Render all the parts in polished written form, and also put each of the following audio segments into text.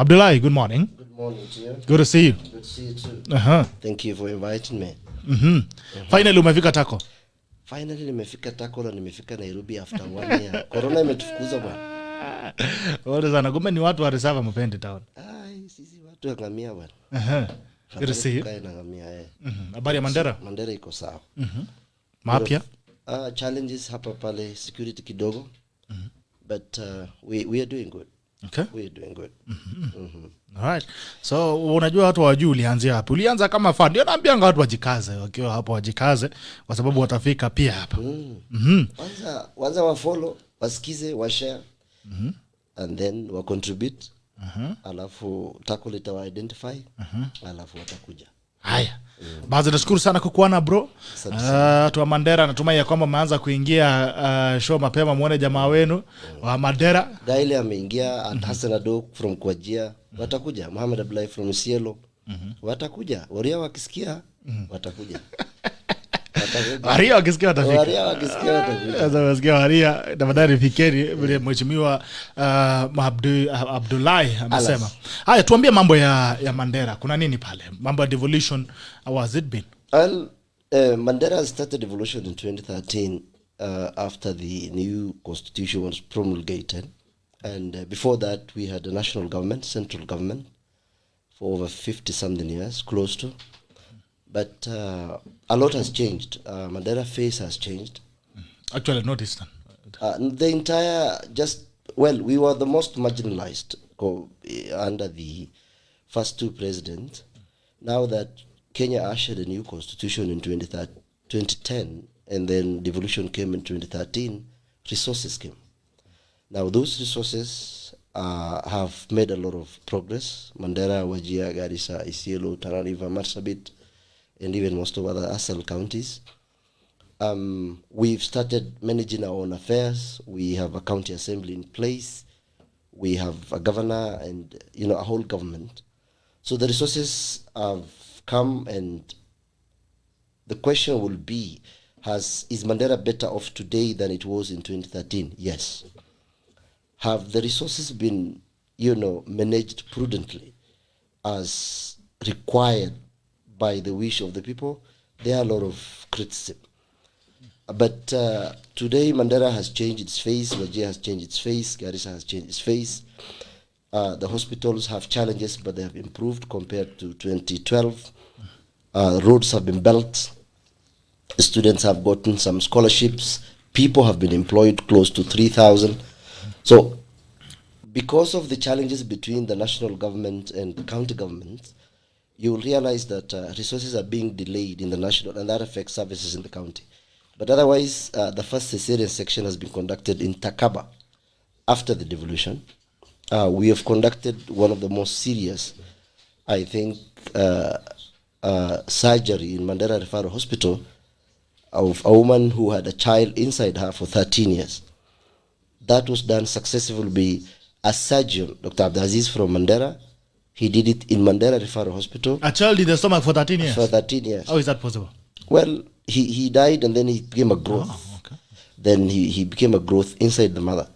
Abdulahi, good morning. Good morning to you. Good to see you. Good to see you too. Uh-huh. Thank you for inviting me. Finally umefika Tako. Finally nimefika Tako na nimefika Nairobi after 1 year. Corona imetufukuza bwana. Wale sana kumbe ni watu wa reserve mpende town. Ai, sisi watu wa ngamia bwana. Good to see you. Kae na ngamia Habari ya Mandera? Mandera iko sawa. Mapya? Challenges hapa pale, security kidogo. But we are doing good. Okay. We are doing good. All right. So unajua watu wajui ulianzia hapo. Ulianza kama fan. Ndio naambia watu wajikaze, wakiwa hapo wajikaze kwa sababu watafika pia hapa. Kwanza wa follow, wasikize, wa share. And then wa contribute. Alafu Tako leta wa identify. Alafu watakuja. Haya. Baadhi nashukuru sana kukuana bro. Watu wa Mandera natumai ya kwamba mmeanza kuingia show mapema, muone jamaa wenu wa Mandera. Gaile ameingia, Hassan Ado from Kwajia watakuja, Mohamed Abdullahi from Cielo watakuja, Waria wakisikia watakuja. Waria wakisikia watafika. Waria wakisikia watakuja. Sasa wasikia Waria na badari fikeni vile mheshimiwa Abdullahi amesema. Haya, tuambie mambo ya Mandera. Kuna nini pale? Mambo ya devolution, how has it been? Well, Mandera started devolution in 2013 after the new constitution was promulgated. And before that, we had a national government, central government, for over 50-something years, close to. But a lot has changed. Mandera face has changed. Actually, I noticed that. The entire, we were the most marginalized under the first two presidents. Now that Kenya ushered a new constitution in 2010, and then devolution came in 2013, resources came. Now those resources have made a lot of progress. Mandera, Wajir, Garissa, Isiolo, Tana River, Marsabit, and even most of other ASAL counties. We've started managing our own affairs. We have a county assembly in place. We have a governor and a whole government. So the resources have come, and the question will be, is Mandera better off today than it was in 2013? Yes. Have the resources been, managed prudently as required by the wish of the people? There are a lot of criticism. But today Mandera has changed its face, Wajir has changed its face, Garissa has changed its face. The hospitals have challenges, but they have improved compared to 2012. Roads have been built. Students have gotten some scholarships. People have been employed, close to 3,000. So, because of the challenges between the national government and the county government, you will realize that resources are being delayed in the national, and that affects services in the county. But otherwise, the first cesarean section has been conducted in Takaba after the devolution. We have conducted one of the most serious, I think, surgery in Mandera Referral Hospital of a woman who had a child inside her for 13 years. That was done successfully by a surgeon, Dr. Abdulaziz from Mandera. He did it in Mandera Referral Hospital. A child in the stomach for 13 years? For 13 years. How is that possible? Well, he died, and then he became a growth. Oh, okay. Then he became a growth inside the mother.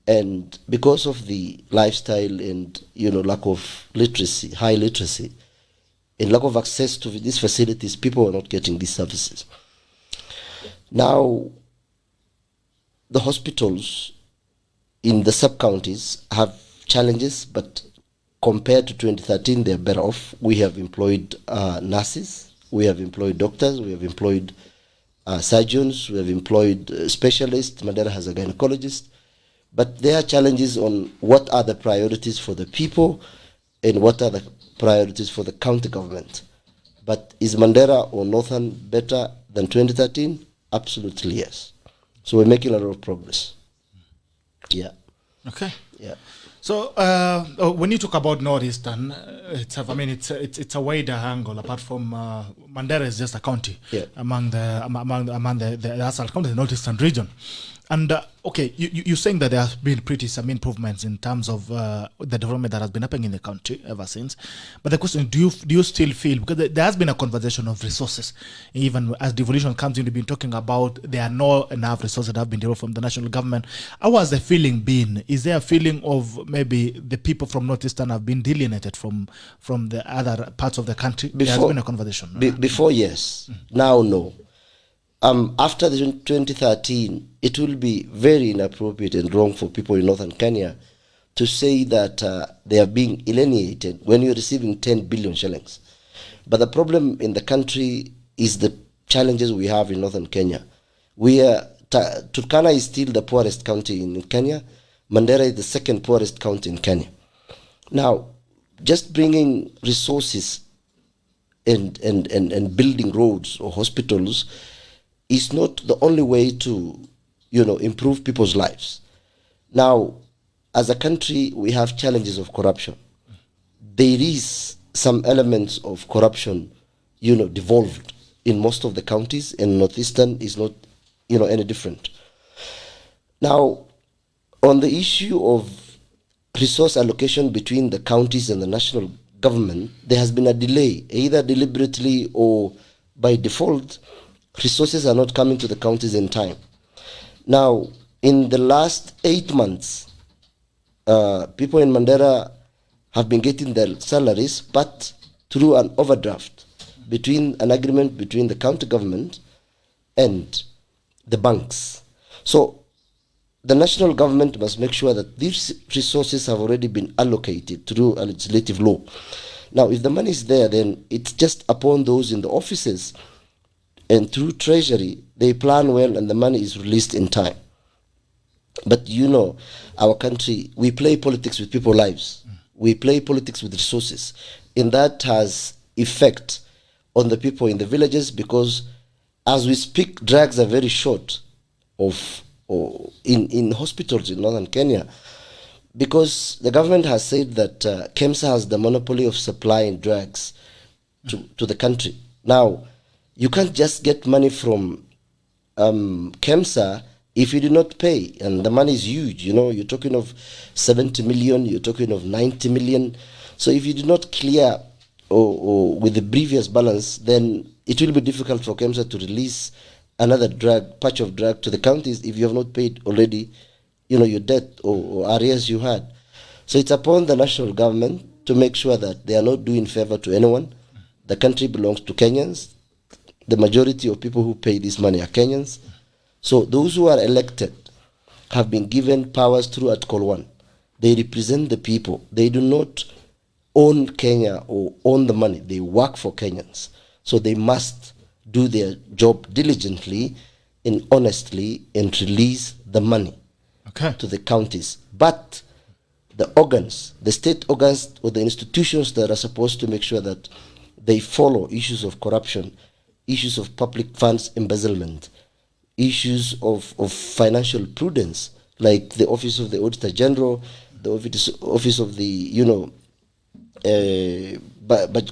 And because of the lifestyle and lack of literacy, high literacy, and lack of access to these facilities, people were not getting these services. Now, the hospitals in the sub-counties have challenges, but compared to 2013, they're better off. We have employed nurses, we have employed doctors, we have employed surgeons, we have employed specialists. Mandera has a gynecologist. But there are challenges on what are the priorities for the people and what are the priorities for the county government. But is Mandera or Northern better than 2013? Absolutely yes. So we're making a lot of progress. Yeah. Okay. Yeah. So when you talk about Northeastern, it's a wider angle. Apart from Mandera is just a county among the ASAL county, the Northeastern region. And okay, you're saying that there has been pretty some improvements in terms of the development that has been happening in the country ever since. But the question, do you still feel, because there has been a conversation of resources, even as devolution comes in, we've been talking about there are not enough resources that have been developed from the national government. How has the feeling been? Is there a feeling of maybe the people from Northeastern have been delineated from the other parts of the country? There has been a conversation. Before, yes. Now, no. After the 2013, it will be very inappropriate and wrong for people in northern Kenya to say that they are being alienated when you're receiving 10 billion shillings. But the problem in the country is the challenges we have in northern Kenya. Turkana is still the poorest county in Kenya. Mandera is the second poorest county in Kenya. Now, just bringing resources and building roads or hospitals is not the only way to, improve people's lives. Now, as a country, we have challenges of corruption. There is some elements of corruption, devolved in most of the counties, and Northeastern is not, any different. Now, on the issue of resource allocation between the counties and the national government, there has been a delay, either deliberately or by default. Resources are not coming to the counties in time. Now, in the last 8 months, people in Mandera have been getting their salaries, but through an overdraft an agreement between the county government and the banks. So the national government must make sure that these resources have already been allocated through a legislative law. Now, if the money is there, then it's just upon those in the offices and through treasury, they plan well and the money is released in time. But our country, we play politics with people's lives. We play politics with resources. And that has effect on the people in the villages, because as we speak, drugs are very short in hospitals in northern Kenya, because the government has said that KEMSA has the monopoly of supplying drugs to the country. Now, you can't just get money from KEMSA if you do not pay, and the money is huge. You're talking of 70 million, you're talking of 90 million. So if you do not clear or with the previous balance, then it will be difficult for KEMSA to release another patch of drug to the counties if you have not paid already, your debt or arrears you had. So it's upon the national government to make sure that they are not doing favor to anyone. The country belongs to Kenyans. The majority of people who pay this money are Kenyans. So those who are elected have been given powers through Article 1. They represent the people. They do not own Kenya or own the money. They work for Kenyans. So they must do their job diligently and honestly and release the money to the counties. But the organs, the state organs or the institutions that are supposed to make sure that they follow issues of corruption, issues of public funds embezzlement, issues of financial prudence, like the Office of the Auditor General, the Office of the,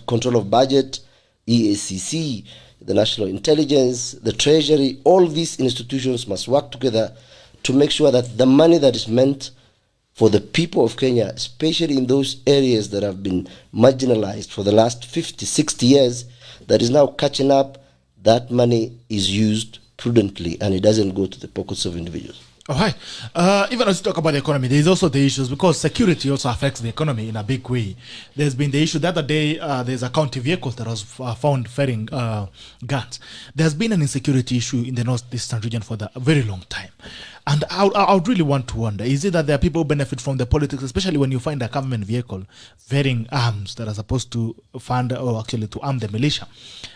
Control of Budget, EACC, the National Intelligence, the Treasury. All these institutions must work together to make sure that the money that is meant for the people of Kenya, especially in those areas that have been marginalized for the last 50, 60 years, that is now catching up, that money is used prudently and it doesn't go to the pockets of individuals. Oh, hi. Even as you talk about the economy, there's also the issues, because security also affects the economy in a big way. There's been the issue the other day, there's a county vehicle that was found ferrying guns. There's been an insecurity issue in the northeastern region for a very long time. And I would really want to wonder, is it that there are people who benefit from the politics, especially when you find a government vehicle ferrying arms that are supposed to fund or actually to arm the militia?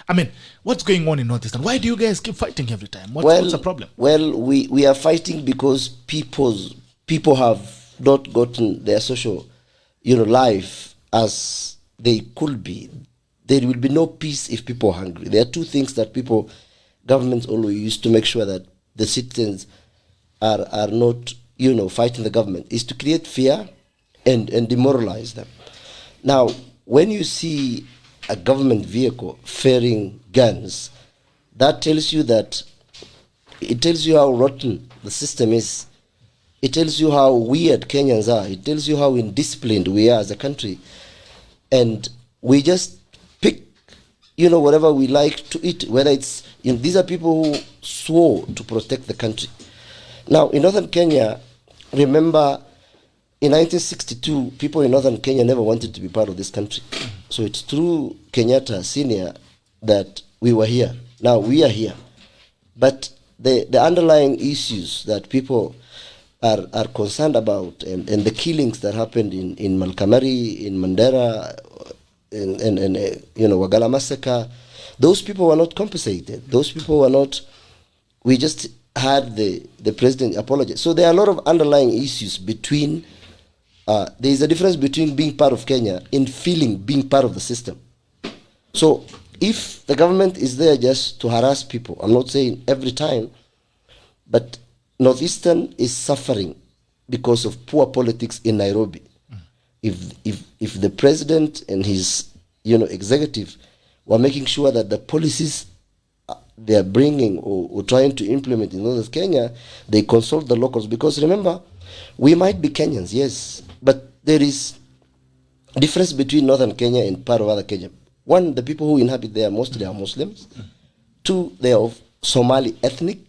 I mean, what's going on in Northeastern? Why do you guys keep fighting every time? What's the problem? Well, we are fighting because people have not gotten their social, life as they could be. There will be no peace if people are hungry. There are two things that governments always use to make sure that the citizens are not, fighting the government, is to create fear and demoralize them. Now, when you see a government vehicle ferrying guns, that tells you that it tells you how rotten the system is. It tells you how weird Kenyans are. It tells you how indisciplined we are as a country. And we just pick, whatever we like to eat, whether it's, these are people who swore to protect the country. Now, in northern Kenya, remember, in 1962, people in northern Kenya never wanted to be part of this country. So it's through Kenyatta Senior that we were here. Now we are here. But the underlying issues that people are concerned about, and the killings that happened in Malkamari, in Mandera, and Wagala massacre, those people were not compensated. Those people were not, we just had the president apologize. So there are a lot of underlying issues between, there is a difference between being part of Kenya and feeling being part of the system. So if the government is there just to harass people, I'm not saying every time, but Northeastern is suffering because of poor politics in Nairobi. If the president and his executive were making sure that the policies they are bringing or trying to implement in Northern Kenya, they consult the locals. Because remember, we might be Kenyans, yes, but there is a difference between Northern Kenya and part of other Kenya. One, the people who inhabit there mostly are Muslims. Two, they are of Somali ethnic.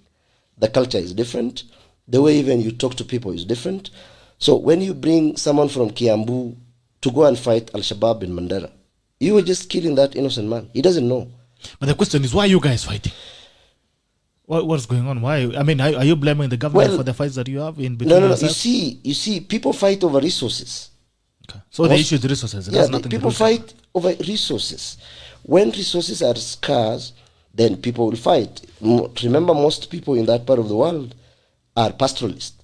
The culture is different. The way even you talk to people is different. So when you bring someone from Kiambu to go and fight Al-Shabaab in Mandera, you are just killing that innocent man. He doesn't know. But the question is, why are you guys fighting? What's going on? Why? I mean, are you blaming the government for the fights that you have in between? No. You see, people fight over resources. Okay. So the issue is resources. People fight over resources. When resources are scarce, then people will fight. Remember, most people in that part of the world are pastoralists.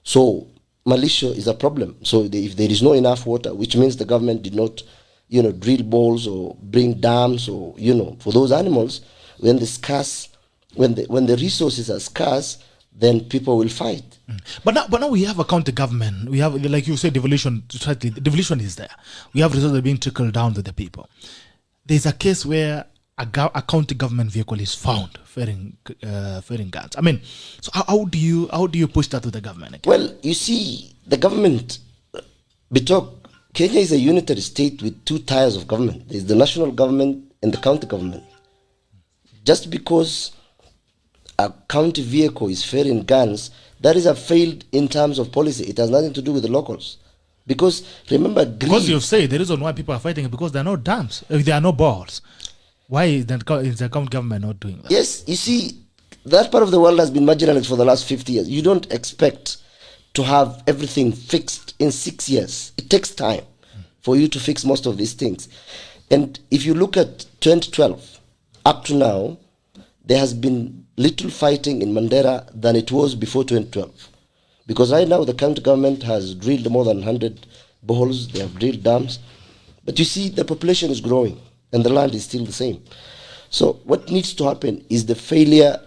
So militia is a problem. So if there is not enough water, which means the government did not, drill balls or bring dams or, for those animals, when the resources are scarce, then people will fight. But now we have a county government. We have, like you said, devolution is there. We have resources being trickled down to the people. There's a case where a county government vehicle is found ferrying guns. I mean, so how do you push that to the government again? Well, you see, the government, Kenya is a unitary state with two tiers of government. There's the national government and the county government. Just because a county vehicle is ferrying guns, that is a failed in terms of policy. It has nothing to do with the locals. Because remember, because you've said the reason why people are fighting is because there are no dams, there are no balls. Why is the county government not doing that? Yes, you see, that part of the world has been marginalized for the last 50 years. You don't expect to have everything fixed in 6 years. It takes time for you to fix most of these things. And if you look at 2012, up to now, there has been little fighting in Mandera than it was before 2012. Because right now the county government has drilled more than 100 boreholes, they have drilled dams. But you see, the population is growing and the land is still the same. So what needs to happen is the failure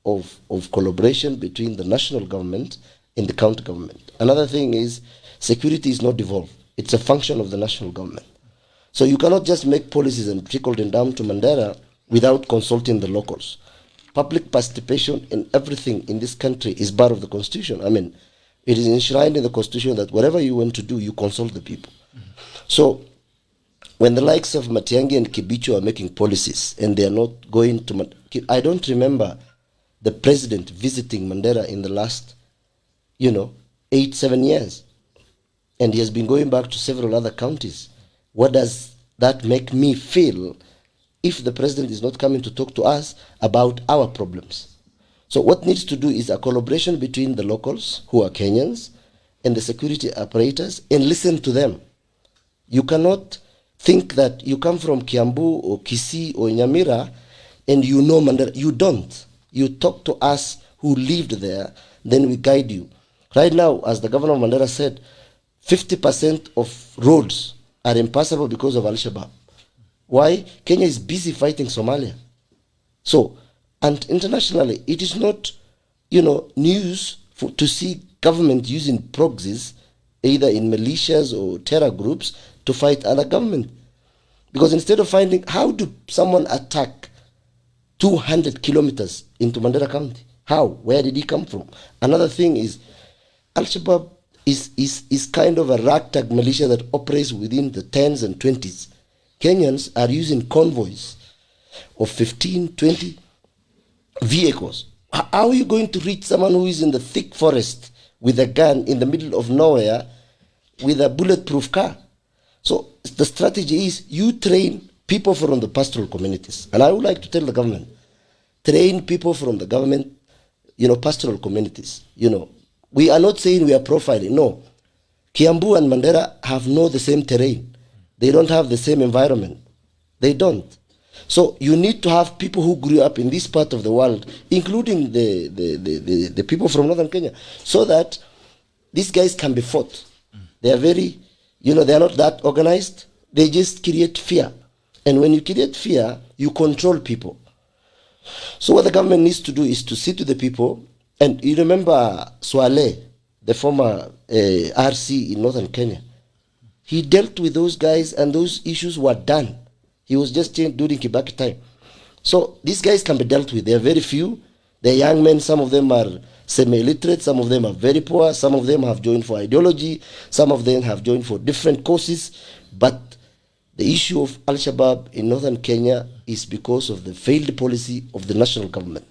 of collaboration between the national government and the county government. Another thing is security is not devolved. It's a function of the national government. So you cannot just make policies and trickle them down to Mandera without consulting the locals. Public participation in everything in this country is part of the constitution. I mean, it is enshrined in the constitution that whatever you want to do, you consult the people. So when the likes of Matiang'i and Kibicho are making policies and they are not going to, I don't remember the president visiting Mandera in the last, 8-7 years. And he has been going back to several other counties. What does that make me feel if the president is not coming to talk to us about our problems? So what needs to do is a collaboration between the locals, who are Kenyans, and the security operators, and listen to them. You cannot think that you come from Kiambu or Kisii or Nyamira and you know Mandera. You don't. You talk to us who lived there, then we guide you. Right now, as the governor of Mandera said, 50% of roads are impassable because of Al-Shabaab. Why? Kenya is busy fighting Somalia. So, and internationally, it is not, news to see government using proxies, either in militias or terror groups, to fight other government. Because instead of finding, how do someone attack 200 kilometers into Mandera County? How? Where did he come from? Another thing is, Al-Shabaab is kind of a ragtag militia that operates within the 10s and 20s. Kenyans are using convoys of 15, 20 vehicles. How are you going to reach someone who is in the thick forest with a gun in the middle of nowhere with a bulletproof car? So the strategy is you train people from the pastoral communities. And I would like to tell the government, train people from the government, pastoral communities. We are not saying we are profiling. No. Kiambu and Mandera have not the same terrain. They don't have the same environment. They don't. So you need to have people who grew up in this part of the world, including the people from northern Kenya, so that these guys can be fought. They are very, they are not that organized. They just create fear. And when you create fear, you control people. So what the government needs to do is to sit with the people. And you remember Swale, the former RC in northern Kenya. He dealt with those guys and those issues were done. He was just during Kibaki time. So these guys can be dealt with. They are very few. They're young men. Some of them are semi-illiterate. Some of them are very poor. Some of them have joined for ideology. Some of them have joined for different causes. But the issue of Al-Shabaab in northern Kenya is because of the failed policy of the national government.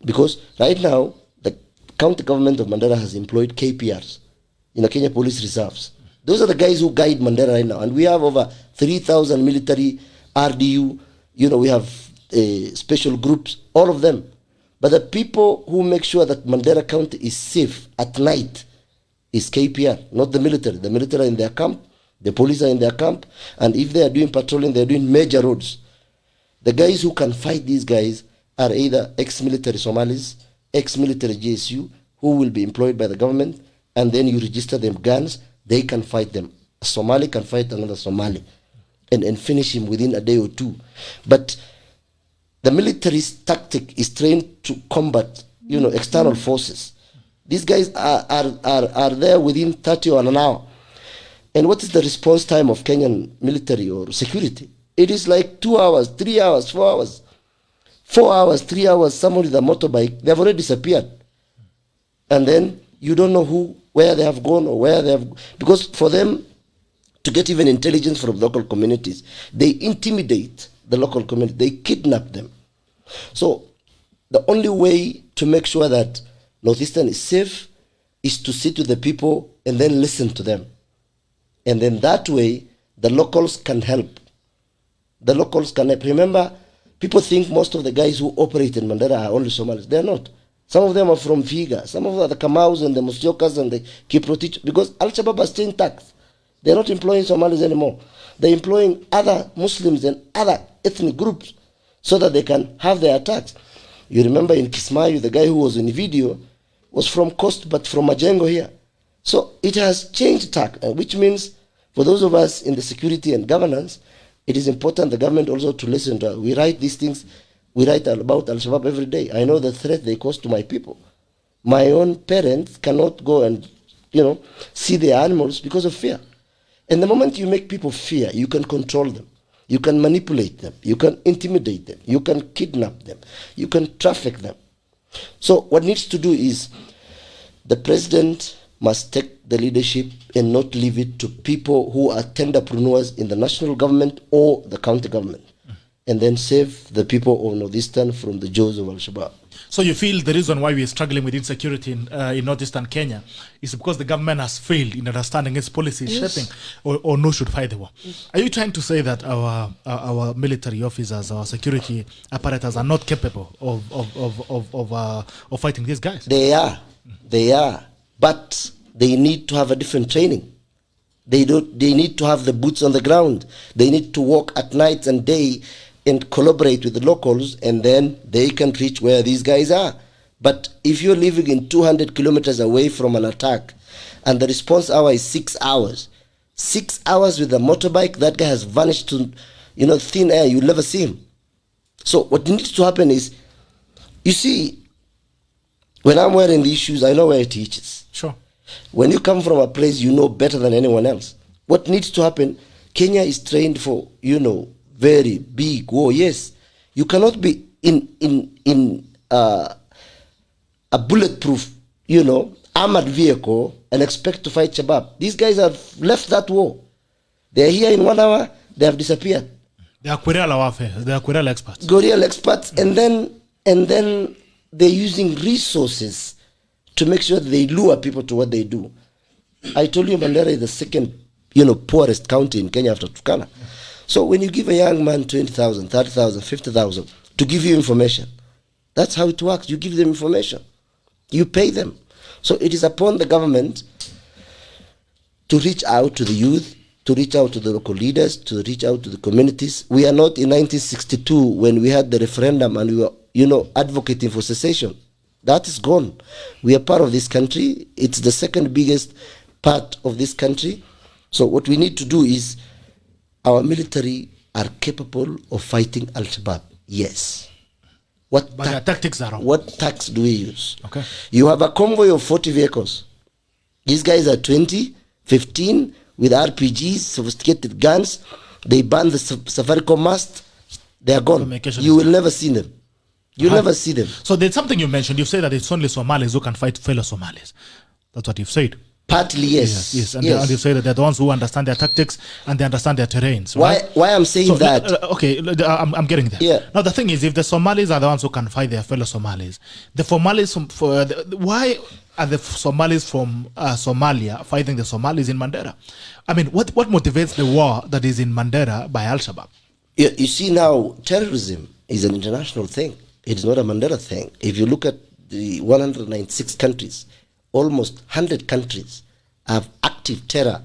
Because right now, the county government of Mandera has employed KPRs, Kenya Police Reserves. Those are the guys who guide Mandera right now. And we have over 3,000 military, RDU, we have special groups, all of them. But the people who make sure that Mandera County is safe at night is KPR, not the military. The military are in their camp, the police are in their camp, and if they are doing patrolling, they are doing major roads. The guys who can fight these guys are either ex-military Somalis, ex-military GSU, who will be employed by the government, and then you register them guns, they can fight them. A Somali can fight another Somali and finish him within a day or two. But the military's tactic is trained to combat, external forces. These guys are there within 30 or an hour. And what is the response time of Kenyan military or security? It is like 2 hours, 3 hours, 4 hours. 4 hours, 3 hours, someone with a motorbike, they have already disappeared. And then you don't know where they have gone or where they have, because for them to get even intelligence from local communities, they intimidate the local community, they kidnap them. So the only way to make sure that Northeastern is safe is to sit with the people and then listen to them. And then that way, the locals can help. The locals can help. Remember, people think most of the guys who operate in Mandera are only Somalis. They're not. Some of them are from Figa. Some of them are the Kamaus and the Musyokas and the Kiprotich. Because Al-Shabaab has changed tax. They're not employing Somalis anymore. They're employing other Muslims and other ethnic groups so that they can have their attacks. You remember in Kismayu, the guy who was in the video was from Coast but from Majengo here. So it has changed tack, which means for those of us in the security and governance, it is important the government also to listen to us. We write these things, we write about Al-Shabaab every day. I know the threat they cause to my people. My own parents cannot go and, see their animals because of fear. And the moment you make people fear, you can control them. You can manipulate them. You can intimidate them. You can kidnap them. You can traffic them. So what needs to do is the president must take the leadership and not leave it to people who are tenderpreneurs in the national government or the county government, and then save the people of Northeastern from the jaws of Al-Shabaab. So you feel the reason why we are struggling with insecurity in Northeastern Kenya is because the government has failed in understanding its policy shaping or no should fight the war. Are you trying to say that our military officers, our security apparatus are not capable of fighting these guys? They are. But they need to have a different training. They need to have the boots on the ground. They need to walk at night and day and collaborate with the locals, and then they can reach where these guys are. But if you're living in 200 kilometers away from an attack and the response hour is 6 hours, 6 hours with a motorbike, that guy has vanished to thin air. You'll never see him. So what needs to happen is, you see, when I'm wearing these shoes, I know where it teaches. Sure. When you come from a place, you know better than anyone else. What needs to happen, Kenya is trained for, very big war. Yes. You cannot be in a bulletproof, armored vehicle and expect to fight Shabab. These guys have left that war. They're here in 1 hour, they have disappeared. They are guerrilla warfare. They are guerrilla experts. Guerrilla experts, and then they're using resources to make sure that they lure people to what they do. I told you Mandera is the second, poorest county in Kenya after Turkana. So when you give a young man 20,000, 30,000, 50,000 to give you information, that's how it works. You give them information. You pay them. So it is upon the government to reach out to the youth, to reach out to the local leaders, to reach out to the communities. We are not in 1962 when we had the referendum and we were, advocating for secession. That is gone. We are part of this country. It's the second biggest part of this country. So what we need to do is, our military are capable of fighting Al-Shabaab. Yes. But their tactics are wrong. What tactics do we use? Okay. You have a convoy of 40 vehicles. These guys are 20, 15, with RPGs, sophisticated guns. They burn the Safaricom mast. They are gone. You will never see them. You'll never see them. So there's something you mentioned. You've said that it's only Somalis who can fight fellow Somalis. That's what you've said. Partly, yes. Yes. And you say that they're the ones who understand their tactics and they understand their terrains. Why I'm saying that? I'm getting there. Yeah. Now, the thing is, if the Somalis are the ones who can fight their fellow Somalis, why are the Somalis from Somalia fighting the Somalis in Mandera? I mean, what motivates the war that is in Mandera by Al-Shabaab? You see now, terrorism is an international thing. It is not a Mandera thing. If you look at the 196 countries, almost 100 countries have active terror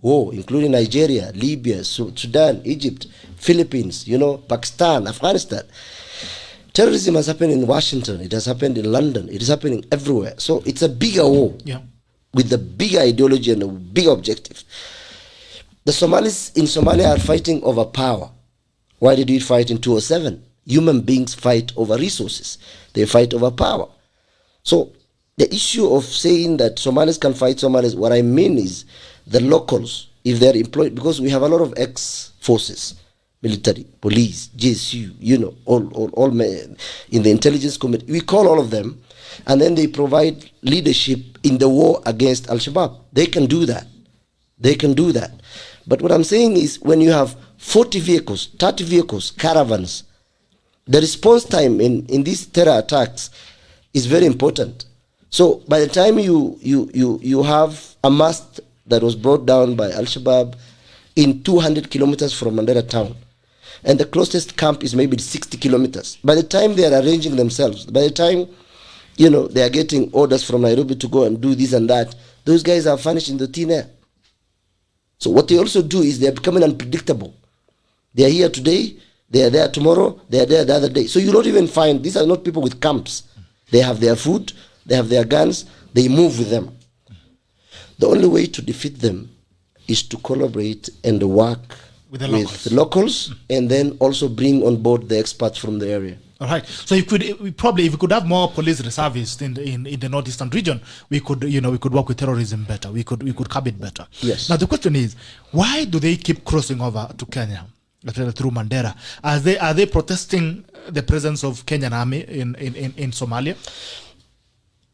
war, including Nigeria, Libya, Sudan, Egypt, Philippines, Pakistan, Afghanistan. Terrorism has happened in Washington. It has happened in London. It is happening everywhere. So it's a bigger war with a bigger ideology and a bigger objective. The Somalis in Somalia are fighting over power. Why did we fight in 2007? Human beings fight over resources. They fight over power. So the issue of saying that Somalis can fight Somalis, what I mean is the locals, if they're employed, because we have a lot of ex-forces, military, police, GSU, all in the intelligence committee. We call all of them, and then they provide leadership in the war against Al-Shabaab. They can do that. They can do that. But what I'm saying is, when you have 40 vehicles, 30 vehicles, caravans, the response time in these terror attacks is very important. So by the time you have a mast that was brought down by Al-Shabaab in 200 kilometers from Mandera town, and the closest camp is maybe 60 kilometers. By the time they are arranging themselves, by the time they are getting orders from Nairobi to go and do this and that, those guys are vanished in the thin air. So what they also do is they are becoming unpredictable. They are here today, they are there tomorrow, they are there the other day. So you don't even find, these are not people with camps. They have their food, they have their guns, they move with them. The only way to defeat them is to collaborate and work with the locals and then also bring on board the experts from the area. All right. So if we could have more police reservists in the northeastern region, we could work with terrorism better. We could curb it better. Yes. Now the question is, why do they keep crossing over to Kenya through Mandera? Are they protesting the presence of Kenyan army in Somalia?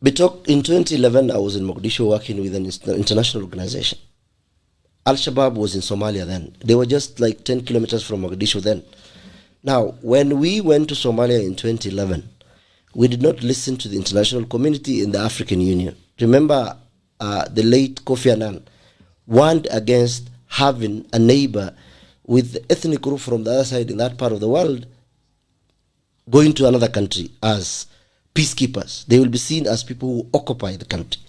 In 2011, I was in Mogadishu working with an international organization. Al-Shabaab was in Somalia then. They were just like 10 kilometers from Mogadishu then. Now, when we went to Somalia in 2011, we did not listen to the international community in the African Union. Remember, the late Kofi Annan warned against having a neighbor with the ethnic group from the other side in that part of the world going to another country as peacekeepers. They will be seen as people who occupy the country.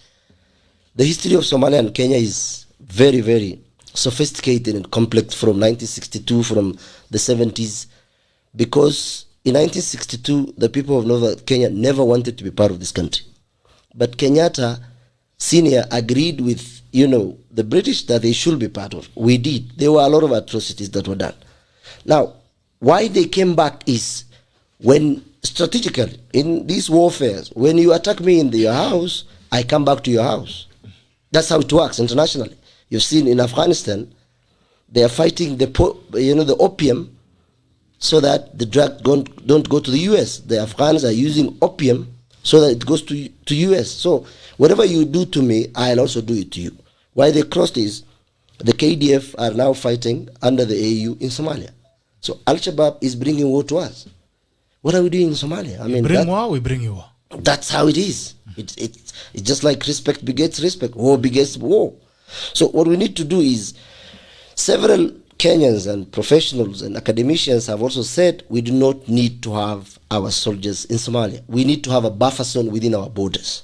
The history of Somalia and Kenya is very, very sophisticated and complex from 1962, from the 70s, because in 1962, the people of Northern Kenya never wanted to be part of this country. But Kenyatta Senior agreed with, the British that they should be part of. We did. There were a lot of atrocities that were done. Now, why they came back is when strategically, in these warfares, when you attack me in your house, I come back to your house. That's how it works internationally. You've seen in Afghanistan, they are fighting the opium so that the drug don't go to the US. The Afghans are using opium so that it goes to US. So whatever you do to me, I'll also do it to you. Why they crossed is the KDF are now fighting under the AU in Somalia. So Al-Shabaab is bringing war to us. What are we doing in Somalia? I mean, bring war, we bring you war. That's how it is. It's just like respect begets respect, war begets war. So what we need to do is, several Kenyans and professionals and academicians have also said we do not need to have our soldiers in Somalia. We need to have a buffer zone within our borders.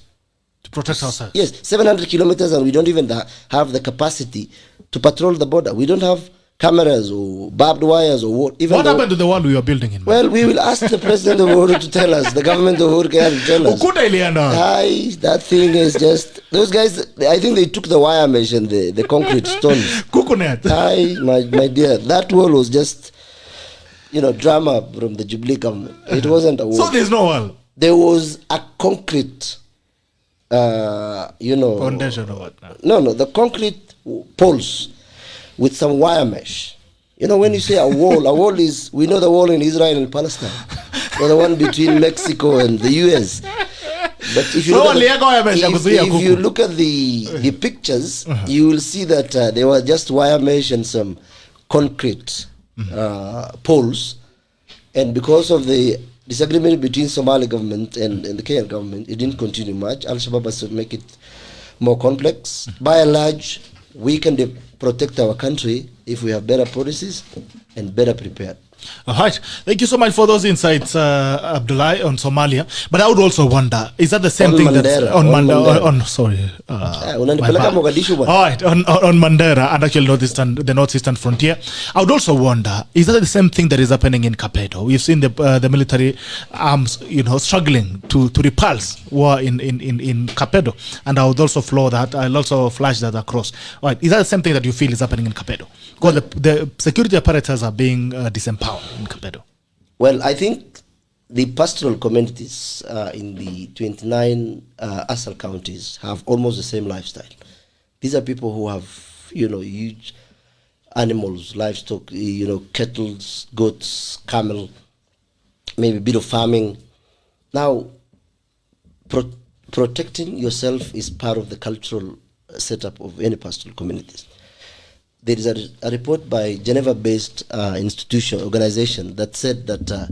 To protect ourselves. Yes, 700 kilometers, and we don't even have the capacity to patrol the border. We don't have cameras or barbed wires or what. What happened to the one we were building in? Well, we will ask the president of Uhuru to tell us, the government of Uhuru to tell us. That thing is just, those guys, I think they took the wire mesh and the concrete stones. My dear, that wall was just, drama from the Jubilee government. It wasn't a wall. So there's no wall? There was a concrete, foundation or what? No, the concrete poles with some wire mesh. When you say a wall is, we know the wall in Israel and Palestine, or the one between Mexico and the US. But if you look at the pictures, you will see that they were just wire mesh and some concrete poles. And because of the disagreement between Somali government and the Kenyan government, it didn't continue much. Al-Shabaab has to make it more complex. By and large, we can protect our country if we have better policies and better prepared. All right. Thank you so much for those insights, Abdullahi, on Somalia. But I would also wonder, is that the same thing that's on Mandera? All right, on Mandera and actually the northeastern frontier. I would also wonder, is that the same thing that is happening in Kapedo? We've seen the military arms, struggling to repulse war in Kapedo, and I would also I'll also flash that across. All right, is that the same thing that you feel is happening in Kapedo? Because the security apparatus are being disempowered in Kapedo. Well, I think the pastoral communities in the 29 ASAL counties have almost the same lifestyle. These are people who have, huge animals, livestock, cattle, goats, camel, maybe a bit of farming. Now, protecting yourself is part of the cultural setup of any pastoral communities. There is a report by Geneva-based organization that said that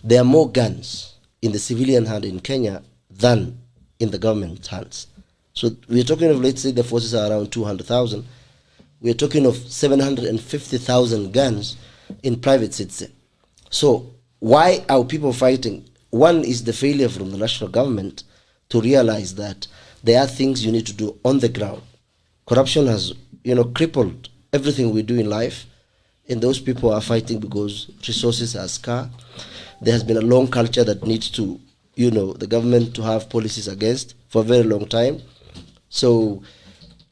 there are more guns in the civilian hand in Kenya than in the government hands. So we're talking of, let's say the forces are around 200,000. We're talking of 750,000 guns in private citizen. So why are people fighting? One is the failure from the national government to realize that there are things you need to do on the ground. Corruption has, crippled everything we do in life, and those people are fighting because resources are scarce. There has been a long culture that needs to, the government to have policies against for a very long time. So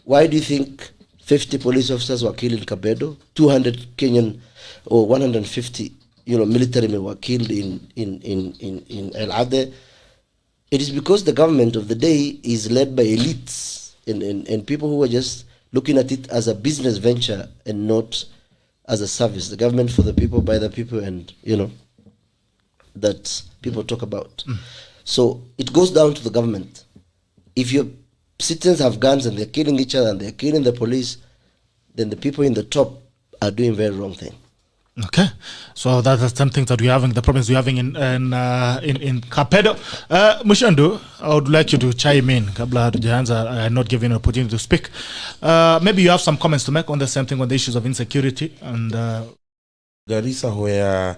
why do you think 50 police officers were killed in Kapedo, 200 Kenyan or 150, military men were killed in El Ade? It is because the government of the day is led by elites and people who are just looking at it as a business venture and not as a service. The government for the people, by the people, and that people talk about. So it goes down to the government. If your citizens have guns and they're killing each other and they're killing the police, then the people in the top are doing very wrong thing. Okay, so that's some things that we're having, the problems we're having in Kapedo. Muchendu, I would like you to chime in. Kabla hatujaanza, I'm not giving an opportunity to speak. Maybe you have some comments to make on the same thing, on the issues of insecurity and Garissa, where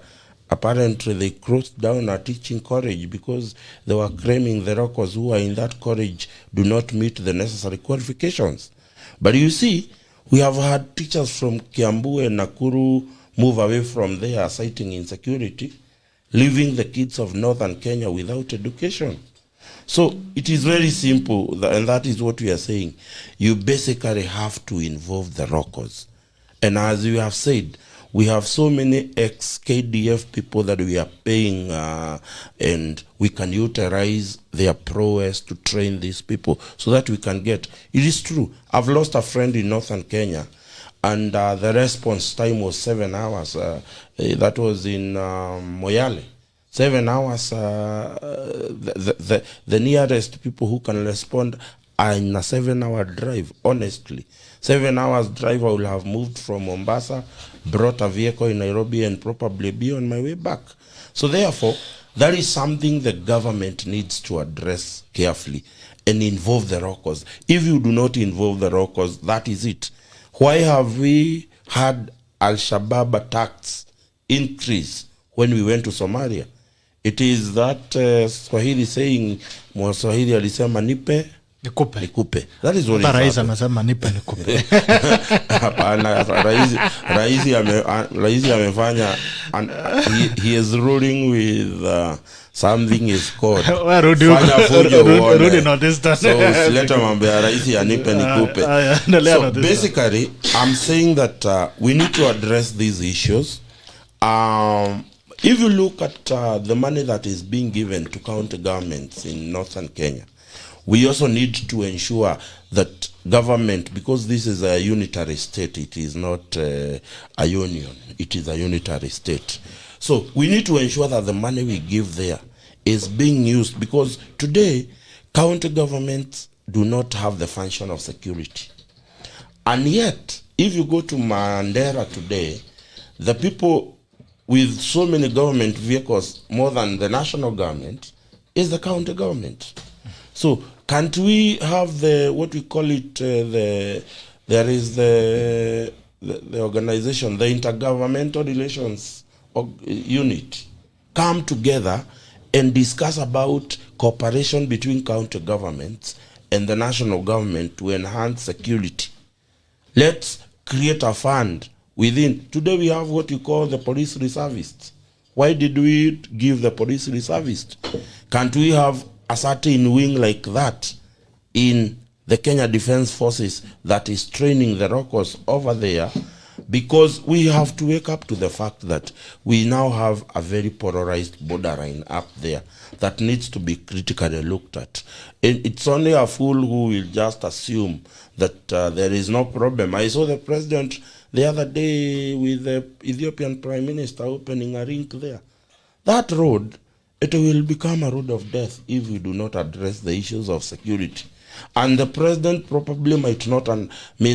apparently they closed down a teaching college because they were claiming the locals who are in that college do not meet the necessary qualifications. But you see, we have had teachers from Kiambu and Nakuru move away from there, citing insecurity, leaving the kids of northern Kenya without education. So it is very simple, and that is what we are saying. You basically have to involve the locals. And as you have said, we have so many ex-KDF people that we are paying and we can utilize their prowess to train these people so that we can get. It is true. I've lost a friend in northern Kenya, and the response time was 7 hours. That was in Moyale. 7 hours, the nearest people who can respond are in a 7-hour drive, honestly. 7 hours drive, I will have moved from Mombasa, brought a vehicle in Nairobi, and probably be on my way back. So therefore, that is something the government needs to address carefully and involve the locals. If you do not involve the locals, that is it. Why have we had Al-Shabaab attacks increase when we went to Somalia? It is that Swahili saying, Swahili alisema nipe nikupe. That is what Rais anasema nipe nikupe. Hapana, Raisi amefanya, he is ruling with something is called fanya fujo uone. So usileta mambo ya Raisi ya nipe nikupe. So basically, I'm saying that we need to address these issues. If you look at the money that is being given to county governments in northern Kenya, we also need to ensure that government, because this is a unitary state, it is not a union, it is a unitary state. So we need to ensure that the money we give there is being used, because today county governments do not have the function of security. And yet, if you go to Mandera today, the people with so many government vehicles, more than the national government, is the county government. So can't we have the, what we call it, there is the organization, the Intergovernmental Relations Unit, come together and discuss about cooperation between county governments and the national government to enhance security. Let's create a fund within. Today we have what you call the police reservists. Why did we give the police reservists? Can't we have a certain wing like that in the Kenya Defense Forces that is training the locals over there? Because we have to wake up to the fact that we now have a very polarized borderline up there that needs to be critically looked at. And it's only a fool who will just assume that there is no problem. I saw the president the other day with the Ethiopian Prime Minister opening a rink there. That road, it will become a road of death if we do not address the issues of security. And the president probably may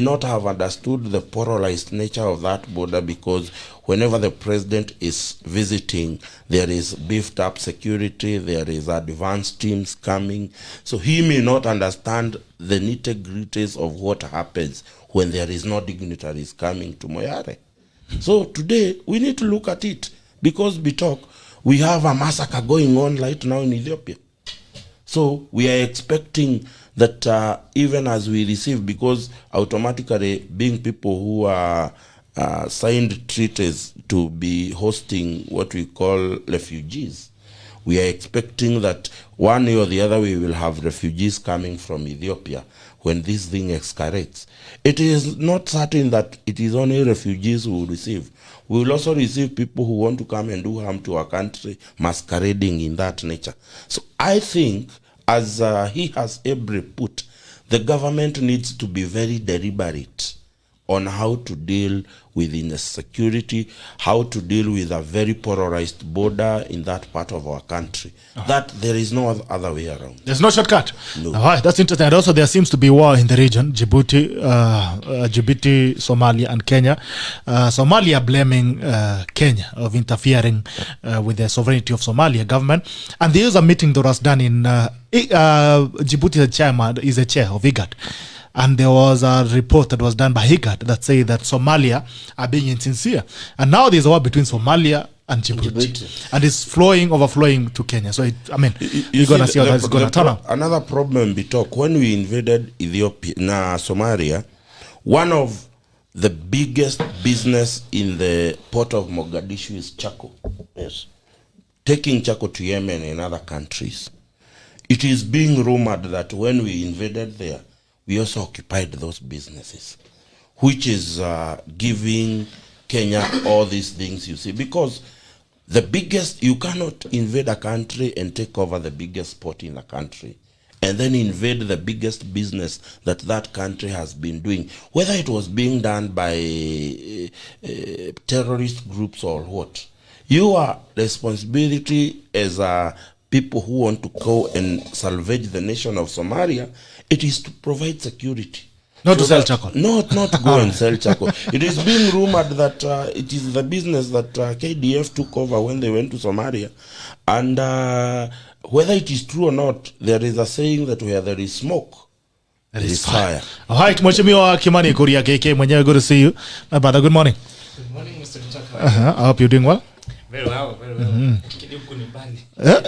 not have understood the polarized nature of that border, because whenever the president is visiting, there is beefed up security, there is advanced teams coming. So he may not understand the nitty-gritties of what happens when there is no dignitaries coming to Moyale. So today, we need to look at it, because we have a massacre going on right now in Ethiopia. So we are expecting that even as we receive, because automatically being people who are signed treaties to be hosting what we call refugees, we are expecting that one way or the other we will have refugees coming from Ethiopia when this thing escalates. It is not certain that it is only refugees who will receive. We will also receive people who want to come and do harm to our country, masquerading in that nature. So I think, as he has ably put, the government needs to be very deliberate on how to deal with insecurity, how to deal with a very polarized border in that part of our country. That there is no other way around. There's no shortcut. No. That's interesting. And also there seems to be war in the region, Djibouti, Somalia, and Kenya. Somalia blaming Kenya of interfering with the sovereignty of Somalia government. And there is a meeting that was done in Djibouti. Is a chair of IGAD. And there was a report that was done by IGAD that said that Somalia are being insincere. And now there's a war between Somalia and Djibouti. And it's overflowing to Kenya. So, you're going to see how that's going to turn out. Another problem, when we invaded Somalia, one of the biggest business in the port of Mogadishu is charcoal. Yes. Taking charcoal to Yemen and other countries. It is being rumored that when we invaded there, we also occupied those businesses, which is giving Kenya all these things, you see, because you cannot invade a country and take over the biggest port in the country and then invade the biggest business that country has been doing, whether it was being done by terrorist groups or what. Your responsibility as people who want to go and salvage the nation of Somalia, it is to provide security. Not to sell charcoal. Not go and sell charcoal. It is being rumored that it is the business that KDF took over when they went to Somalia. And whether it is true or not, there is a saying that where there is smoke, there is fire. All right, Mheshimiwa KIMANI KURIA KK, mwenyewe, good to see you. My brother, good morning. Good morning, Mr. Mchaka. I hope you're doing well. Very well, very well. Kidogo ni mbali.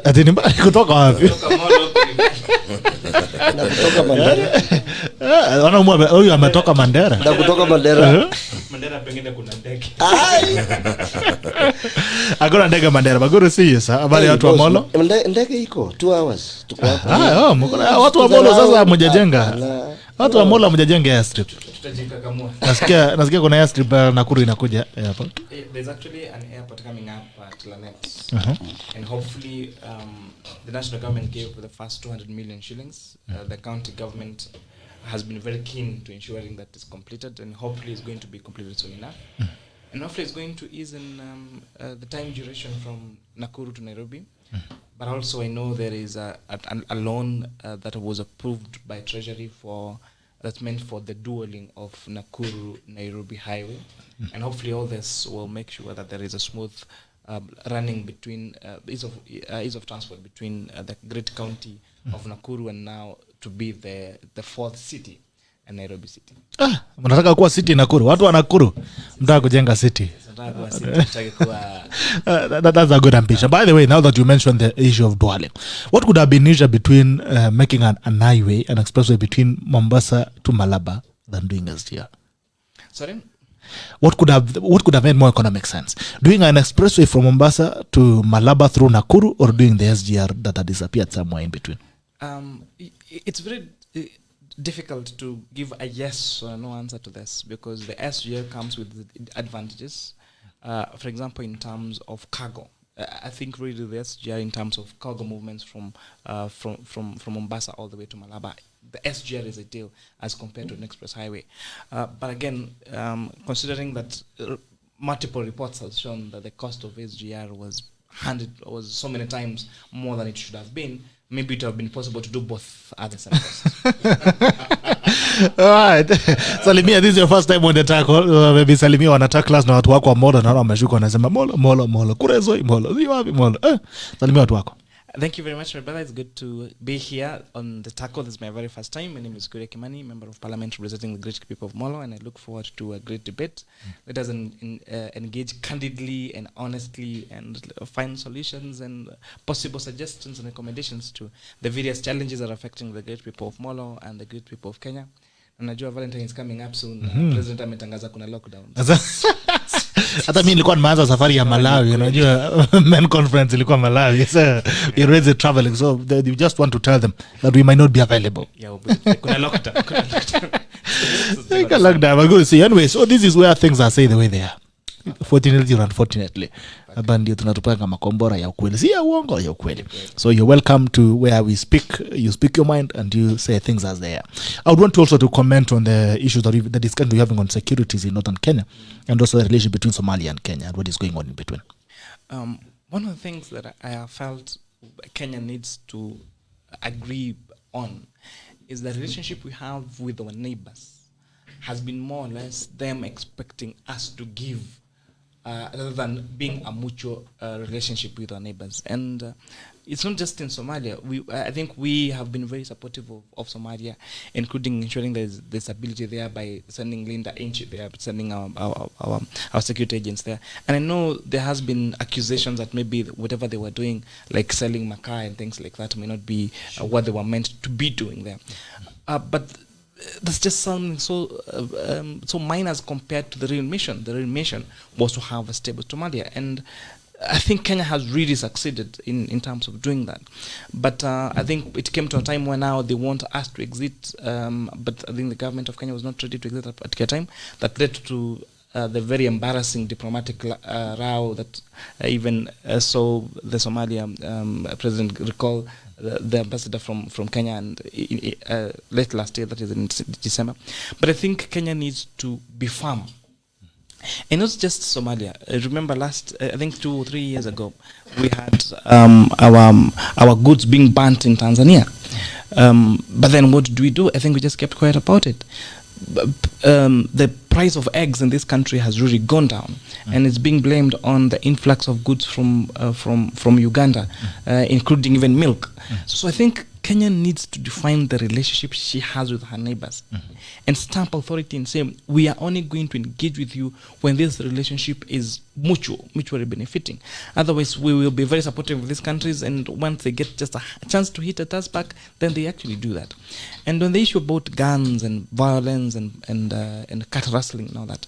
Ati ni mbali kutoka wapi? Kutoka Molo huko ni mbali. Na kutoka Mandera. Huyu ametoka Mandera. Na kutoka Mandera. Mandera pengine kuna ndege. Hakuna ndege Mandera, but good to see you, sir. Habari watu wa Molo? Ndege iko 2 hours. Tuko hapo. Watu wa Molo sasa mjajenga. Watu wa Molo mjajenga airstrip. Tutajenga kamua. Nasikia kuna airstrip Nakuru inakuja airport. There's actually an airport coming up at Lanet. And hopefully the national government gave the first 200 million shillings. The county government has been very keen to ensuring that it's completed, and hopefully it's going to be completed soon enough. And hopefully it's going to ease in the time duration from Nakuru to Nairobi. But also I know there is a loan that was approved by Treasury that's meant for the dualing of Nakuru-Nairobi highway. And hopefully all this will make sure that there is a smooth running between ease of transport between the great county of Nakuru and now to be the fourth city, and Nairobi city. Mnataka kuwa city Nakuru. Watu wa Nakuru mtaka kujenga city. That's a good ambition. By the way, now that you mentioned the issue of dwelling, what could have been easier between making an highway, an expressway between Mombasa to Malaba than doing SGR? Sorry? What could have made more economic sense? Doing an expressway from Mombasa to Malaba through Nakuru, or doing the SGR that had disappeared somewhere in between? It's very difficult to give a yes or no answer to this, because the SGR comes with advantages. For example, in terms of cargo, I think really the SGR in terms of cargo movements from Mombasa all the way to Malaba, the SGR is a deal as compared to an express highway. But again, considering that multiple reports have shown that the cost of SGR was so many times more than it should have been, maybe it would have been possible to do both at the same time. All right. Salimia, this is your first time on the tackle. Maybe Salimia wana tackle class na watu wako wa Molo, na wameshuka wanasema Molo. Kurezoi Molo. Ziwapi Molo. Salimia watu wako. Thank you very much, my brother. It's good to be here on the tackle. This is my very first time. My name is KIMANI, Member of Parliament representing the great people of Molo, and I look forward to a great debate. Let us engage candidly and honestly and find solutions and possible suggestions and recommendations to the various challenges that are affecting the great people of Molo and the great people of Kenya. And Najua Valentine is coming up soon. President ametangaza kuna lockdown. Hata mimi nilikuwa nimeanza safari ya Malawi, unajua men conference ilikuwa Malawi, so you're already traveling, so you just want to tell them that we might not be available. Yeah, kuna lockdown. Take a lockdown. I'm going to see. Anyway, so this is where things are say the way they are. Fortunately or unfortunately, hapa ndio tunatupanga makombora ya ukweli, si ya uongo, ya ukweli. So you're welcome to where we speak. You speak your mind and you say things as they are. I would want to also to comment on the issues that the discussion we're having on securities in northern Kenya, and also the relationship between Somalia and Kenya and what is going on in between. One of the things that I have felt Kenya needs to agree on is the relationship we have with our neighbors has been more or less them expecting us to give rather than being a mutual relationship with our neighbors. And it's not just in Somalia. I think we have been very supportive of Somalia, including ensuring there's stability there by sending Linda Inch there, sending our security agents there. And I know there has been accusations that maybe whatever they were doing, like selling makaa and things like that, may not be what they were meant to be doing there. But that's just something so minor as compared to the real mission. The real mission was to have a stable Somalia, and I think Kenya has really succeeded in terms of doing that. But I think it came to a time where now they want us to exit, but I think the government of Kenya was not ready to exit at a particular time. That led to the very embarrassing diplomatic row that even saw the Somalia president recall the ambassador from Kenya and late last year, that is in December. But I think Kenya needs to be firm And not just Somalia. Remember I think 2 or 3 years ago, we had our goods being burnt in Tanzania. But then what do? I think we just kept quiet about it. The price of eggs in this country has really gone down, and it's being blamed on the influx of goods from Uganda, including even milk. So I think Kenya needs to define the relationship she has with her neighbors and stamp authority and say, we are only going to engage with you when this relationship is mutually benefiting. Otherwise, we will be very supportive of these countries, and once they get just a chance to hit us back, then they actually do that. And on the issue about guns and violence and cat rustling and all that,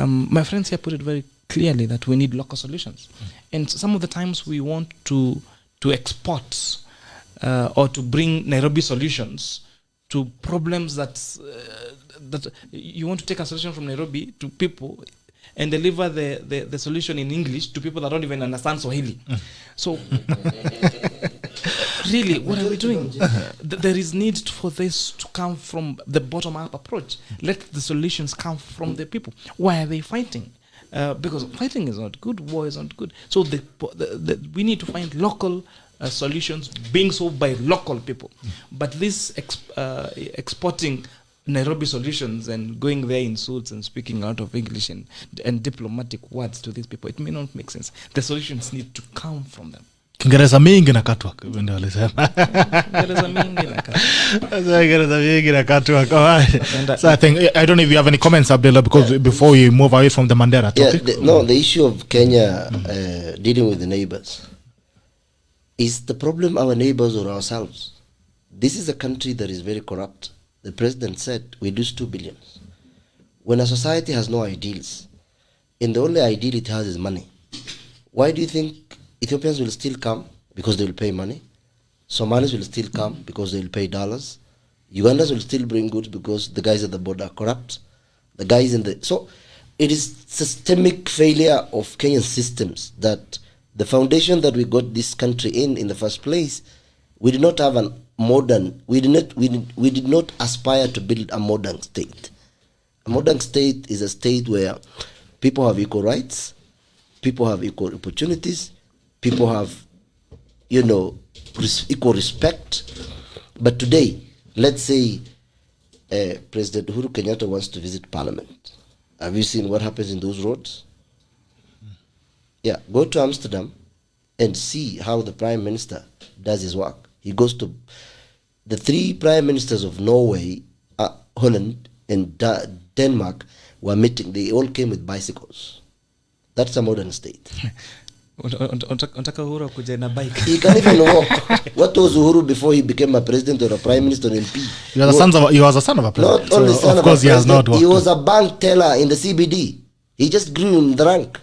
my friends here put it very clearly that we need local solutions. And some of the times we want to export or to bring Nairobi solutions to problems that you want to take a solution from Nairobi to people and deliver the solution in English to people that don't even understand Swahili. So really, what are we doing? There is need for this to come from the bottom-up approach. Let the solutions come from the people. Why are they fighting? Because fighting is not good, war is not good. So we need to find local solutions being solved by local people. But this exporting Nairobi solutions and going there in suits and speaking out of English and diplomatic words to these people, it may not make sense. The solutions need to come from them. Kiingereza mingi na katwa ndio alisema. Kiingereza mingi na katwa. Kiingereza mingi na katwa. So I think, I don't know if you have any comments, Abdullah, because before we move away from the Mandera topic. The issue of Kenya dealing with the neighbors. Is the problem our neighbors or ourselves? This is a country that is very corrupt. The president said we lose 2 billion. When a society has no ideals, and the only ideal it has is money, why do you think Ethiopians will still come? Because they will pay money. Somalis will still come because they will pay dollars. Ugandans will still bring goods because the guys at the border are corrupt. The guys so it is systemic failure of Kenyan systems that the foundation that we got this country in the first place, we did not have we did not aspire to build a modern state. A modern state is a state where people have equal rights, people have equal opportunities, people have, equal respect. But today, let's say President Uhuru Kenyatta wants to visit Parliament. Have you seen what happens in those roads? Yeah, go to Amsterdam and see how the Prime Minister does his work. He goes to the 3 Prime Ministers of Norway, Holland, and Denmark were meeting. They all came with bicycles. That's a modern state. Unataka Uhuru kuja na bike. He can't even walk. What was Uhuru before he became a president or a prime minister or MP? He was a son of a president. Not only so son of course of a he has not president, worked. he was a bank teller in the CBD. He just grew in the rank.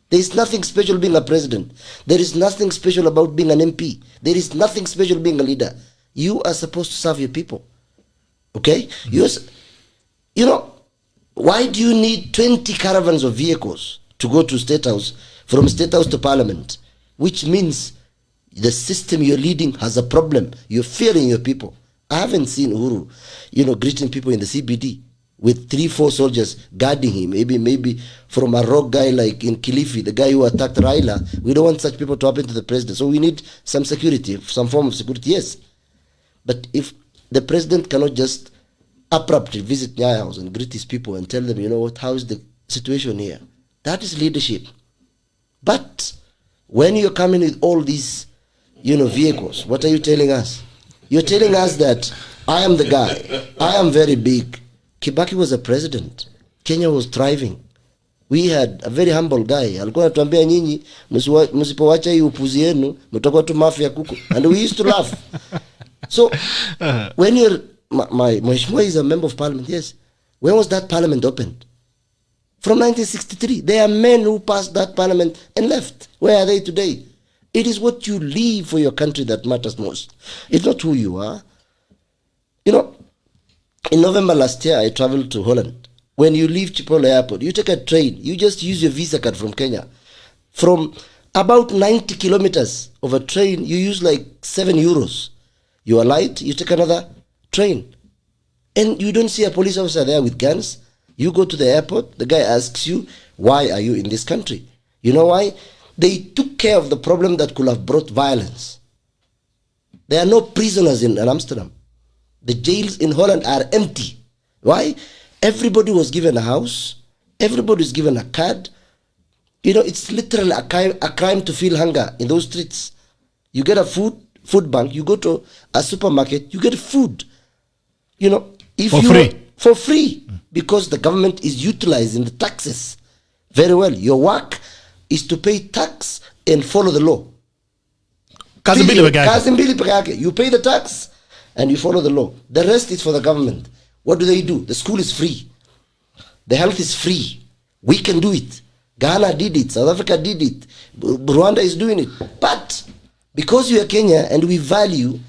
There is nothing special being a president. There is nothing special about being an MP. There is nothing special being a leader. You are supposed to serve your people. Okay? Why do you need 20 caravans of vehicles to go to State House, from State House to Parliament? Which means the system you're leading has a problem. You're fearing your people. I haven't seen Uhuru, greeting people in the CBD with 3-4 soldiers guarding him. Maybe from a rogue guy like in Kilifi, the guy who attacked Raila. We don't want such people to happen to the president. So we need some security, some form of security, yes. But if the president cannot just abruptly visit Nyaya House and greet his people and tell them, how is the situation here? That is leadership. But when you're coming with all these, vehicles, what are you telling us? You're telling us that I am the guy. I am very big. Kibaki was a president. Kenya was thriving. We had a very humble guy. Alikuwa anatuambia nyinyi msipoacha hii upuzi yenu mtakuwa tu mafia kuku. And we used to laugh. So when my Mheshimiwa is a member of parliament, yes. When was that parliament opened? From 1963. There are men who passed that parliament and left. Where are they today? It is what you leave for your country that matters most. It's not who you are. In November last year, I traveled to Holland. When you leave Chipotle Airport, you take a train. You just use your visa card from Kenya. From about 90 kilometers of a train, you use like 7 euros. You are light, you take another train. And you don't see a police officer there with guns. You go to the airport, the guy asks you, why are you in this country? You know why? They took care of the problem that could have brought violence. There are no prisoners in Amsterdam. The jails in Holland are empty. Why? Everybody was given a house. Everybody is given a card. You know, it's literally a crime to feel hunger in those streets. You get a food bank. You go to a supermarket. You get food. You know, for free, because the government is utilizing the taxes very well. Your work is to pay tax and follow the law. You pay the tax and you follow the law. The rest is for the government. What do? The school is free. The health is free. We can do it. Ghana did it. South Africa did it. Rwanda is doing it. But because you are Kenya and we value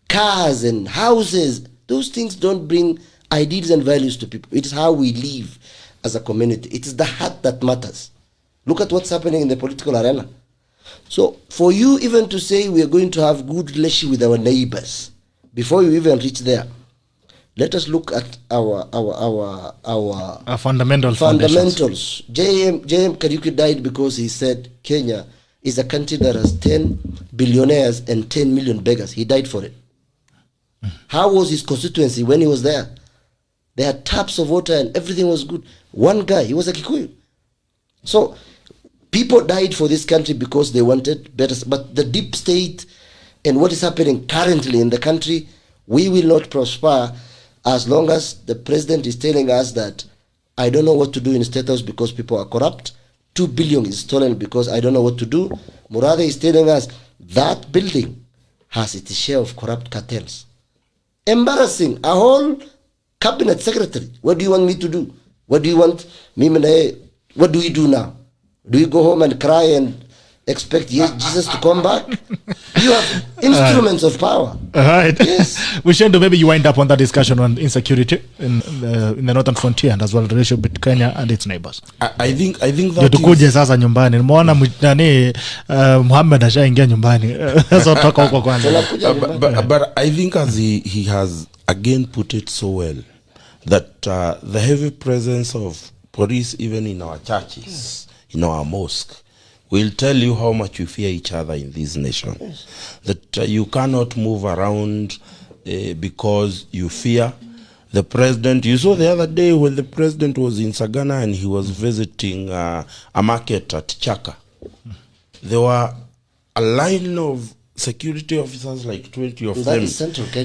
cars and houses, those things don't bring ideals and values to people. It is how we live as a community. It is the heart that matters. Look at what's happening in the political arena. So for you even to say we are going to have good relationship with our neighbors, before you even reach there, let us look at our fundamentals. J.M. Kariuki died because he said Kenya is a country that has 10 billionaires and 10 million beggars. He died for it. How was his constituency when he was there? They had taps of water and everything was good. One guy, he was a Kikuyu. So people died for this country because they wanted better. But the deep state and what is happening currently in the country, we will not prosper as long as the president is telling us that I don't know what to do in State House because people are corrupt. 2 billion is stolen because I don't know what to do. Murade is telling us that building has its share of corrupt cartels. Embarrassing. A whole cabinet secretary. What do you want me to do? What do you want me? What do we do now? Do we go home and cry and expect Jesus to come back? You have instruments of power. Right. Yes. Muchendu, maybe you wind up on that discussion on insecurity in the northern frontier and as well the relationship between Kenya and its neighbors. I think that tukuje sasa nyumbani. Nimeona Mohamed ashaingia nyumbani. Sasa toka huko kwanza. But I think as he has again put it so well that the heavy presence of police even in our churches, in our mosque, will tell you how much we fear each other in this nation. Yes. That you cannot move around because you fear the president. You saw the other day when the president was in Sagana and he was visiting a market at Chaka. There were a line of security officers, like 20 of them,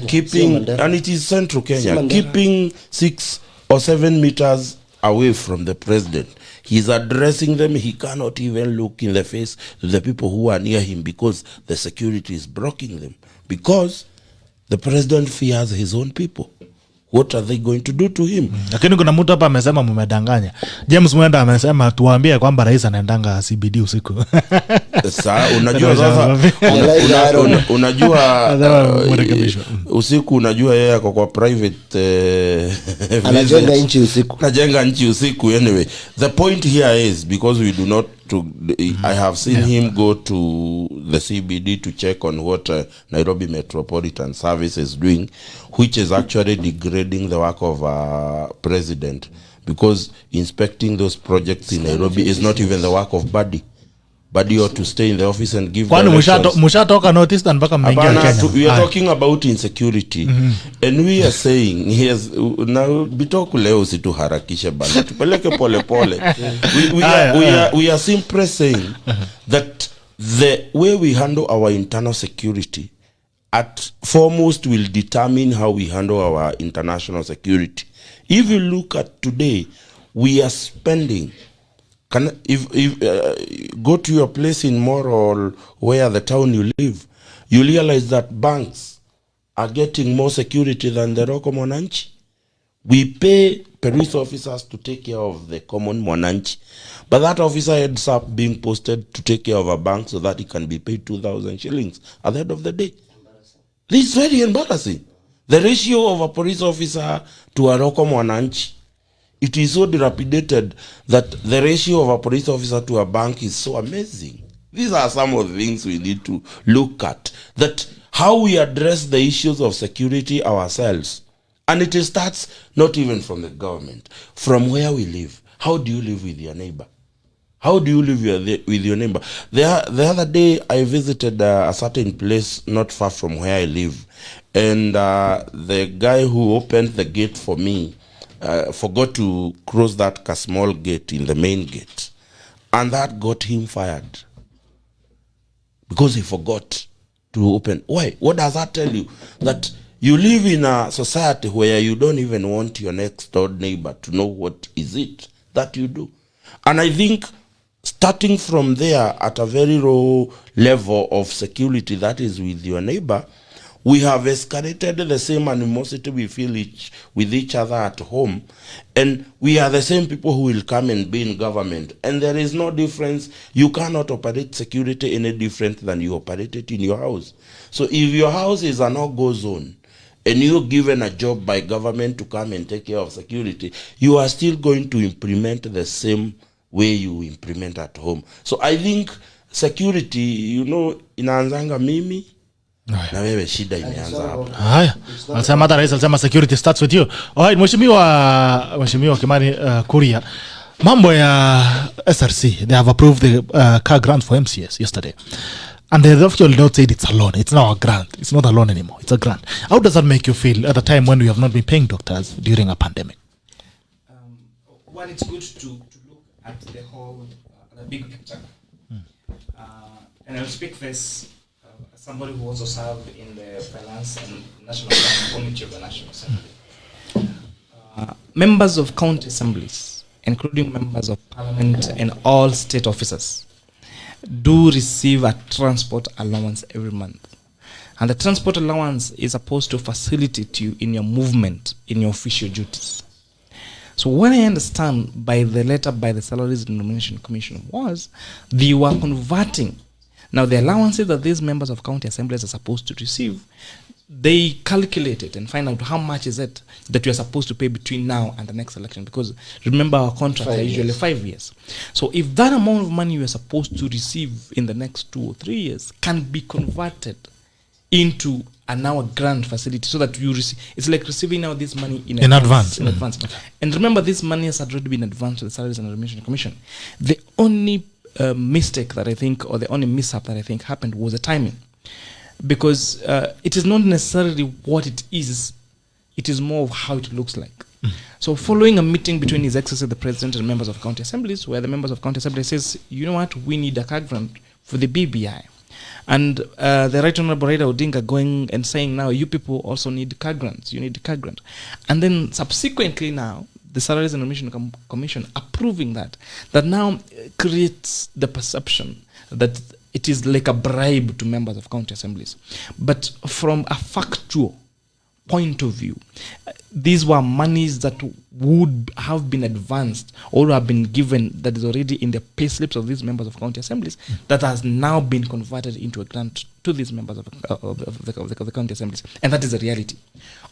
keeping, and it is central Kenya, keeping 6 or 7 meters away from the president. He's addressing them. He cannot even look in the face to the people who are near him because the security is blocking them. Because the president fears his own people. What are they going to do to him? Lakini kuna mtu hapa amesema mmedanganya. James Mwenda amesema tuambie kwamba rais anaendanga CBD usiku. Sasa unajua usiku unajua yeye ako kwa private anajenga nchi usiku. Anajenga nchi usiku anyway. The point here is because we do not I have seen him go to the CBD to check on what Nairobi Metropolitan Service is doing, which is actually degrading the work of president, because inspecting those projects in Nairobi is not even the work of Badi. Badi ought to stay in the office and give directions. Mushatoka notice and mpaka mmeingia Kenya. We are talking about insecurity. And we are saying now bitoku leo usituharakishe bana. Tupeleke pole pole. We are simply saying that the way we handle our internal security at foremost will determine how we handle our international security. If you look at today, we are spending. If go to your place in Moro, where the town you live, you realize that banks are getting more security than the local mwananchi. We pay police officers to take care of the common mwananchi, but that officer ends up being posted to take care of a bank so that he can be paid 2,000 shillings at the end of the day. This is very embarrassing. The ratio of a police officer to a local mwananchi, it is so dilapidated that the ratio of a police officer to a bank is so amazing. These are some of the things we need to look at. That how we address the issues of security ourselves And it starts not even from the government, from where we live. How do you live with your neighbor? How do you live with your neighbor? The other day, I visited a certain place not far from where I live. And the guy who opened the gate for me forgot to close that small gate in the main gate. And that got him fired. Because he forgot to open. Why? What does that tell you? That you live in a society where you don't even want your next door neighbor to know what is it that you do. And I think starting from there at a very low level of security, that is with your neighbor, we have escalated the same animosity we feel with each other at home. And we are the same people who will come and be in government. And there is no difference. You cannot operate security any different than you operate it in your house. So if your house is a no-go zone, and you're given a job by government to come and take care of security, you are still going to implement the same way you implement at home. So I think security, inaanzanga mimi na wewe shida imeanza hapo. Haya. Anasema hata rais alisema security starts with you. Alright, Mheshimiwa Kimani Kuria. Mambo ya SRC, they have approved the car grant for MCS yesterday. And they actually not said it's a loan. It's now a grant. It's not a loan anymore. It's a grant. How does that make you feel at a time when we have not been paying doctors during a pandemic? Well, it's good to look at the whole, the big picture. And I'll speak this as somebody who also served in the Finance and National Planning Committee of the National Assembly. Members of county assemblies, including members of parliament and all state officers, do receive a transport allowance every month. And the transport allowance is supposed to facilitate you in your movement, in your official duties. So what I understand by the letter by the Salaries and Nomination Commission was they were converting. Now the allowances that these members of county assemblies are supposed to receive, they calculate it and find out how much is it that you are supposed to pay between now and the next election. Because remember, our contracts are usually 5 years. So if that amount of money you are supposed to receive in the next 2 or 3 years can be converted into a now grant facility, so that you receive, it's like receiving now this money in advance. And remember, this money has already been advanced to the Salaries and Nomination Commission. The only mistake that I think, or the only mishap that I think happened was the timing. Because it is not necessarily what it is more of how it looks like. So following a meeting between His Excellency the President and members of county assemblies, where the members of county assembly says, you know what, we need a car grant for the BBI. And the Right Honorable Raila Odinga going and saying, now you people also need car grants, you need car grant. And then subsequently now, the Salaries and Nomination Commission approving that now creates the perception that it is like a bribe to members of county assemblies. But from a factual point of view, these were monies that would have been advanced or have been given, that is already in the pay slips of these members of county assemblies, that has now been converted into a grant to these members of the county assemblies. And that is the reality.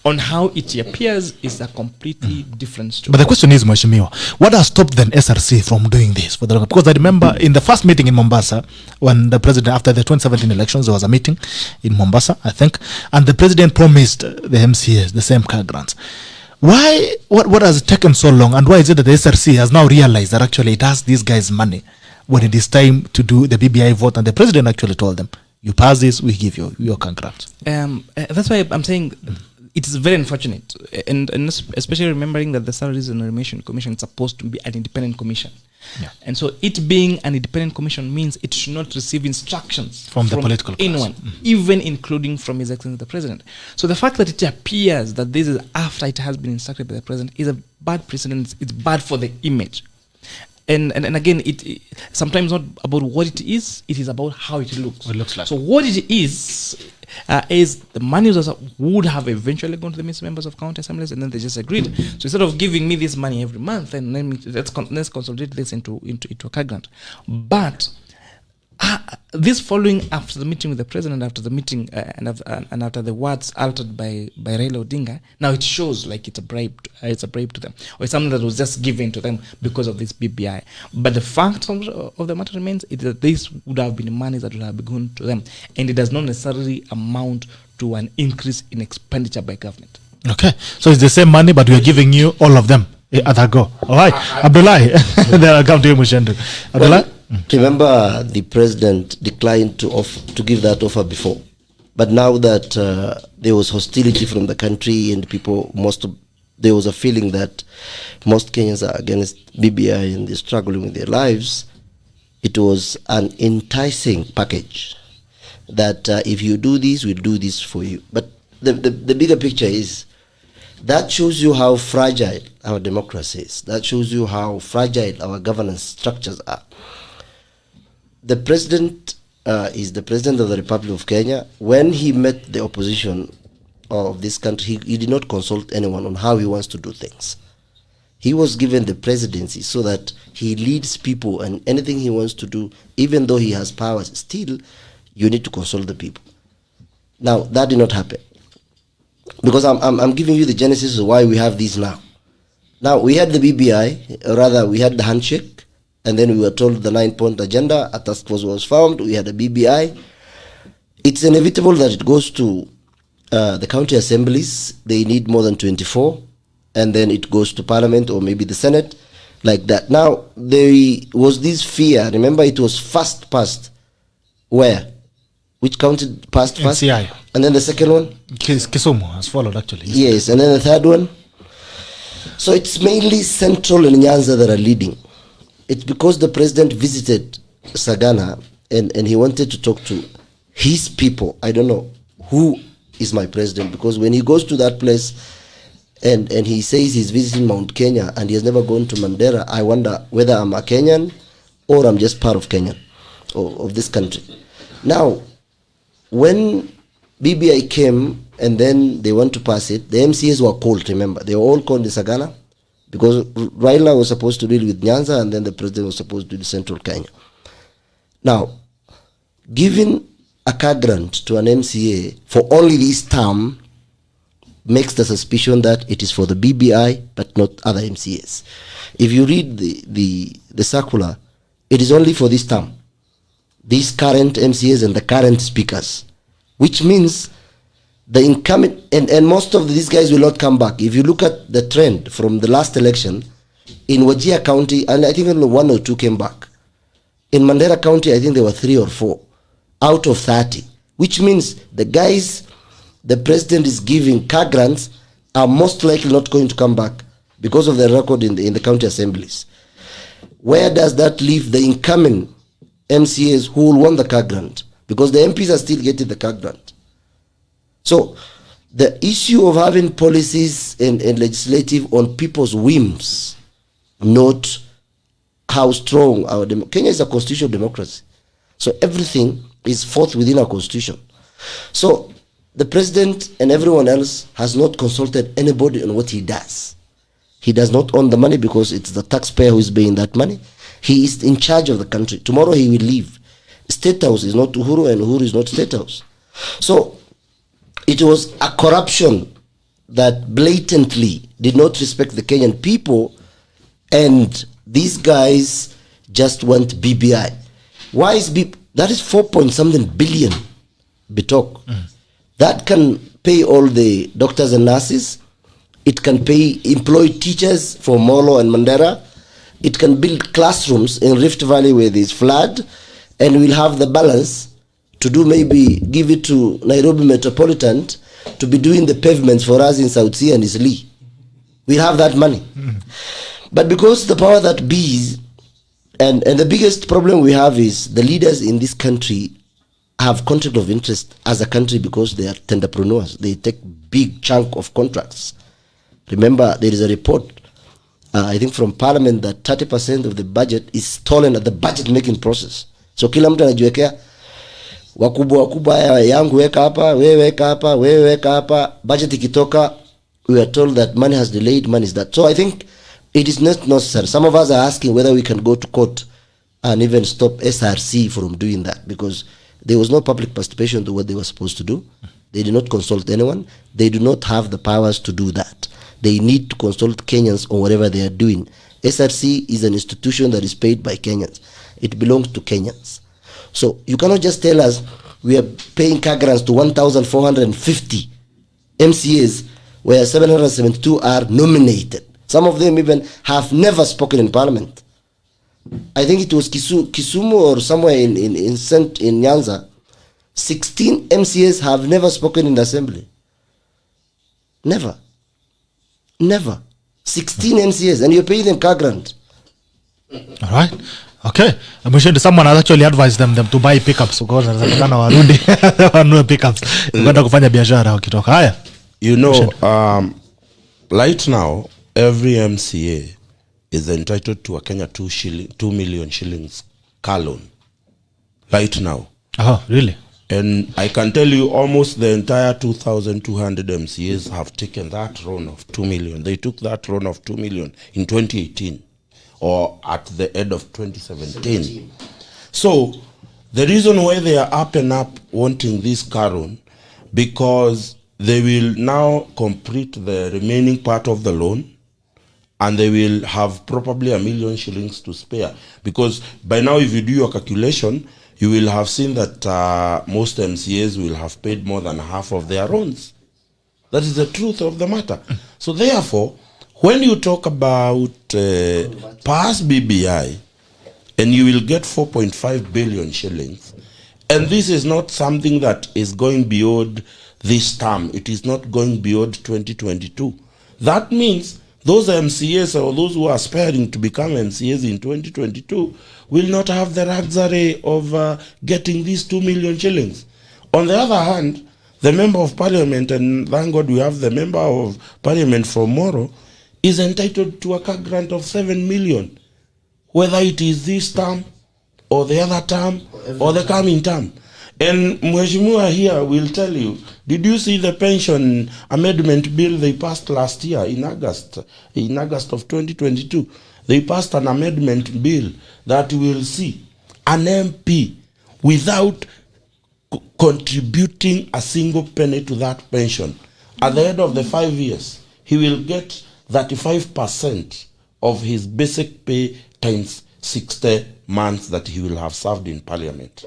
On how it appears is a completely different story. But the question is, Mheshimiwa, what has stopped the SRC from doing this? Because I remember in the first meeting in Mombasa, when the president, after the 2017 elections, there was a meeting in Mombasa, I think, and the president promised the MCAs the same car grants. Why? What has taken so long, and why is it that the SRC has now realized that actually it has these guys' money when it is time to do the BBI vote, and the president actually told them, you pass this, we give you your contract? That's why I'm saying it is very unfortunate, and especially remembering that the Salaries and Nomination Commission is supposed to be an independent commission. Yeah. And so it being an independent commission means it should not receive instructions from the political anyone, even including from His Excellency the President. So the fact that it appears that this is after it has been instructed by the President is a bad precedent. It's bad for the image. And again, it sometimes not about what it is about how it looks. What it looks like. So what it is the money would have eventually gone to the members of county assemblies, and then they just agreed. So instead of giving me this money every month, and let's consolidate this into a car grant. But this following after the meeting with the president, after the meeting and after the words altered by Raila Odinga, now it shows like it's a bribe to them, or it's something that was just given to them because of this BBI. But the fact of the matter remains is that this would have been money that would have been gone to them, and it does not necessarily amount to an increase in expenditure by government. Okay, so it's the same money, but we are giving you all of them at a go. All right, Abdullahi, then I'll come to you, Mushendu. Abdullahi? Remember, the president declined to give that offer before. But now that there was hostility from the country and people, there was a feeling that most Kenyans are against BBI and they're struggling with their lives, it was an enticing package that if you do this, we'll do this for you. But the bigger picture is that shows you how fragile our democracy is. That shows you how fragile our governance structures are. The president is the president of the Republic of Kenya. When he met the opposition of this country, he did not consult anyone on how he wants to do things. He was given the presidency so that he leads people, and anything he wants to do, even though he has powers, still you need to consult the people. Now, that did not happen. Because I'm giving you the genesis of why we have these now. Now, we had the BBI, or rather we had the handshake, and then we were told the 9-point agenda, a task force was formed, we had a BBI. It's inevitable that it goes to the county assemblies. They need more than 24, and then it goes to parliament or maybe the Senate, like that. Now, there was this fear. Remember, it was fast passed. Where? Which county passed first? NCI. And then the second one? Kisumu has followed, actually. Yes, and then the third one? So it's mainly Central and Nyanza that are leading. It's because the president visited Sagana and he wanted to talk to his people. I don't know who is my president, because when he goes to that place and he says he's visiting Mount Kenya and he has never gone to Mandera, I wonder whether I'm a Kenyan or I'm just part of Kenya, or of this country. Now, when BBI came and then they want to pass it, the MCAs were called, remember. They were all called in Sagana because Raila was supposed to deal with Nyanza and then the president was supposed to deal with Central Kenya. Now, giving a car grant to an MCA for only this term makes the suspicion that it is for the BBI but not other MCAs. If you read the circular, it is only for this term. These current MCAs and the current speakers, which means the incoming, and most of these guys will not come back. If you look at the trend from the last election, in Wajir County, and I think only 1 or 2 came back. In Mandera County, I think there were 3 or 4 out of 30, which means the guys the president is giving car grants are most likely not going to come back because of their record in the county assemblies. Where does that leave the incoming MCAs who will want the car grant? Because the MPs are still getting the car grant. So the issue of having policies and legislative on people's whims, not how strong our Kenya is a constitutional democracy. So everything is fought within our constitution. So the president and everyone else has not consulted anybody on what he does. He does not own the money because it's the taxpayer who is paying that money. He is in charge of the country. Tomorrow he will leave. State House is not Uhuru and Uhuru is not State House. So it was a corruption that blatantly did not respect the Kenyan people, and these guys just want BBI. Why is that is 4-point-something billion bitok. That can pay all the doctors and nurses. It can employ teachers for MOLO and Mandera. It can build classrooms in Rift Valley where there's flood, and we'll have the balance to do, maybe give it to Nairobi Metropolitan to be doing the pavements for us in South Sea and Eastleigh. We'll have that money. But because the power that be, and the biggest problem we have is the leaders in this country have conflict of interest as a country because they are tenderpreneurs. They take big chunk of contracts. Remember, there is a report, I think from Parliament, that 30% of the budget is stolen at the budget making process. So kila mtu anajiwekea wakubwa yangu weka hapa, wewe weka hapa, wewe weka hapa. Budget ikitoka, we are told that money has delayed, money is that. So I think it is not necessary. Some of us are asking whether we can go to court and even stop SRC from doing that, because there was no public participation to what they were supposed to do. They did not consult anyone. They do not have the powers to do that. They need to consult Kenyans on whatever they are doing. SRC is an institution that is paid by Kenyans. It belongs to Kenyans. So you cannot just tell us we are paying car grants to 1,450 MCAs where 772 are nominated. Some of them even have never spoken in parliament. I think it was Kisumu or somewhere in Nyanza. 16 MCAs have never spoken in the assembly. Never. 16 MCAs, and you're paying them car grant. All right. Okay. Someone has actually advised them to buy pickups because wanataka warudi wanunue pickups kwenda kufanya biashara wakitoka. Haya. You know, right now every MCA is entitled to a Kenya 2 million shillings car loan. Right now. Oh, really? And I can tell you almost the entire 2,200 MCAs have taken that loan of 2 million. They took that loan of 2 million in 2018 or at the end of 2017. So the reason why they are up and up wanting this car loan, because they will now complete the remaining part of the loan and they will have probably 1 million shillings to spare. Because by now, if you do your calculation, you will have seen that most MCAs will have paid more than half of their loans. That is the truth of the matter. So therefore, when you talk about pass BBI, and you will get 4.5 billion shillings, and this is not something that is going beyond this term. It is not going beyond 2022. That means those MCAs or those who are aspiring to become MCAs in 2022 will not have the luxury of getting these 2 million shillings. On the other hand, the member of parliament, and thank God we have the member of parliament from MOLO, is entitled to a car grant of 7 million, whether it is this term or the other term or the coming term. And Mheshimiwa here will tell you, did you see the pension amendment bill they passed last year in August of 2022? They passed an amendment bill that will see an MP without contributing a single penny to that pension. At the end of the 5 years, he will get 35% of his basic pay times 60 months that he will have served in parliament.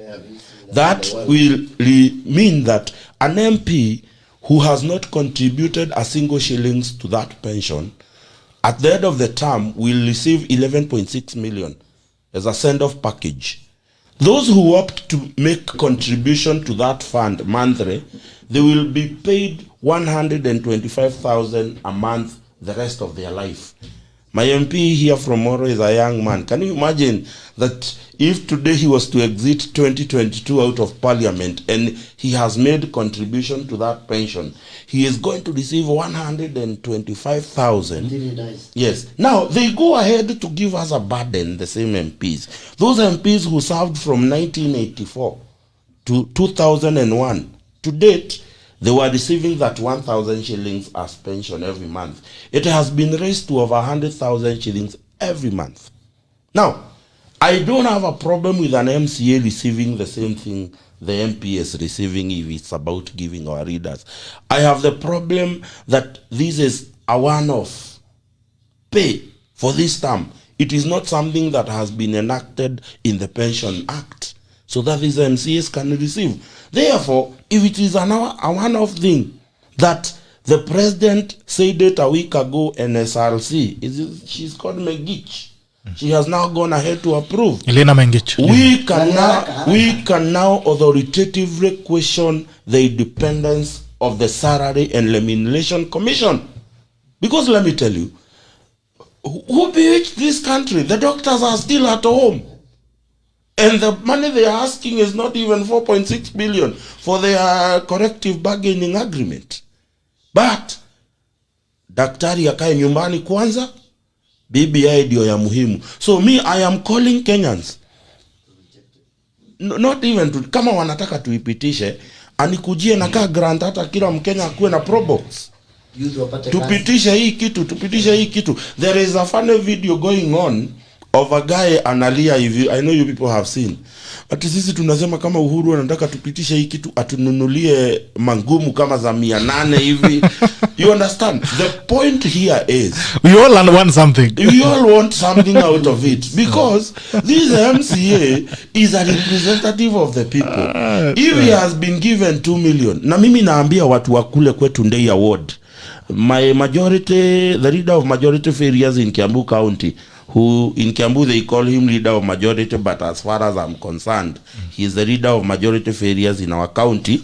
That will mean that an MP who has not contributed a single shillings to that pension, at the end of the term will receive 11.6 million as a send-off package. Those who opt to make contribution to that fund monthly, they will be paid 125,000 a month the rest of their life. My MP here from MOLO is a young man. Can you imagine that if today he was to exit 2022 out of parliament and he has made contribution to that pension, he is going to receive 125,000. Yes. Now, they go ahead to give us a burden, the same MPs. Those MPs who served from 1984 to 2001, to date, they were receiving that 1,000 shillings as pension every month. It has been raised to over 100,000 shillings every month. Now, I don't have a problem with an MCA receiving the same thing the MP is receiving if it's about giving our readers. I have the problem that this is a one-off pay for this term. It is not something that has been enacted in the Pension Act so that these MCAs can receive. Therefore, if it is a one-off thing that the president said it a week ago in SRC, she's called Megich. She has now gone ahead to approve. Elena Mengich. We can now authoritatively question the independence of the Salary and Remuneration Commission. Because let me tell you, who bewitched this country? The doctors are still at home. And the money they are asking is not even 4.6 billion for their corrective bargaining agreement. But daktari akae nyumbani kwanza, BBI ndio ya muhimu. So me, I am calling Kenyans, not even to, kama wanataka tuipitishe, anikujie na kaa grant hata kila Mkenya akuwe na probox. Tupitishe hii kitu. There is a funny video going on of a guy analia hivi. I know you people have seen. Ati sisi tunasema kama Uhuru anataka tupitishe hii kitu atununulie mangumu kama za 800 hivi. You understand? The point here is we all want something. We all want something out of it because this MCA is a representative of the people. If he has been given 2 million, na mimi naambia watu wa kule kwetu Ndei Award, the leader of majority of areas in Kiambu County, who in Kiambu they call him leader of majority, but as far as I'm concerned, he is the leader of majority of areas in our county.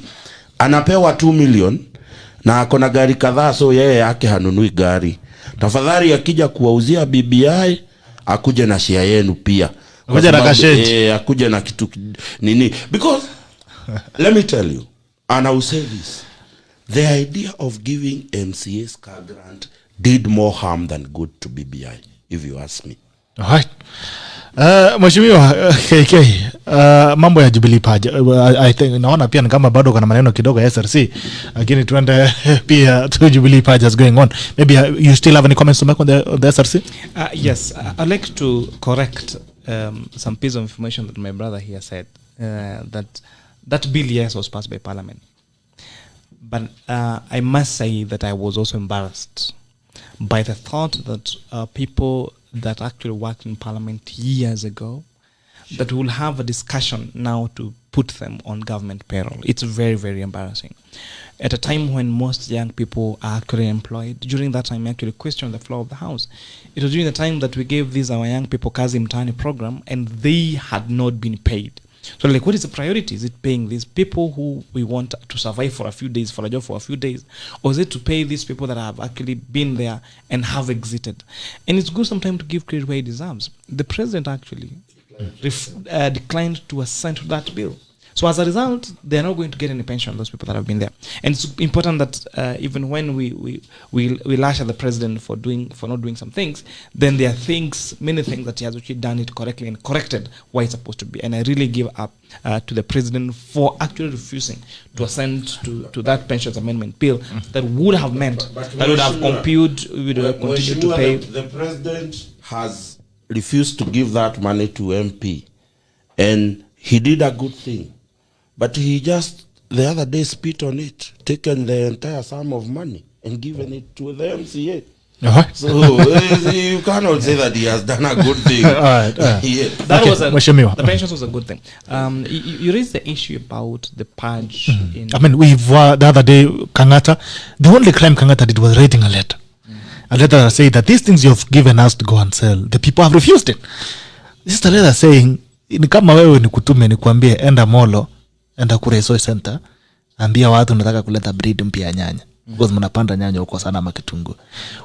Anapewa 2 million na akona gari kadhaa, so yeye yake hanunui gari. Tafadhali akija kuwauzia BBI akuje na share yenu pia. Akuje na kitu nini, because let me tell you, and I will say this, the idea of giving MCA's car grant did more harm than good to BBI, if you ask me. All right. Mheshimiwa KK, mambo ya Jubilee Page, I think naona pia kama bado kuna maneno kidogo ya SRC, lakini tuende pia to Jubilee Page is going on. Maybe you still have any comments to make on the SRC? Yes, I'd like to correct some piece of information that my brother here said, that bill, yes, was passed by Parliament. But I must say that I was also embarrassed by the thought that people that actually worked in Parliament years ago, that will have a discussion now to put them on government payroll. It's very, very embarrassing. At a time when most young people are actually employed, during that time I actually questioned the floor of the House. It was during the time that we gave these our young people Kazi Mtani program, and they had not been paid. So like, what is the priority? Is it paying these people who we want to survive for a few days, for a job for a few days? Or is it to pay these people that have actually been there and have exited? And it's good sometimes to give credit where it deserves. The president actually declined to assent to that bill. So as a result, they're not going to get any pension, those people that have been there. And it's important that even when we lash at the president for not doing some things, then there are many things that he has actually done it correctly and corrected why it's supposed to be. And I really give up to the president for actually refusing to assent to that pensions amendment bill that would have meant that would have continued to pay. The president has refused to give that money to MP, and he did a good thing. But he just, the other day, spit on it, taken the entire sum of money and given it to the MCA. So you cannot say that he has done a good thing. Yeah. The pensions was a good thing. You raised the issue about the purge. I mean, we've the other day, Kangata, the only crime Kangata did was writing a letter. A letter that said that these things you've given us to go and sell, the people have refused it. This is a letter saying, ni kama wewe ni kutume ni kuambie enda MOLO, enda Kuresource Center, ambia watu nataka kuleta breed mpya ya nyanya. Because mnapanda nyanya huko sana ama kitunguu.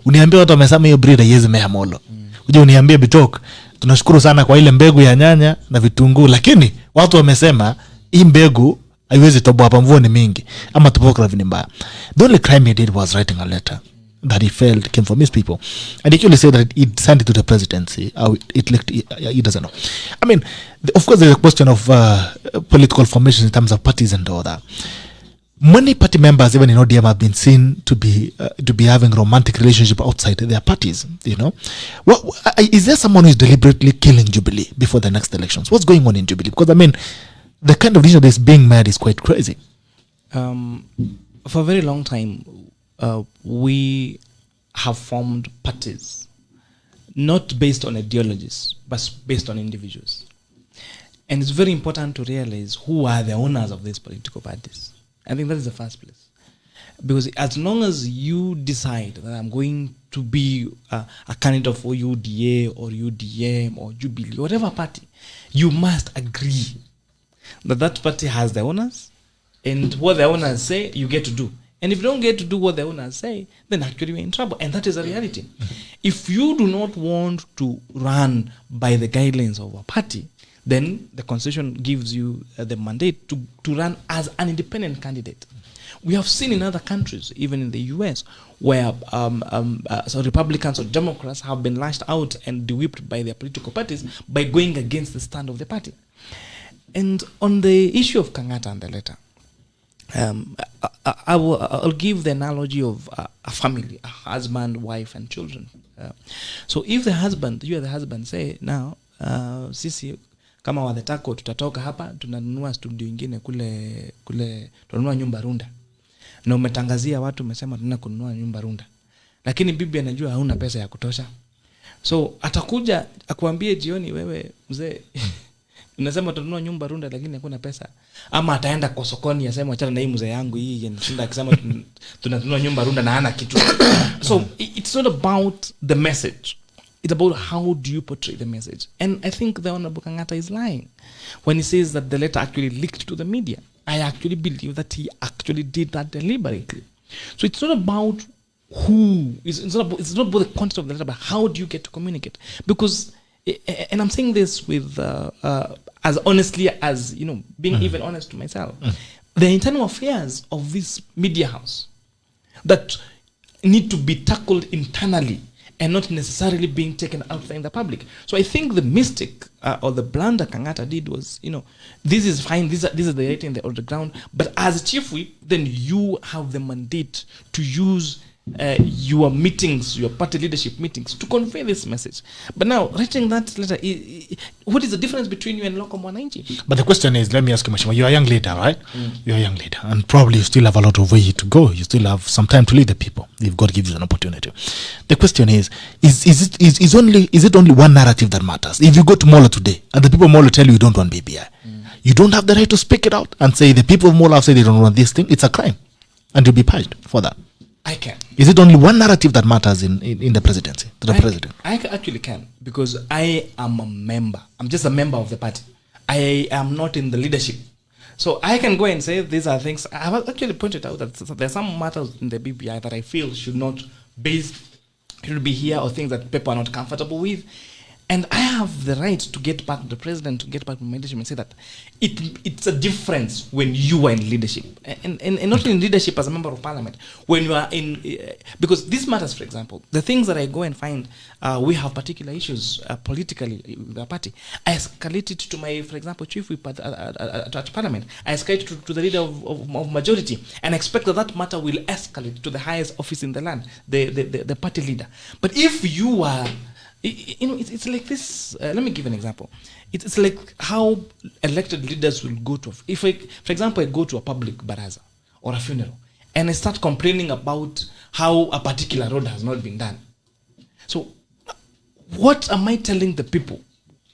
Uniambie watu wamesema hiyo breed haiwezi mea MOLO. Uje uniambie Bitok, tunashukuru sana kwa ile mbegu ya nyanya na vitunguu, lakini watu wamesema hii mbegu haiwezi toboa hapa, mvua ni mingi ama topography ni mbaya. The only crime he did was writing a letter that he felt came from his people, and he actually said that he sent it to the presidency. How he doesn't know. I mean, of course, there's a question of political formation in terms of parties and all that. Many party members, even in ODM, have been seen to be having romantic relationship outside their parties. You know, is there someone who is deliberately killing Jubilee before the next elections? What's going on in Jubilee? Because I mean, the kind of decision that's being made is quite crazy. For a very long time, we have formed parties not based on ideologies, but based on individuals. And it's very important to realize who are the owners of these political parties. I think that is the first place. Because as long as you decide that I'm going to be a candidate for UDA or UDM or Jubilee, whatever party, you must agree that that party has the owners, and what the owners say, you get to do. And if you don't get to do what the owners say, then actually you're in trouble. And that is a reality. If you do not want to run by the guidelines of a party, then the constitution gives you the mandate to run as an independent candidate. We have seen in other countries, even in the US, where so Republicans or Democrats have been lashed out and whipped by their political parties by going against the stand of the party. And on the issue of Kangata and the letter, I'll give the analogy of a family, a husband, wife, and children. So if you are the husband, say, now, sisi, kama wadhetako, tutatoka hapa, tunanunua studio ingine kule, tunanunua nyumba Runda. Na umetangazia watu, umesema tunataka kununua nyumba Runda. Lakini bibi anajua hauna pesa ya kutosha. So atakuja akuambie jioni, wewe mzee, Unasema utanunua nyumba Runda lakini hakuna pesa. Ama ataenda kwa sokoni asema achana na hii mzee yangu hii yanashinda akisema tunanunua nyumba Runda na hana kitu. So it's not about the message. It's about how do you portray the message. And I think the Honorable Kangata is lying when he says that the letter actually leaked to the media. I actually believe that he actually did that deliberately. So it's not about who, it's not about the content of the letter, but how do you get to communicate? Because, and I'm saying this with as honestly as, you know, being even honest to myself, the internal affairs of this media house that need to be tackled internally and not necessarily being taken out there in the public. So I think the mistake or the blunder Kangata did was, you know, this is fine, this is the rating on the ground, but as a chief whip, then you have the mandate to use your meetings, your party leadership meetings, to convey this message. But now, writing that letter, what is the difference between you and local Mwananchi? But the question is, let me ask you, Mheshimiwa, you're a young leader, right? You're a young leader, and probably you still have a lot of way to go. You still have some time to lead the people. If God gives you an opportunity. The question is it only one narrative that matters? If you go to MOLO today, and the people of MOLO tell you don't want BBI, you don't have the right to speak it out and say the people of MOLO have said they don't want this thing. It's a crime, and you'll be punished for that. I can. Is it only one narrative that matters in the presidency, to the president? I actually can, because I am a member. I'm just a member of the party. I am not in the leadership. So I can go and say these are things. I have actually pointed out that there are some matters in the BBI that I feel should be here, or things that people are not comfortable with. And I have the right to get back to the president, to get back to my leadership and say that it's a difference when you are in leadership. And not in leadership as a member of parliament. When you are in, because this matters, for example, the things that I go and find, we have particular issues politically with our party. I escalate it to my, for example, chief whip at parliament. I escalate it to the leader of majority, and expect that matter will escalate to the highest office in the land, the party leader. But if you are, you know, it's like this. Let me give an example. It's like how elected leaders will go to. If for example, I go to a public baraza or a funeral, and I start complaining about how a particular road has not been done. So, what am I telling the people?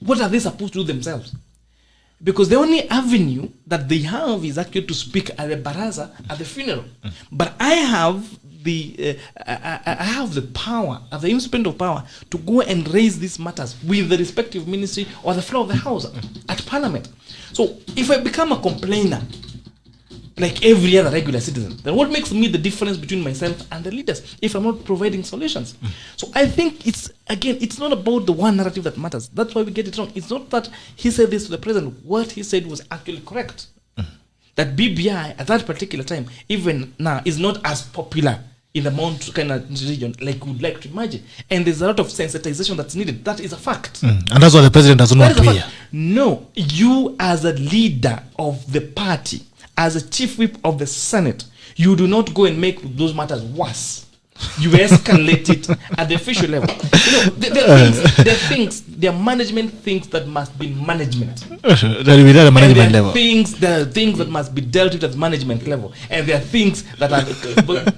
What are they supposed to do themselves? Because the only avenue that they have is actually to speak at the baraza, at the funeral. But I have I have the power, I have the instrument of power to go and raise these matters with the respective ministry or the floor of the house at parliament. So if I become a complainer like every other regular citizen, then what makes me the difference between myself and the leaders if I'm not providing solutions? So I think it's not about the one narrative that matters. That's why we get it wrong. It's not that he said this to the president. What he said was actually correct. That BBI at that particular time, even now, is not as popular in the Mount Kenya region like we would like to imagine. And there's a lot of sensitization that's needed. That is a fact. And that's what the president doesn't want to hear. No, you as a leader of the party, as a chief whip of the Senate, you do not go and make those matters worse. You escalate it at the official level. You know, there are management things that must be management. There are things that must be dealt with at management level, and there are things that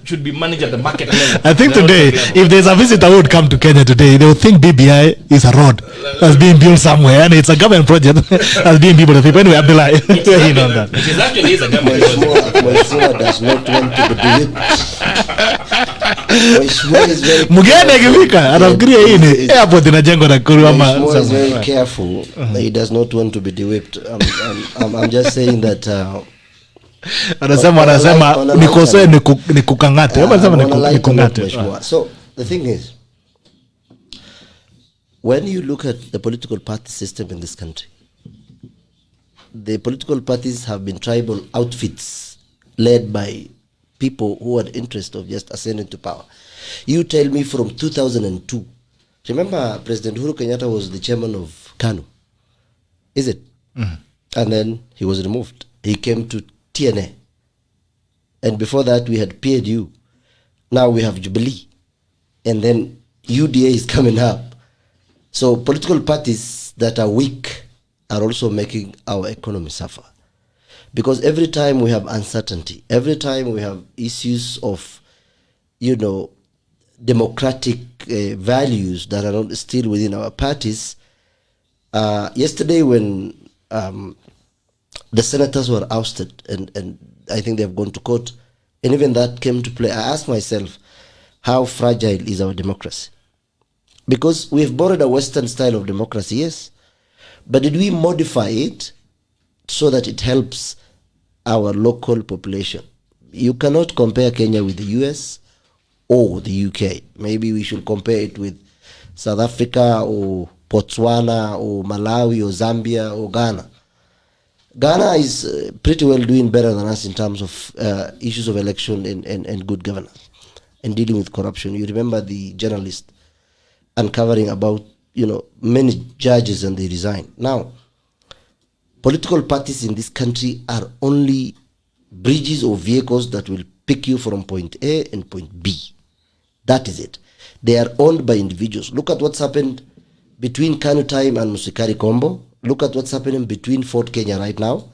should be managed at the market level. I think today, if there's a visitor who would come to Kenya today, they would think BBI is a road that's being built somewhere, and it's a government project that's being built to people. Anyway, Abdullah, you know that. It is actually a government project. Does not want to be Mugende akifika anafikiria hii ni airport inajengwa na Nakuru ama. He is very careful. He does not want to be de-whipped. I'm just saying that anasema nikosoe nikukangate. Anasema nikungate. So the thing is, when you look at the political party system in this country, the political parties have been tribal outfits led by people who had interest of just ascending to power. You tell me from 2002. Remember, President Uhuru Kenyatta was the chairman of KANU. Is it? And then he was removed. He came to TNA. And before that, we had PADU. Now we have Jubilee. And then UDA is coming up. So political parties that are weak are also making our economy suffer. Because every time we have uncertainty, every time we have issues of, you know, democratic values that are not still within our parties. Yesterday when the senators were ousted, and I think they have gone to court, and even that came to play. I asked myself, how fragile is our democracy? Because we have borrowed a Western style of democracy, yes, but did we modify it so that it helps our local population? You cannot compare Kenya with the US or the UK. Maybe we should compare it with South Africa or Botswana or Malawi or Zambia or Ghana. Ghana is pretty well doing better than us in terms of issues of election and good governance and dealing with corruption. You remember the journalist uncovering about, many judges and they resign. Now, political parties in this country are only bridges or vehicles that will pick you from point A and point B. That is it. They are owned by individuals. Look at what's happened between Kanu Time and Musikari Kombo. Look at what's happening between Fort Kenya right now.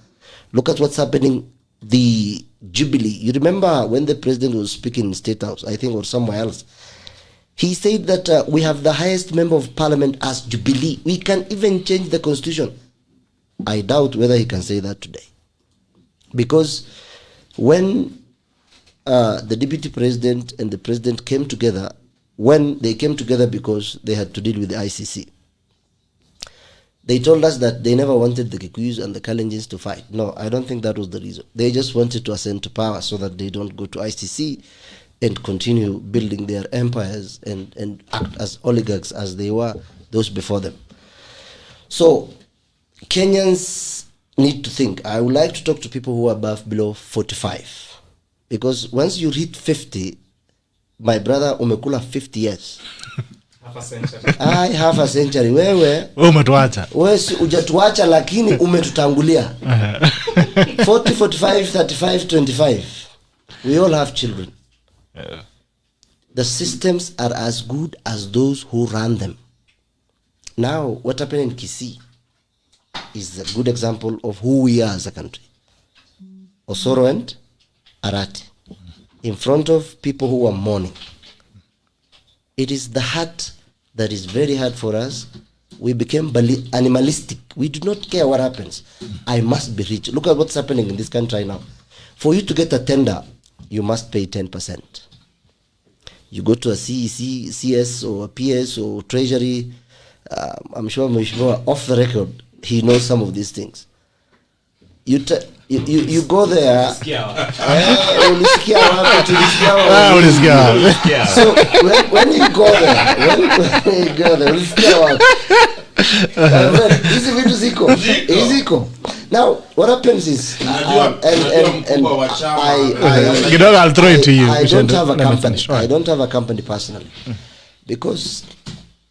Look at what's happening, the Jubilee. You remember when the president was speaking in State House, I think, or somewhere else, he said that we have the highest member of parliament as Jubilee. We can even change the constitution. I doubt whether he can say that today. Because when the deputy president and the president came together, when they came together because they had to deal with the ICC, they told us that they never wanted the Kikuyus and the Kalenjins to fight. No, I don't think that was the reason. They just wanted to ascend to power so that they don't go to ICC and continue building their empires and act as oligarchs as they were those before them. So Kenyans need to think. I would like to talk to people who are below 45. Because once you hit 50, my brother, umekula 50 years. Half a century. Half a century. Wewe umetuacha. Wewe hujatuacha lakini umetutangulia. 40, 45, 35, 25. We all have children. Yeah. The systems are as good as those who run them. Now, what happened in Kisii is a good example of who we are as a country. Osoro and Arati, in front of people who are mourning. It is the heart that is very hard for us. We became animalistic. We do not care what happens. I must be rich. Look at what's happening in this country right now. For you to get a tender, you must pay 10%. You go to a CEC, CS or a PS or Treasury, I'm sure off the record, he knows some of these things. You go there. So when you go there, now what happens is, I'll throw it to you. I don't have a company personally, because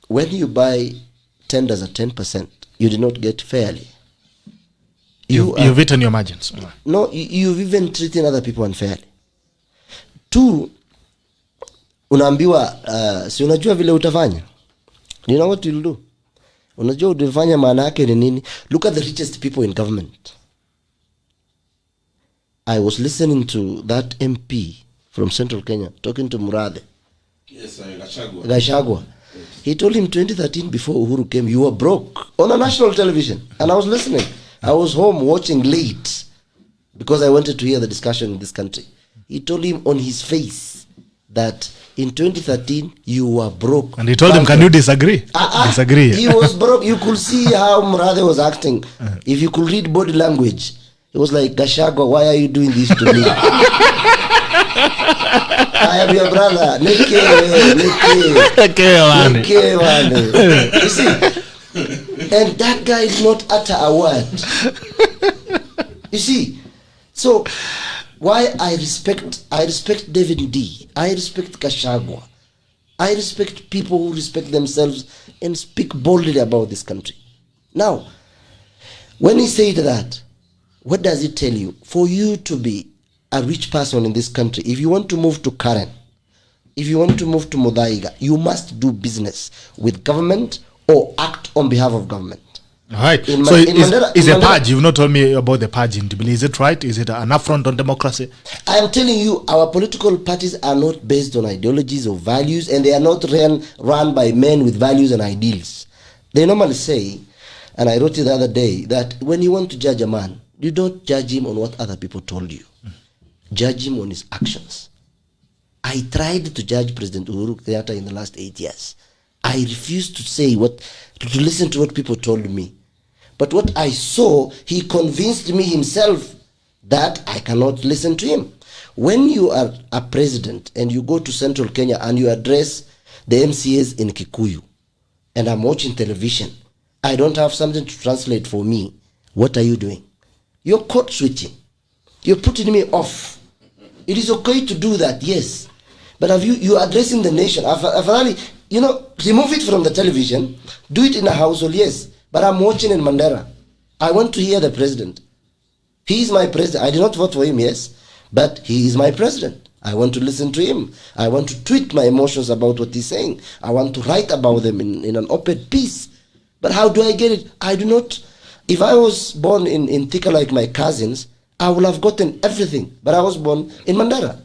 when you buy tenders at 10%, you do not get fairly. You've eaten your margins. No, you've even treated other people unfairly. Two, unaambiwa si unajua vile utafanya. You know what you'll do? Unajua utafanya maana yake ni nini? Look at the richest people in government. I was listening to that MP from Central Kenya talking to Murade. Yes, Gachagua. Gachagua. He told him 2013, before Uhuru came, you were broke on a national television. And I was listening. I was home watching late because I wanted to hear the discussion in this country. He told him on his face that in 2013 you were broke. And he told him, can you disagree? Disagree. He was broke. You could see how Murade was acting. If you could read body language, it was like, Gachagua, why are you doing this to me? I am your brother. You see? And that guy did not utter a word. You see? So why I respect David D. I respect Gachagua. I respect people who respect themselves and speak boldly about this country. Now, when he said that, what does it tell you? For you to be a rich person in this country, if you want to move to Karen, if you want to move to Modaiga, you must do business with government or act on behalf of government. All right. So is a purge. You've not told me about the purge in Jubilee. Is it right? Is it an affront on democracy? I am telling you, our political parties are not based on ideologies or values, and they are not run by men with values and ideals. They normally say, And I wrote it the other day that when you want to judge a man, you don't judge him on what other people told you. Judge him on his actions. I tried to judge President Uhuru Kenyatta in the last 8 years. I refused to say to listen to what people told me. But what I saw, he convinced me himself that I cannot listen to him. When you are a president and you go to Central Kenya and you address the MCAs in Kikuyu, and I'm watching television, I don't have something to translate for me. What are you doing? You're code switching. You're putting me off. It is okay to do that, yes. But have you're addressing the nation. Remove it from the television. Do it in a household, yes. But I'm watching in Mandera. I want to hear the president. He is my president. I did not vote for him, yes. But he is my president. I want to listen to him. I want to tweet my emotions about what he's saying. I want to write about them in an op-ed piece. But how do I get it? I do not. If I was born in Thika like my cousins, I would have gotten everything. But I was born in Mandera.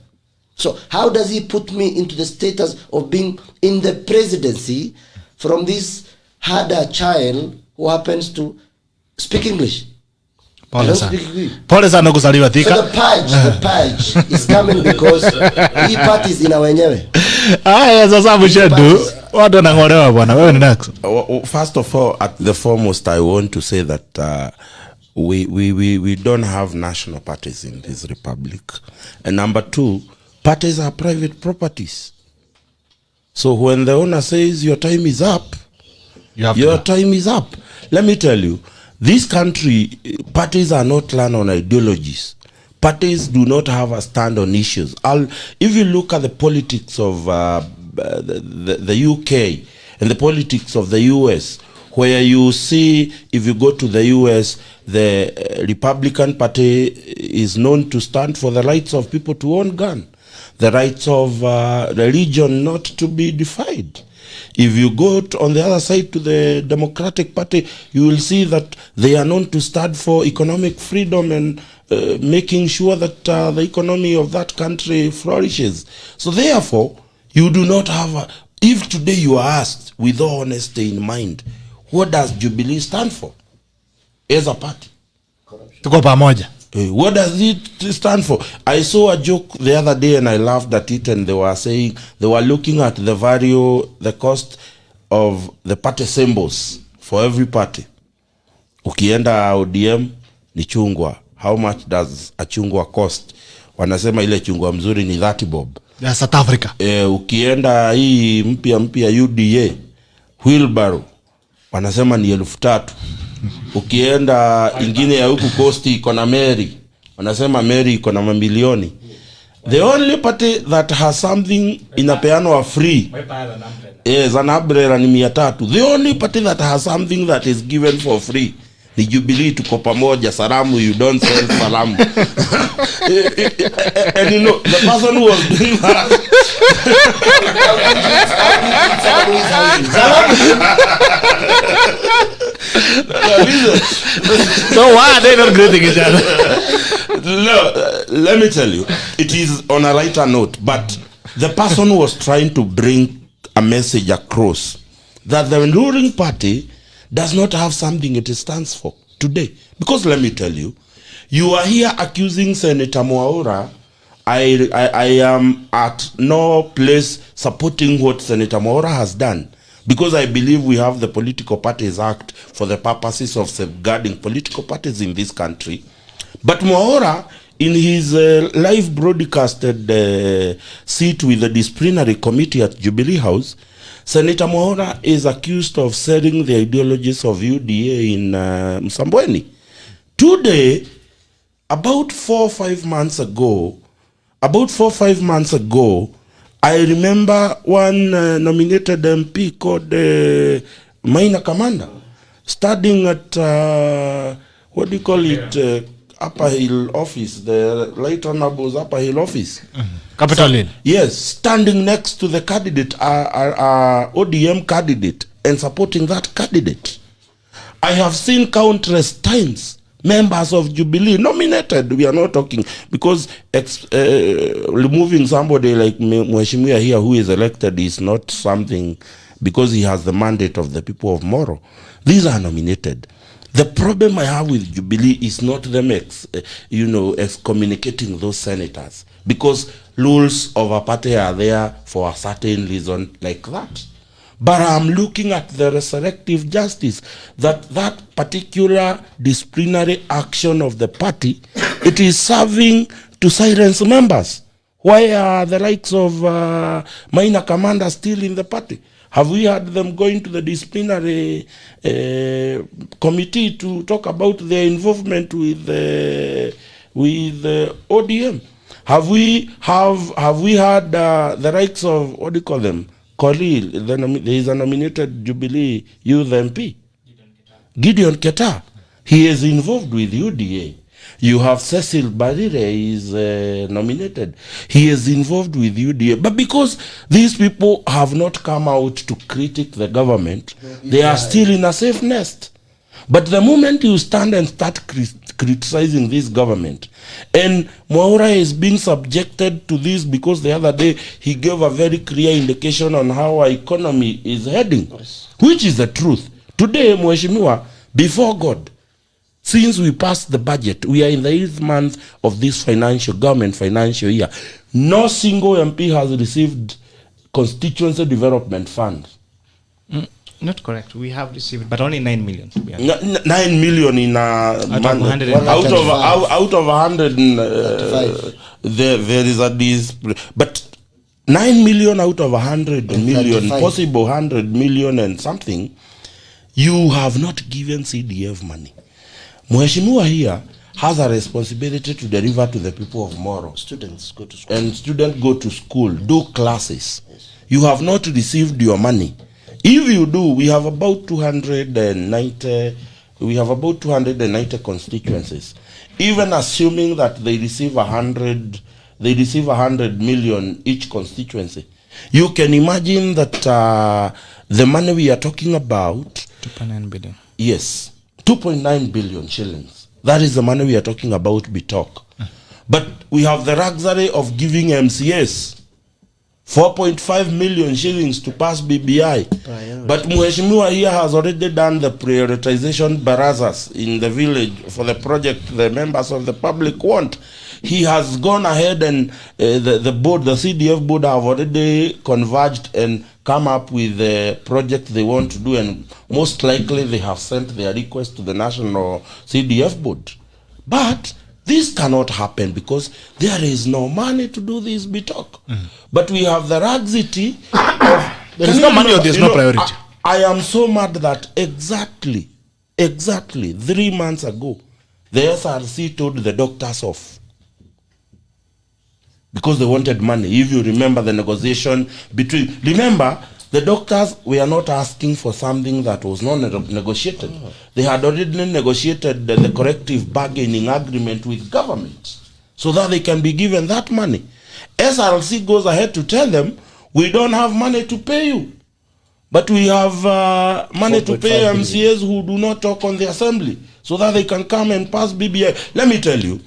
So how does he put me into the status of being in the presidency from this harder child who happens to speak English? Pole sana. So the purge is coming because hii party is ina wenyewe. Sasa Muchendu, watu wanangolewa bwana. Wewe ni next. First of all, at the foremost, I want to say that we don't have national parties in this republic. And number two, parties are private properties. So when the owner says your time is up, your time is up. Let me tell you, this country, parties are not run on ideologies. Parties do not have a stand on issues. If you look at the politics of the UK and the politics of the US, where you see, if you go to the US, the Republican Party is known to stand for the rights of people to own gun, the rights of religion not to be defied. If you go on the other side to the Democratic Party, you will see that they are known to stand for economic freedom and making sure that the economy of that country flourishes. So therefore, you do not have if today you are asked with all honesty in mind, what does Jubilee stand for as a party? Tuko pamoja. What does it stand for? I saw a joke the other day and I laughed at it, and they were saying, they were looking at the cost of the party symbols for every party. Ukienda ODM ni chungwa. How much does a chungwa cost? Wanasema ile chungwa mzuri ni 30 bob. Ya South Africa. Ukienda hii mpya UDA, wheelbarrow, wanasema ni 3,000. Ukienda ingine ya huku coast iko na Mary, wanasema Mary iko na mamilioni. The only party that has something inapeanwa free, yes, an umbrella ni 300. The only party that has something that is given for free ni Jubilee. Tuko pamoja. Salamu, you don't sell salamu. And you know, the person who was doing that, So why are they not greeting each other? No, let me tell you, it is on a lighter note, but the person was trying to bring a message across that the ruling party does not have something it stands for today. Because let me tell you, you are here accusing Senator Mwaura. I am at no place supporting what Senator Mwaura has done, because I believe we have the Political Parties Act for the purposes of safeguarding political parties in this country. But Mwaura, in his live broadcasted seat with the disciplinary committee at Jubilee House, Senator Mwaura is accused of selling the ideologies of UDA in Msambweni. Today, about 4 or 5 months ago, I remember one nominated MP called Maina Kamanda, studying at, what do you call it, Upper Hill office, the Right Honorable's Upper Hill office. Capital Hill. Yes, standing next to the candidate, ODM candidate, and supporting that candidate. I have seen countless times members of Jubilee nominated. We are not talking, because removing somebody like Mheshimiwa here who is elected is not something, because he has the mandate of the people of Moro. These are nominated. The problem I have with Jubilee is not them excommunicating those senators, because rules of a party are there for a certain reason like that. But I'm looking at the resurrective justice, that particular disciplinary action of the party, it is serving to silence members. Why are the likes of minor commanders still in the party? Have we had them going to the disciplinary committee to talk about their involvement with ODM? Have we had the likes of, what do you call them? Khalil, there is a nominated Jubilee youth MP. Gideon Ketar. He is involved with UDA. You have Cecil Barire is nominated. He is involved with UDA. But because these people have not come out to critique the government, they are still in a safe nest. But the moment you stand and start criticizing this government, and Mwaura is being subjected to this because the other day he gave a very clear indication on how our economy is heading, which is the truth. Today, Mheshimiwa, before God, since we passed the budget, we are in the 8th month of this government financial year. No single MP has received constituency development funds. Not correct. We have received, but only 9 million. To be honest. 9 million in out of 100. Out of 100, there is a but 9 million out of 100 million, possible 100 million and something, you have not given CDF money. Mheshimiwa here has a responsibility to deliver to the people of Moro. Students go to school. And students go to school, do classes. Yes. You have not received your money. If you do, we have about 290 constituencies. Even assuming that they receive 100 million each constituency, you can imagine that the money we are talking about, 2.9 billion. Yes, 2.9 billion shillings. That is the money we are talking about, BTOC. But we have the luxury of giving MCS 4.5 million shillings to pass BBI. But Mheshimiwa here has already done the prioritization barazas in the village for the project the members of the public want. He has gone ahead and the board, the CDF board, have already converged and come up with the project they want to do, and most likely they have sent their request to the national CDF board. But this cannot happen because there is no money to do this BTOC. But we have the laxity of... There is no money or there is no priority. I am so mad that exactly 3 months ago, the SRC told the doctors off because they wanted money. If you remember the negotiation between... Remember, the doctors were not asking for something that was not negotiated. They had already negotiated the corrective bargaining agreement with government so that they can be given that money. SRC goes ahead to tell them, we don't have money to pay you, but we have money to pay MCAs who do not talk on the assembly so that they can come and pass BBI. Let me tell you,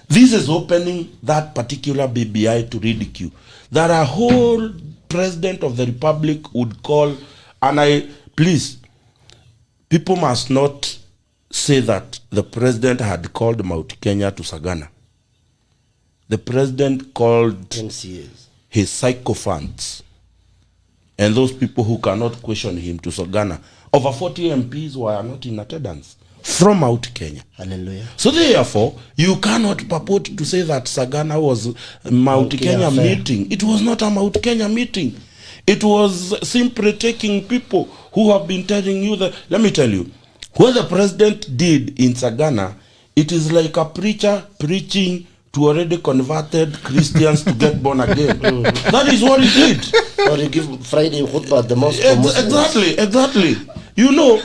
this is opening that particular BBI to ridicule. That a whole president of the republic would call, and please, people must not say that the president had called Mount Kenya to Sagana. The president called NCAs, his sycophants, and those people who cannot question him to Sagana. Over 40 MPs were not in attendance from Mount Kenya. Hallelujah. So therefore, you cannot purport to say that Sagana was a Mount Kenya meeting. It was not a Mount Kenya meeting. It was simply taking people who have been telling you that. Let me tell you, what the president did in Sagana, it is like a preacher preaching to already converted Christians to get born again. That is what he did. Or you give Friday khutbah at the mosque. Exactly. You know,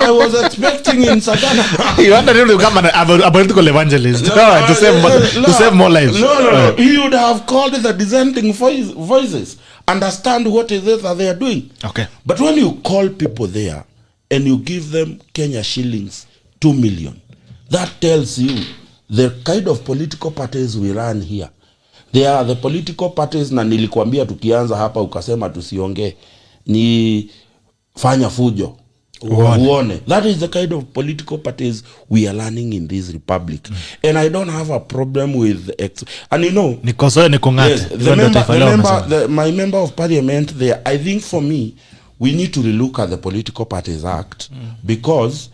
I was expecting in Sagana. You wanted him to become a political evangelist to save more lives. No. He would have called the dissenting voices, understand what it is that they are doing. Okay. But when you call people there and you give them Kenya shillings, 2 million, that tells you the kind of political parties we run here. They are the political parties, na nilikwambia tukianza hapa ukasema tusiongee, ni fanya fujo. Uone. That is the kind of political parties we are learning in this republic. And I don't have a problem with and you know, yes, my member of parliament there, I think for me, we need to relook at the Political Parties Act because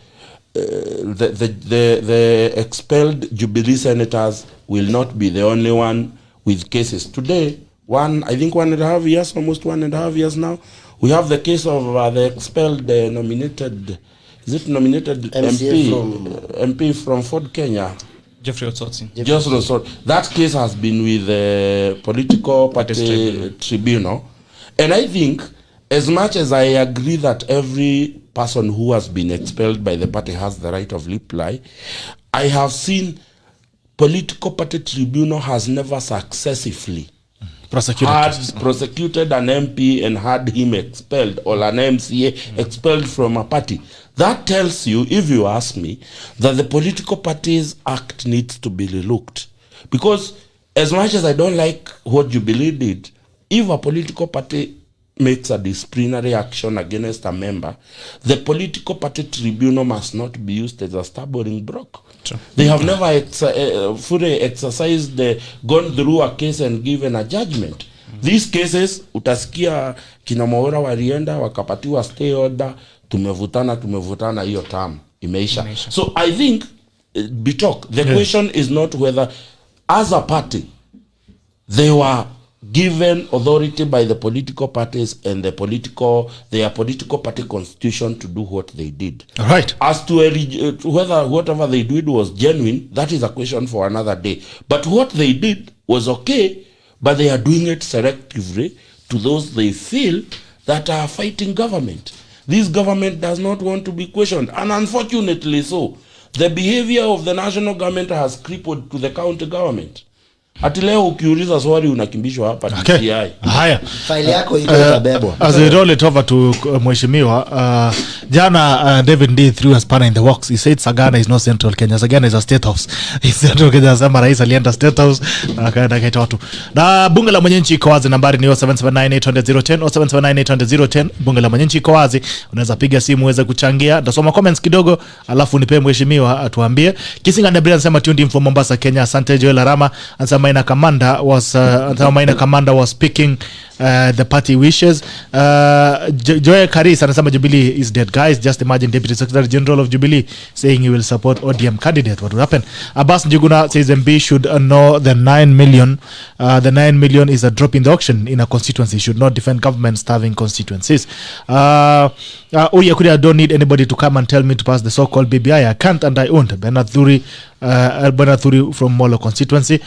the expelled Jubilee senators will not be the only one with cases. Today, I think 1.5 years, almost 1.5 years now, we have the case of the expelled nominated MP from Ford Kenya, Jeffrey Otsotsi. That case has been with the Political Party Tribunal. And I think, as much as I agree that every person who has been expelled by the party has the right of reply, I have seen Political Party Tribunal has never successively prosecuted an MP and had him expelled, or an MCA expelled from a party. That tells you, if you ask me, that the Political Parties Act needs to be relooked. Because as much as I don't like what Jubilee did, if a political party makes a disciplinary action against a member, the Political Party Tribunal must not be used as a stubborn block. Sure. They have never fully exercised, gone through a case and given a judgment. These cases, utasikia kina Mwaura walienda wakapatiwa stay order, tumevutana hiyo term imeisha. So I think the question is not whether as a party they were given authority by the political parties and their political party constitution to do what they did. Right. As to whether whatever they did was genuine, that is a question for another day. But what they did was okay, but they are doing it selectively to those they feel that are fighting government. This government does not want to be questioned, and unfortunately so. The behavior of the national government has crippled to the county government. Ati leo ukiuliza swali unakimbishwa hapa DCI. Haya. File yako iko itabebwa. As we roll it over to mheshimiwa, jana David D threw a spanner in the works. He said Sagana is not Central Kenya. Sagana is a state house. Central Kenya sema rais alienda state house akaenda kaita watu. Na bunge la mwananchi iko wazi, nambari ni 07798010 au 07798010. Bunge la mwananchi iko wazi. Unaweza piga simu uweze kuchangia. Ndasoma comments kidogo alafu nipe mheshimiwa atuambie. Kisinga Ndebria anasema tuned in from Mombasa, Kenya. Asante Joel Arama. Anasema Maina Commander was speaking the party wishes. Joy Karis anasema Jubilee is dead. Guys, just imagine Deputy Secretary General of Jubilee saying he will support ODM candidate. What will happen? Abbas Njuguna says MB should know the 9 million. The 9 million is a drop in the auction in a constituency. Should not defend government starving constituencies. Uria Kuria, I don't need anybody to come and tell me to pass the so-called BBI. I can't and I won't. Benathuri from Molo constituency.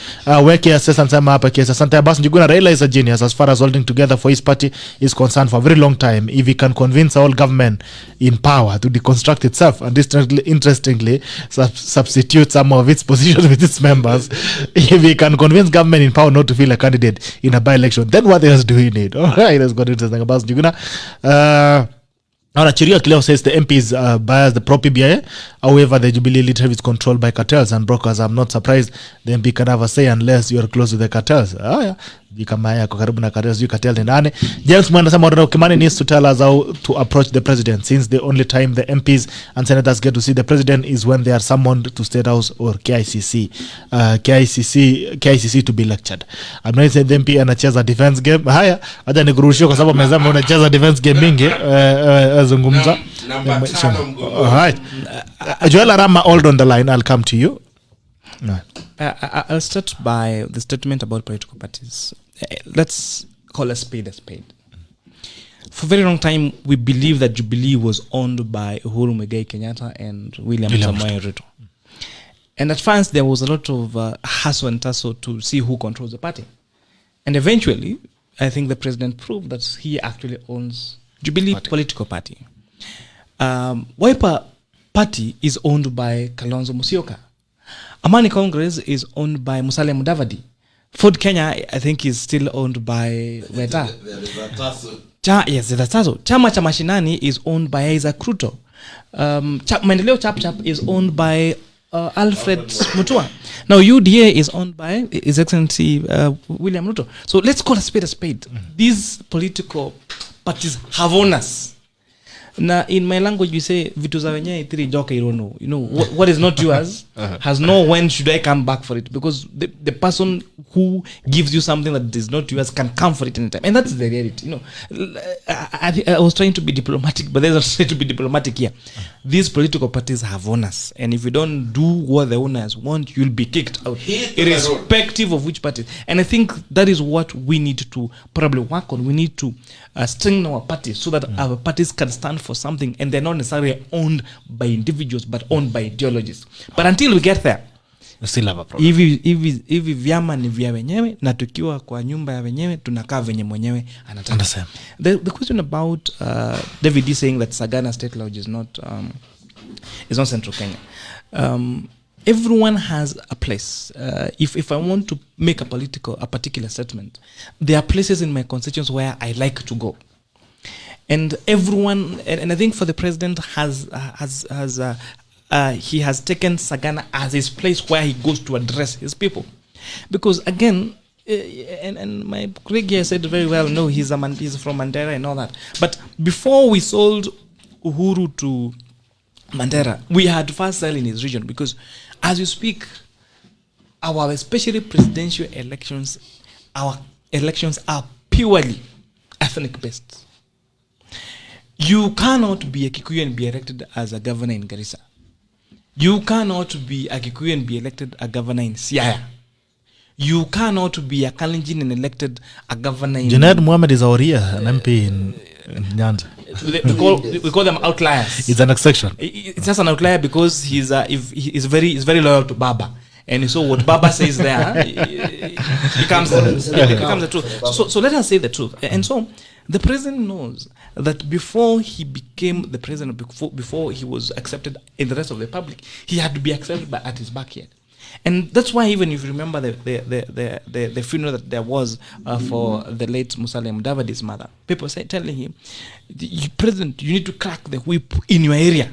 Weke assess anasema hapa kesa Santa Abbas Njuguna, Raila is a genius as far as holding together for his party is concerned for a very long time. If he can convince all government in power to deconstruct itself and interestingly substitute some of its positions with its members, if he can convince government in power not to feel a candidate in a by-election, then what else do we need? All right, that's got interesting. Abbas Njuguna. Chirio Kileo says the MPs bias the pro-PBI. However, the Jubilee leadership is controlled by cartels and brokers. I'm not surprised the MP can have a say unless you are close to the cartels. Kama yako karibu na cartels, you cartel ni nane. James Mwanda sama Kimani needs to tell us how to approach the president, since the only time the MPs and senators get to see the president is when they are summoned to State House or KICC. KICC to be lectured. I'm not saying the MP anacheza defense game. Haya, acha nikurushie kwa sababu mezama unacheza defense game mingi. Zungumza. Alright. Joel Arama, hold on the line. I'll come to you. No. I'll start by the statement about political parties. Let's call a spade a spade. For a very long time, we believe that Jubilee was owned by Uhuru Muigai Kenyatta and William Samoei Ruto. And at first, there was a lot of hustle and tussle to see who controls the party. And eventually, I think the president proved that he actually owns Jubilee political party. Wiper Party is owned by Kalonzo Musyoka. Amani Congress is owned by Musalia Mudavadi. Ford Kenya, I think, is still owned by Weta. Yes, there's a tazo. Chama cha Mashinani is owned by Isaac Ruto. Maendeleo Chap is owned by Alfred Mutua. Now UDA is owned by His Excellency William Ruto. So let's call a spade a spade. These political parties have owners. Now, in my language, we say, vitu za wenyewe itiri joka irono. You know, what is not yours has no when should I come back for it. Because the person who gives you something that is not yours can come for it anytime. And that's the reality. You know, I was trying to be diplomatic, but there's also trying to be diplomatic here. These political parties have owners. And if you don't do what the owners want, you'll be kicked out. Irrespective of which party. And I think that is what we need to probably work on. We need to strengthen our parties so that our parties can stand for something and they're not necessarily owned by individuals but owned by ideologies. But until we get there, we still have a problem. Hivi vyama ni vya wenyewe na tukiwa kwa nyumba ya wenyewe tunakaa venye mwenyewe anataka. The question about David is saying that Sagana State Lodge is not Central Kenya. Everyone has a place. If I want to make a particular statement, there are places in my constituents where I like to go. And everyone, and I think for the president he has taken Sagana as his place where he goes to address his people, because again, and my colleague here said very well, no, he's from Mandera and all that. But before we sold Uhuru to Mandera, we had to first sell in his region, because as you speak, our especially presidential elections, our elections are purely ethnic based. You cannot be a Kikuyu and be elected as a governor in Garissa. You cannot be a Kikuyu and be elected a governor in Siaya. You cannot be a Kalenjin and elected a governor in... Junaid Mohammed is Auria, an MP in Nyanza. We call them outliers. It's an exception. It's just an outlier because he's very loyal to Baba. And so what Baba says there, it becomes the truth. So let us say the truth. And so the president knows that before he became the president, before he was accepted in the rest of the public, he had to be accepted at his backyard. And that's why, even if you remember the funeral that there was for the late Musalia Mudavadi's mother, people telling him, President, you need to crack the whip in your area,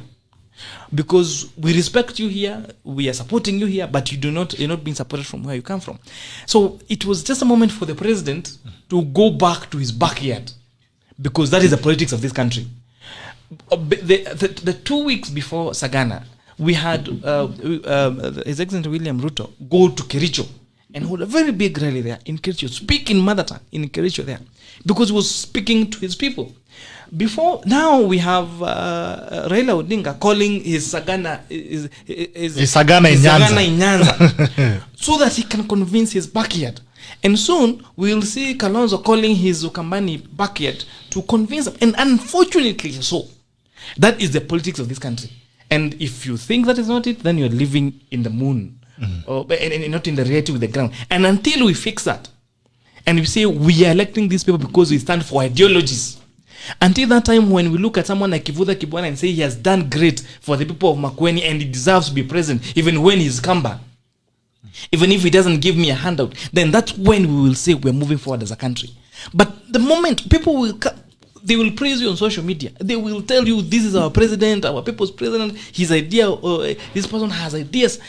because we respect you here, we are supporting you here, but you're not being supported from where you come from. So it was just a moment for the president to go back to his backyard, because that is the politics of this country. The 2 weeks before Sagana, we had His Excellency William Ruto go to Kericho and hold a very big rally there in Kericho, speak in mother tongue in Kericho there, because he was speaking to his people. Now we have Raila Odinga calling his Sagana Sagana in Nyanza so that he can convince his backyard. And soon we'll see Kalonzo calling his Ukambani backyard to convince them. And unfortunately so, that is the politics of this country. And if you think that is not it, then you're living in the moon, and not in the reality with the ground. And until we fix that, and we say we are electing these people because we stand for ideologies, until that time when we look at someone like Kivutha Kibwana and say he has done great for the people of Makueni and he deserves to be president, even when he's Kamba, even if he doesn't give me a handout, then that's when we will say we're moving forward as a country. But the moment people they will praise you on social media, they will tell you this is our president, our people's president, his idea, this person has ideas.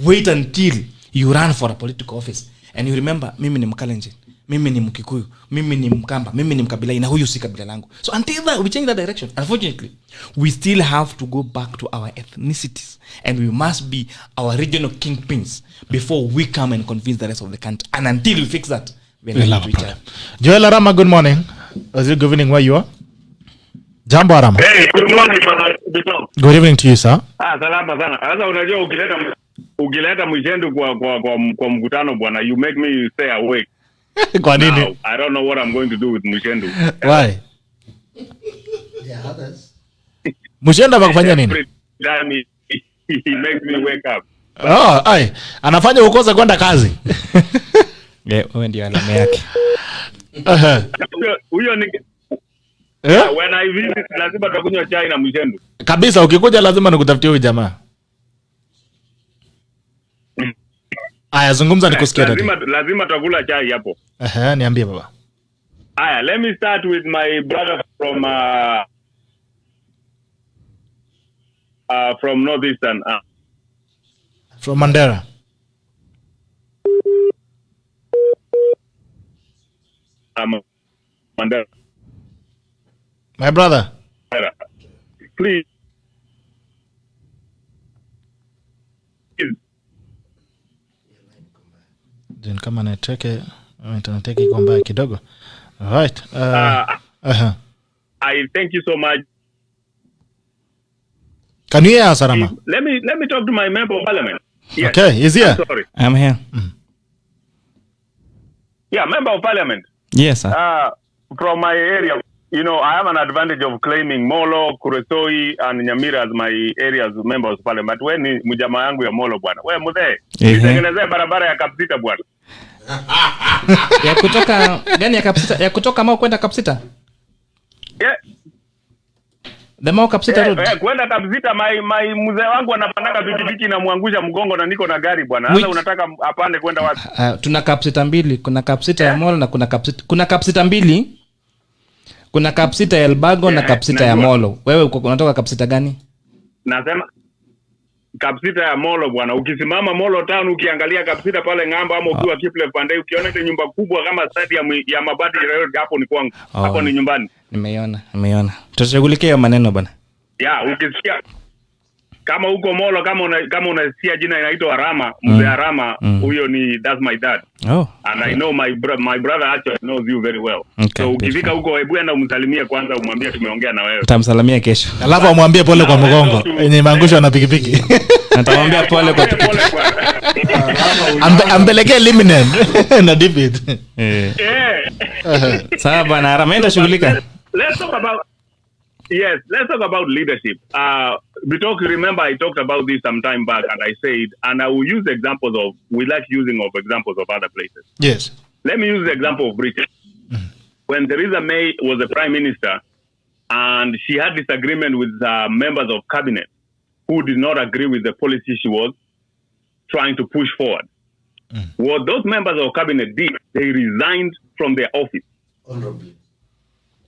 Wait until you run for a political office and you remember, mimi ni Mkalenjin, mimi ni Mkikuyu, mimi ni Mkamba, mimi ni Mkabila, na huyu si kabila langu. So until that, we change that direction. Unfortunately, we still have to go back to our ethnicities, and we must be our regional kingpins before we come and convince the rest of the country. And until we fix that, we'll have a problem. Joel Arama, good morning. Is it good evening where you are? Jambo Arama. Hey, good morning, Father. Good evening to you, sir. Salama sana. Sasa unajua ukileta Muchendu kwa mkutano bwana, you make me stay awake. Kwa nini? Now, I don't know what I'm going to do with Muchendu. Why? There are others. Muchendu amekufanya nini? He makes me wake up. Anafanya ukose kwenda kazi. Wewe ndio alama yake. Huyo ni when I visit lazima tutakunywa chai na Muchendu. Kabisa, ukikuja lazima nikutafutie huyu jamaa. Aya, zungumza nikusikia dada. Lazima tutakula chai hapo. Niambie baba. Aya, let me start with my brother from Northeastern. From Mandera. Mandera. My brother. please. Then kama neteke internet iko mbaya kidogo. All right. I thank you so much. Can you hear us, Arama? Let me talk to my member of parliament. Yes. Okay, he's here. Sorry. I'm here. Yeah, member of parliament. Yes, sir. From my area, I have an advantage of claiming Molo, Kuresoi, and Nyamira as my areas members of parliament. When ni mjama yangu ya Molo bwana. Wewe mzee, nitengenezee barabara ya Kapsita bwana. Ya kutoka gani ya Kapsita? Ya kutoka Mau kwenda Kapsita? Yeah. The Mau Kapsita road. Kwenda Kapsita my mzee wangu anapandaka pikipiki na muangusha mgongo na niko na gari bwana. Sasa unataka apande kwenda wapi? Tuna Kapsita mbili, kuna Kapsita ya Molo na kuna Kapsita mbili. Kuna Kapsita ya Elbago na Kapsita ya Molo. Wewe unatoka Kapsita gani? Nasema Kapsita ya Molo bwana. Ukisimama Molo town ukiangalia Kapsita pale ng'ambo ama ukiwa Kiple pande ukiona ile nyumba kubwa kama stadium ya mabati hapo ni kwangu. Hapo ni nyumbani. Nimeona. Tutashughulikia maneno bwana. Ukisikia kama huko Molo kama unasikia jina inaitwa Arama, mzee Arama, huyo ni that's my dad. And I know my brother actually knows you very well. Okay, so ukifika huko hebu enda umsalimie kwanza umwambie tumeongea na wewe. Nitamsalimia kesho. Alafu amwambie pole kwa mgongo. Yenye maangusho na pikipiki. Nitamwambia pole kwa pikipiki. Ampelekee Liminen na David. Sawa bwana, Arama enda shughulika. Let's talk about leadership. Remember I talked about this some time back and I said, and I will use examples we like using examples of other places. Yes. Let me use the example of Britain. When Theresa May was the prime minister and she had disagreement with members of cabinet who did not agree with the policy she was trying to push forward. What those members of cabinet did, they resigned from their office. Honorably.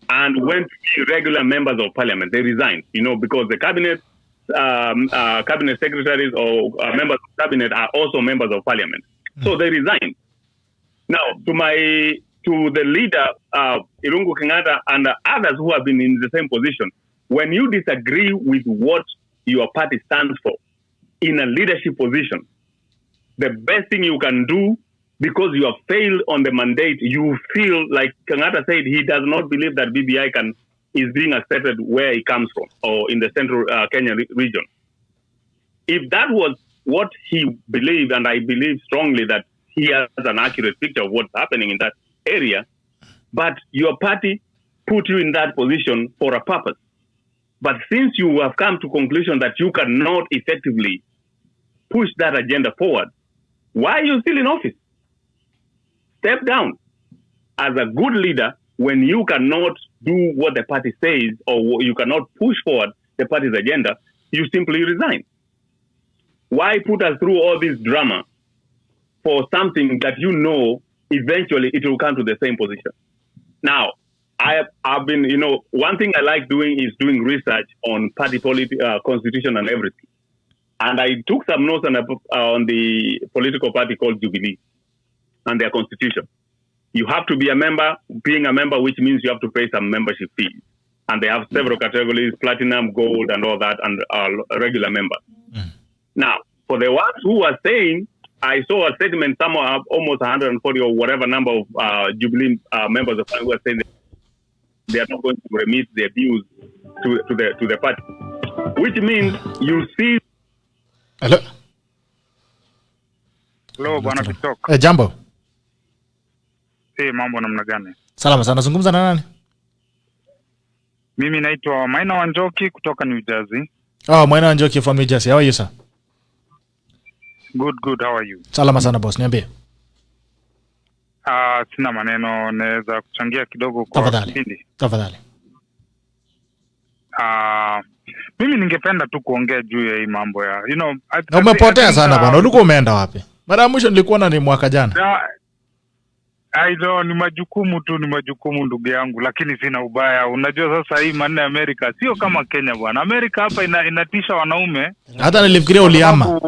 And went to regular members of parliament. They resigned, because the cabinet secretaries or members of cabinet are also members of parliament. So they resigned. Now, to the leader, Irungu Kenyatta, and others who have been in the same position, when you disagree with what your party stands for in a leadership position, the best thing you can do, because you have failed on the mandate, you feel like Kenyatta said he does not believe that BBI is being accepted where he comes from or in the central Kenya region. If that was what he believed, and I believe strongly that he has an accurate picture of what's happening in that area, but your party put you in that position for a purpose. But since you have come to conclusion that you cannot effectively push that agenda forward, why are you still in office? Step down. As a good leader, when you cannot do what the party says or you cannot push forward the party's agenda, you simply resign. Why put us through all this drama for something that eventually it will come to the same position? Now, I've been, one thing I like doing is doing research on party constitution and everything. And I took some notes on the political party called Jubilee and their constitution. You have to be a member, being a member, which means you have to pay some membership fees. And they have several categories, platinum, gold, and all that, and a regular member. Now, for the ones who are saying, I saw a statement somewhere almost 140 or whatever number of Jubilee members of who are saying they are not going to remit their dues to the party. Which means you see... Hello? Hello, Bwana Bitok. Jambo. Mambo namna gani? Salama sana. Nazungumza na nani? Mimi naitwa Maina Wanjoki kutoka New Jersey. Maina Wanjoki from New Jersey. How are you, sir? Good. How are you? Salama sana boss. Niambie. Sina maneno, naweza kuchangia kidogo kwa kipindi. Tafadhali. Mimi ningependa tu kuongea juu ya hii mambo ya umepotea sana bwana. Ulikuwa umeenda wapi? Mara mwisho nilikuona ni mwaka jana. I know ni majukumu ndugu yangu, lakini sina ubaya. Unajua sasa hii maneno ya Amerika sio kama Kenya bwana. Amerika hapa inatisha wanaume. Hata nilifikiria uliama.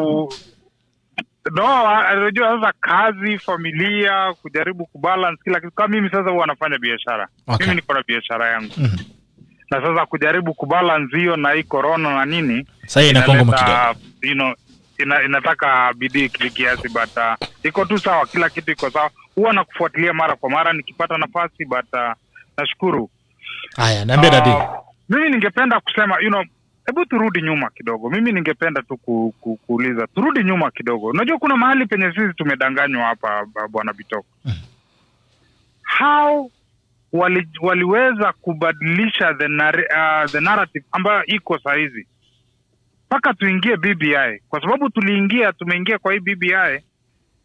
Unajua sasa kazi, familia, kujaribu kubalance kila kitu. Kama mimi sasa huwa nafanya biashara. Okay. Mimi niko na biashara yangu. na sasa kujaribu kubalance hiyo na hii corona na nini sasa inakongo kidogo, you know, inataka bidii kiasi, but iko tu sawa, kila kitu iko sawa. Huwa nakufuatilia mara kwa mara nikipata nafasi, but nashukuru. Haya, niambie dadi. Mimi ningependa kusema, you know, hebu turudi nyuma kidogo. Mimi ningependa tu kuuliza, turudi nyuma kidogo. Unajua kuna mahali penye sisi tumedanganywa hapa, bwana Bitoko. How waliweza kubadilisha the narrative ambayo iko saa hizi mpaka tuingie BBI, kwa sababu tumeingia kwa hii BBI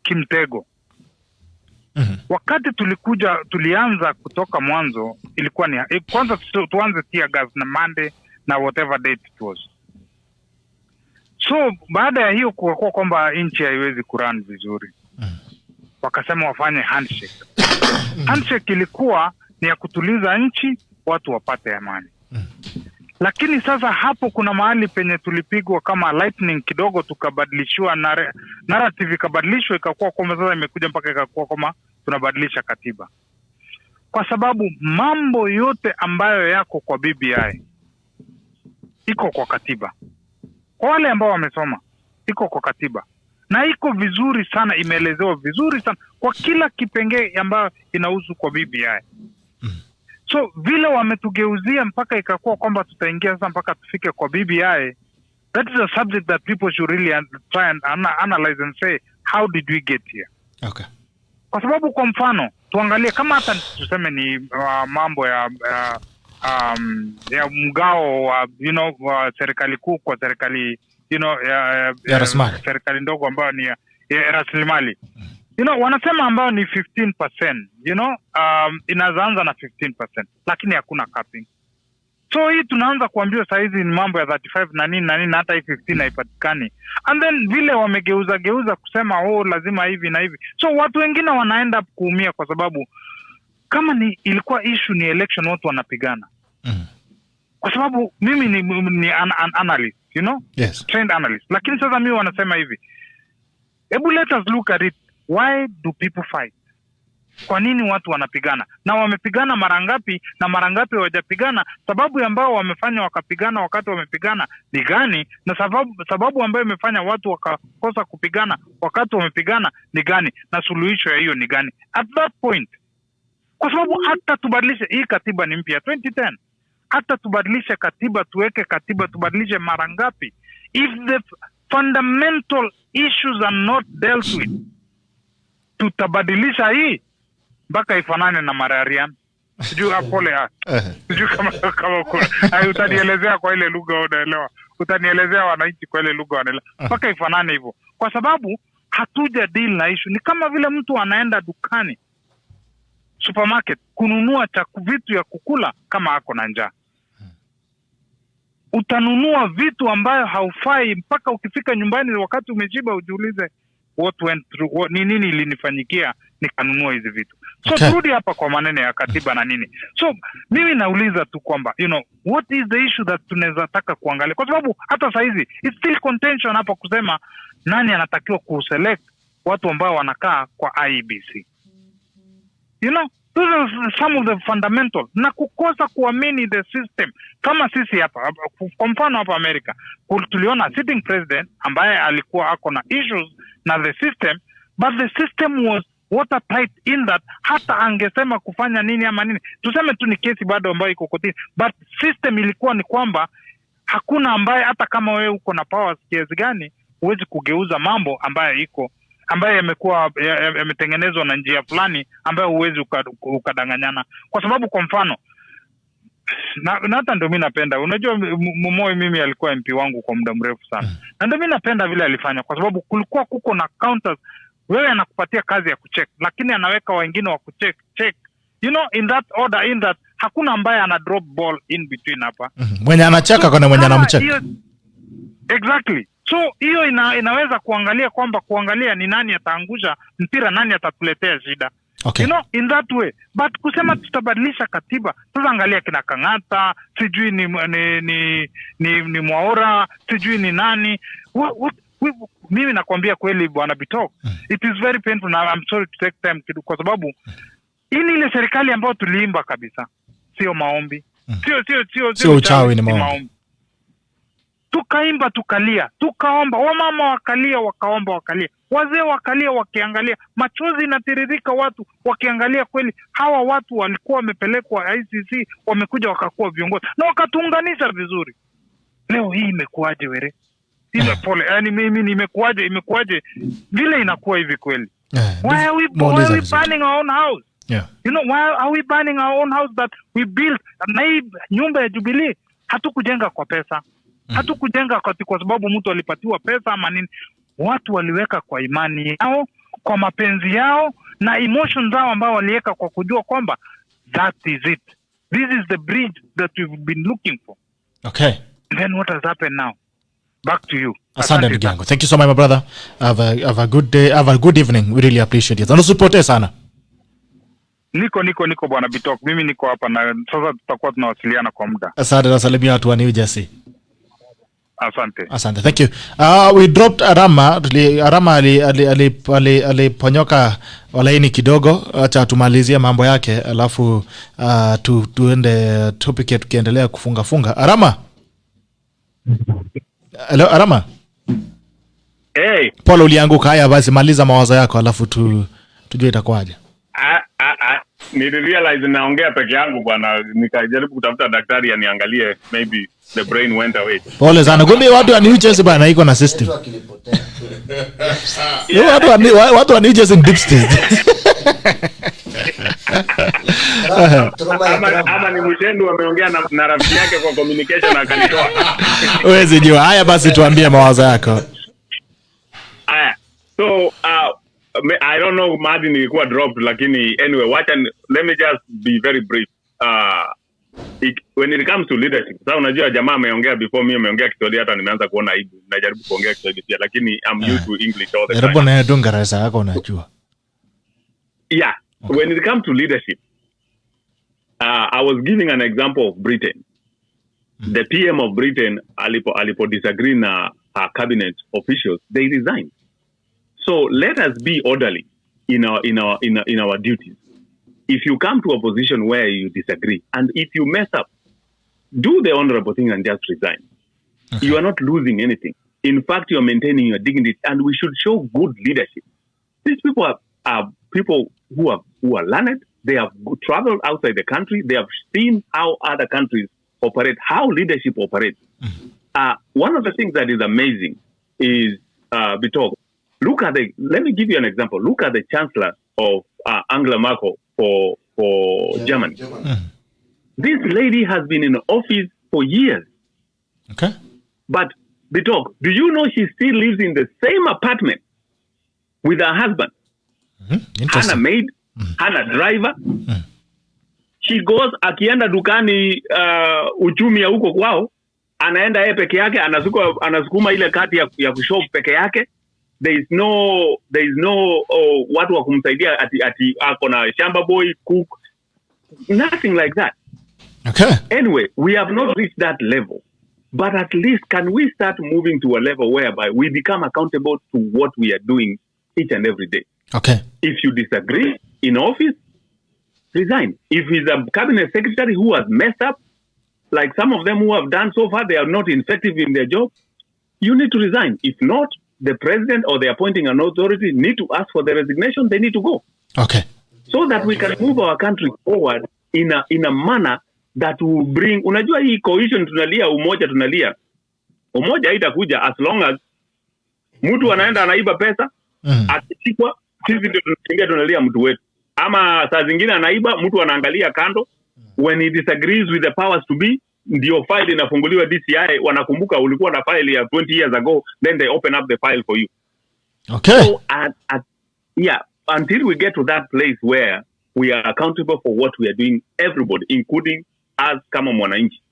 kimtego. Wakati tulianza kutoka mwanzo, ilikuwa ni kwanza tuanze tear gas na Monday na whatever date it was. So baada ya hiyo kwa kwamba nchi haiwezi kurun vizuri, wakasema wafanye handshake. Handshake ilikuwa ni ya kutuliza nchi, watu wapate amani. Lakini sasa hapo kuna mahali penye tulipigwa kama lightning kidogo, tukabadilishwa narrative, ikabadilishwa ikakuwa kwamba sasa imekuja mpaka ikakuwa kama tunabadilisha katiba. Kwa sababu mambo yote ambayo yako kwa BBI iko kwa katiba. Kwa wale ambao wamesoma, iko kwa katiba. Na iko vizuri sana, imeelezewa vizuri sana kwa kila kipengele ambayo inahusu kwa BBI. So vile wametugeuzia mpaka ikakuwa kwamba tutaingia sasa mpaka tufike kwa BBI, that is a subject that people should really try and analyze and say, how did we get here? Okay. Kwa sababu kwa mfano, tuangalie kama hata tuseme ni mambo ya mgao wa, you know, wa serikali kuu kwa serikali, you know, ya serikali ndogo ambayo ni ya rasilimali. You know, wanasema ambao ni 15%, you know, inaanza na 15%, lakini hakuna capping. So hii tunaanza kuambiwa saa hizi ni mambo ya 35 na nini na hata hii 15 haipatikani. And then vile wamegeuza kusema lazima hivi na hivi. So watu wengine wanaenda kuumia kwa sababu kama ilikuwa issue ni election, watu wanapigana. Kwa sababu mimi ni analyst, you know? Yes. Trained analyst. Lakini sasa mimi wanasema hivi, ebu let us look at it. Why do people fight? Kwa nini watu wanapigana? Na wamepigana mara ngapi na mara ngapi hawajapigana? Sababu ambao wamefanya wakapigana wakati wamepigana ni gani? Na sababu ambayo imefanya watu wakakosa kupigana wakati wamepigana ni gani? Na suluhisho ya hiyo ni gani? At that point. Kwa sababu hata tubadilishe hii katiba ni mpya 2010. Hata tubadilishe katiba, tuweke katiba, tubadilishe mara ngapi? If the fundamental issues are not dealt with, tutabadilisha hii mpaka ifanane na Mararian. Sijui apole sijui kama kuna utanielezea kwa ile lugha unaelewa, utanielezea wananchi kwa ile lugha wanaelewa, mpaka ifanane hivyo. Kwa sababu hatuja deal na issue. Ni kama vile mtu anaenda dukani, supermarket, kununua vitu ya kukula kama ako na njaa. Utanunua vitu ambayo haufai mpaka ukifika nyumbani wakati umeshiba ujiulize what went through, nini ilinifanyikia nikanunua hizi vitu. So turudi hapa kwa maneno ya katiba na nini. So mimi nauliza tu kwamba, you know, what is the issue that tunaweza taka kuangalia, kwa sababu hata saa hizi it's still contention hapa kusema nani anatakiwa kuselect watu ambao wanakaa kwa IEBC. You know, those are some of the fundamental. Na kukosa kuamini the system. Kama sisi hapa, kwa mfano hapa Amerika, tuliona sitting president ambaye alikuwa ako na issues na the system, but the system was watertight in that hata angesema kufanya nini ama nini, tuseme tu ni kesi bado ambayo iko kotini, but system ilikuwa ni kwamba hakuna ambaye, hata kama wewe uko na powers kiasi gani, huwezi kugeuza mambo ambaye yamekuwa yametengenezwa na njia fulani ambayo huwezi ukadanganyana. Kwa sababu kwa mfano na hata ndio mimi napenda, unajua Moi mimi alikuwa MP wangu kwa muda mrefu sana. Na ndio mimi napenda vile alifanya, kwa sababu kulikuwa kuko na counters, wewe anakupatia kazi ya kucheck, lakini anaweka wengine wa kucheck, you know, in that order, in that hakuna ambaye ana drop ball in between hapa. Mwenye anacheka kuna mwenye anamcheka. Exactly. So hiyo inaweza kuangalia ni nani ataangusha mpira, nani atatuletea shida. Okay. You know, in that way. But kusema tutabadilisha katiba, sasa angalia kina Kang'ata, sijui ni Mwaura, sijui ni nani. Mimi nakwambia kweli bwana Bitoko, it is very painful now. I'm sorry to take time kwa sababu hii ile serikali ambayo tuliimba kabisa, sio maombi. Sio uchawi, ni maombi. Tukaimba, tukalia, tukaomba, wamama wakalia, wakalia, wazee wakalia, wakiangalia, machozi inatiririka, watu wakiangalia. Kweli hawa watu walikuwa wamepelekwa ICC, wamekuja wakakuwa viongozi na wakatuunganisha vizuri. Leo hii imekuaje were? Pole, yani mimi imekuaje vile inakuwa hivi kweli? Why are we burning our own house? Yeah. You know, why are we burning our own house that we built? Na hii nyumba ya Jubilee hatukujenga kwa pesa. Hatukujenga kwa sababu mtu alipatiwa pesa ama nini. Watu waliweka kwa imani yao, kwa mapenzi yao na emotions zao ambao waliweka kwa kujua kwamba that is it. This is the bridge that we've been looking for. Okay. Then what has happened now? Back to you. Asante ndugu yangu. Thank you so much my brother. Have a good day. Have a good evening. We really appreciate it. Usipote sana. Niko bwana Bitok. Mimi niko hapa na sasa tutakuwa tunawasiliana kwa muda. Asante na salimia watu wa New Jersey. Asante. Thank you. We dropped Arama. Arama aliponyoka walaini kidogo. Acha tumalizie mambo yake alafu tuende topic tukiendelea kufunga. Arama. Hello Arama. Hey. Paul ulianguka. Haya basi maliza mawazo yako alafu tujue itakuwaje. Nilirealize naongea peke yangu bwana, nikajaribu kutafuta daktari aniangalie, maybe the brain went away. Pole sana. Kumbe watu wa New Jersey bana iko na system. Watu wa New Jersey deep state. Ama ni Muchendu ameongea na rafiki yake kwa communication akanitoa. Wewe jua. Haya basi tuambie mawazo yako. So I don't know Martin ilikuwa dropped, lakini anyway, let me just be very brief. When it comes to leadership, sasa unajua jamaa ameongea before mimi, ameongea Kiswahili, hata nimeanza kuona aibu. Najaribu kuongea Kiswahili pia, lakini I'm used to English all the time. Hebu na Dongereza yako unajua. Yeah, okay. When it comes to leadership, I was giving an example of Britain. The PM of Britain alipo disagree na cabinet officials, they resigned. So let us be orderly in our duties. If you come to a position where you disagree, and if you mess up, do the honorable thing and just resign. Okay. You are not losing anything. In fact, you are maintaining your dignity, and we should show good leadership. These people are people who are learned. They have traveled outside the country. They have seen how other countries operate, how leadership operates. One of the things that is amazing is Bitok. Let me give you an example. Look at the Chancellor of Angela Merkel for Germany. This lady has been in office for years. Okay. But Bitok, do you know she still lives in the same apartment with her husband? Hana maid, hana driver. She goes, akienda dukani uchumi ya huko kwao, anaenda yeye peke yake, anasukuma ile kati ya kushop peke yake. There is no watu wa kumsaidia ati ako na shamba boy, cook, nothing like that. Okay. Anyway, we have not reached that level, but at least can we start moving to a level whereby we become accountable to what we are doing each and every day. Okay. If you disagree in office, resign. If he's a cabinet secretary who has messed up, like some of them who have done so far, they are not effective in their job, you need to resign. If not, the president or the appointing an authority need to ask for the resignation. They need to go. Okay. So that we can move our country forward in a manner that will bring, unajua hii cohesion tunalia, umoja haitakuja as long as mtu anaenda anaiba pesa, akishikwa sisi ndio tunakimbia tunalia mtu wetu. Ama saa zingine anaiba, mtu anaangalia kando, when he disagrees with the powers to be, ndio file inafunguliwa DCI, wanakumbuka ulikuwa na file ya 20 years ago, then they open up the file for you. Okay. So until we get to that place where we are accountable for what we are doing, everybody, including us kama mwananchi.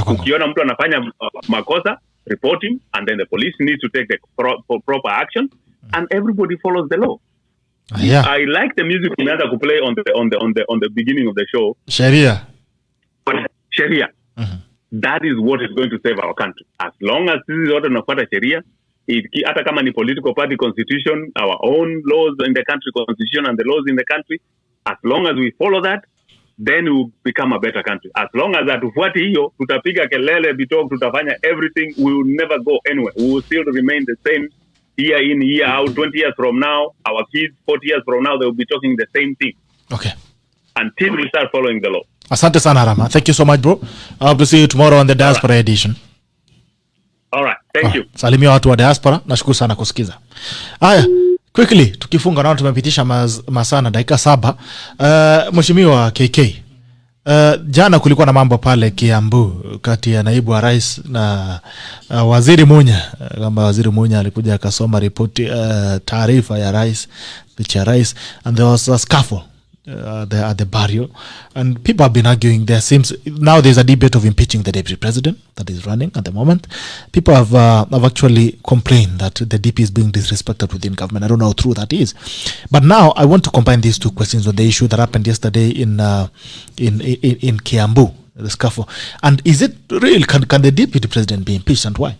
Ukiona mtu anafanya makosa, report him, and then the police needs to take the proper action, and everybody follows the law. Yeah. I like the music we had to play on the beginning of the show. Sharia. Sharia. That is what is going to save our country. As long as this is what tunafuata Sharia, hata kama ni political party constitution, our own laws in the country, constitution and the laws in the country, as long as we follow that, then we will become a better country. As long as hatufuati hiyo, tutapiga kelele bitok, tutafanya everything, we will never go anywhere. We will still remain the same year in, year out. 20 years from now, our kids, 40 years from now, they will be talking the same thing. Okay. Until we start following the law. Asante sana Rama. Thank you so much, bro. I hope to see you tomorrow on the Diaspora edition. All right. Thank you. Salimia watu wa Diaspora. Nashukuru sana kusikiza. Haya, quickly tukifunga nao tumepitisha masana dakika 7. Mheshimiwa KK. Jana kulikuwa na mambo pale Kiambu kati ya naibu wa rais na waziri Munya. Kama waziri Munya alikuja akasoma ripoti taarifa ya rais, picha ya rais, and there was a scuffle at the barrio, and people have been arguing. There seems now there's a debate of impeaching the deputy president that is running at the moment. People have actually complained that the DP is being disrespected within government. I don't know how true that is, but now I want to combine these two questions with the issue that happened yesterday in Kiambu, the scuffle. And is it real? Can the deputy president be impeached, and why?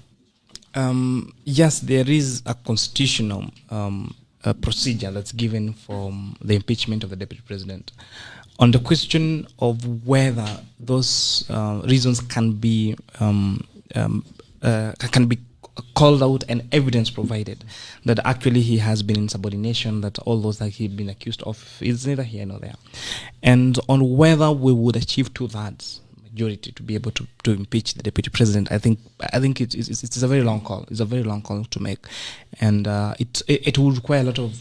Yes, there is a constitutional procedure that's given for the impeachment of the deputy president. On the question of whether those reasons can be called out and evidence provided that actually he has been in subordination, that all those that he's been accused of is neither here nor there, and on whether we would achieve 2/3 majority to be able to impeach the deputy president, I think it's a very long call. It's a very long call to make, and it will require a lot of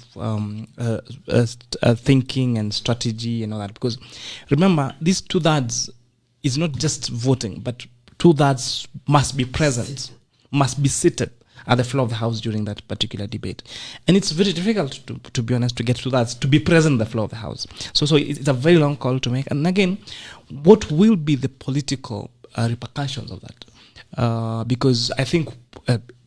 thinking and strategy and all that. Because remember, these 2/3 is not just voting, but 2/3 must be present, must be seated at the floor of the House during that particular debate. And it's very difficult, to be honest, to get to that, to be present at the floor of the House. So it's a very long call to make. And again, what will be the political repercussions of that? Because I think,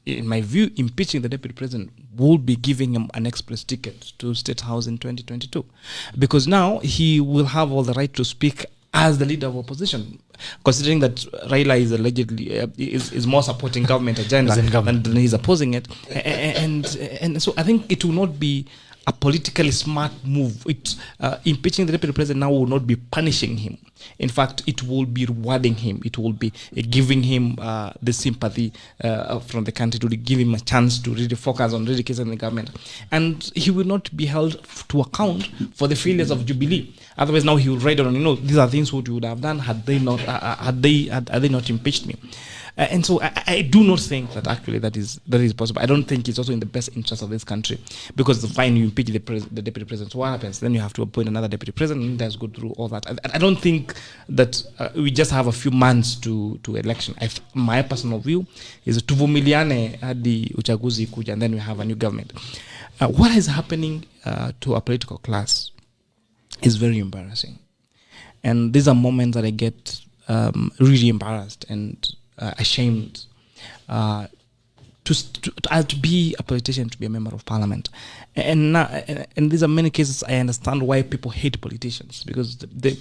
in my view, impeaching the deputy president will be giving him an express ticket to State House in 2022. Because now he will have all the right to speak as the leader of opposition, considering that Raila is allegedly is more supporting government agenda than he's opposing it, and so I think it will not be a politically smart move. Impeaching the deputy president now will not be punishing him. In fact, it will be rewarding him. It will be giving him the sympathy from the country, to give him a chance to really focus on really cases in the government. And he will not be held to account for the failures of Jubilee. Otherwise, now he will write on, these are things what you would have done had they not impeached me. And so I do not think that actually that is possible. I don't think it's also in the best interest of this country, because fine, you impeach the deputy president, so what happens? Then you have to appoint another deputy president, and let's go through all that. I don't think that we just have a few months to election. My personal view is tuvumiliane hadi uchaguzi kuja, and then we have a new government. What is happening to a political class is very embarrassing, and these are moments that I get really embarrassed and ashamed to be a politician, to be a member of parliament. And these are many cases I understand why people hate politicians, because the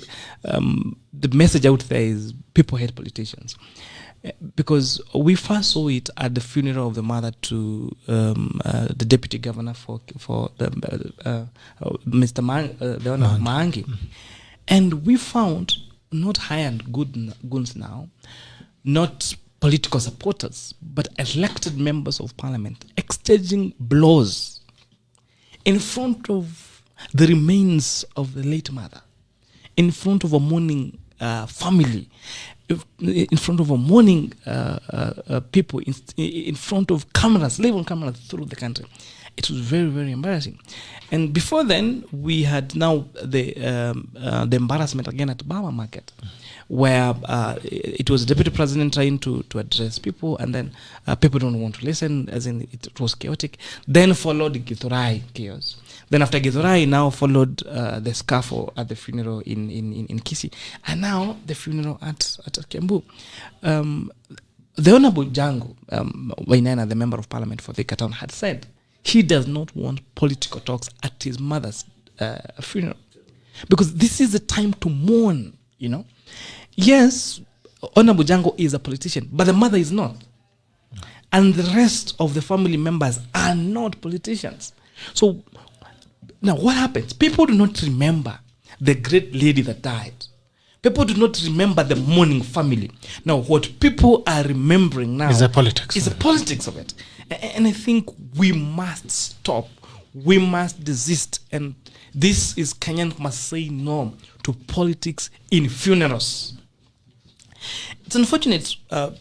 message out there is people hate politicians. Because we first saw it at the funeral of the mother to the deputy governor for Mr. Maangi. And we found not high-end goons now, not political supporters, but elected members of parliament exchanging blows in front of the remains of the late mother, in front of a mourning family, in front of a mourning people, in front of cameras, live on cameras through the country. It was very, very embarrassing. And before then, we had now the embarrassment again at Bama Market, where it was the deputy president trying to address people, and then people don't want to listen, as in it was chaotic. Then followed Githurai chaos. Then after Githurai, now followed the scuffle at the funeral in Kisii, and now the funeral at Kiambu. The Honorable Jango Wainaina, the member of parliament for Thika Town, had said he does not want political talks at his mother's funeral, because this is the time to mourn, Yes, Honorable Jango is a politician, but the mother is not. And the rest of the family members are not politicians. So now what happens? People do not remember the great lady that died. People do not remember the mourning family. Now, what people are remembering now is the politics. Is the politics of it. And I think we must stop. We must desist. And this is Kenyans must say no to politics in funerals. It's unfortunate,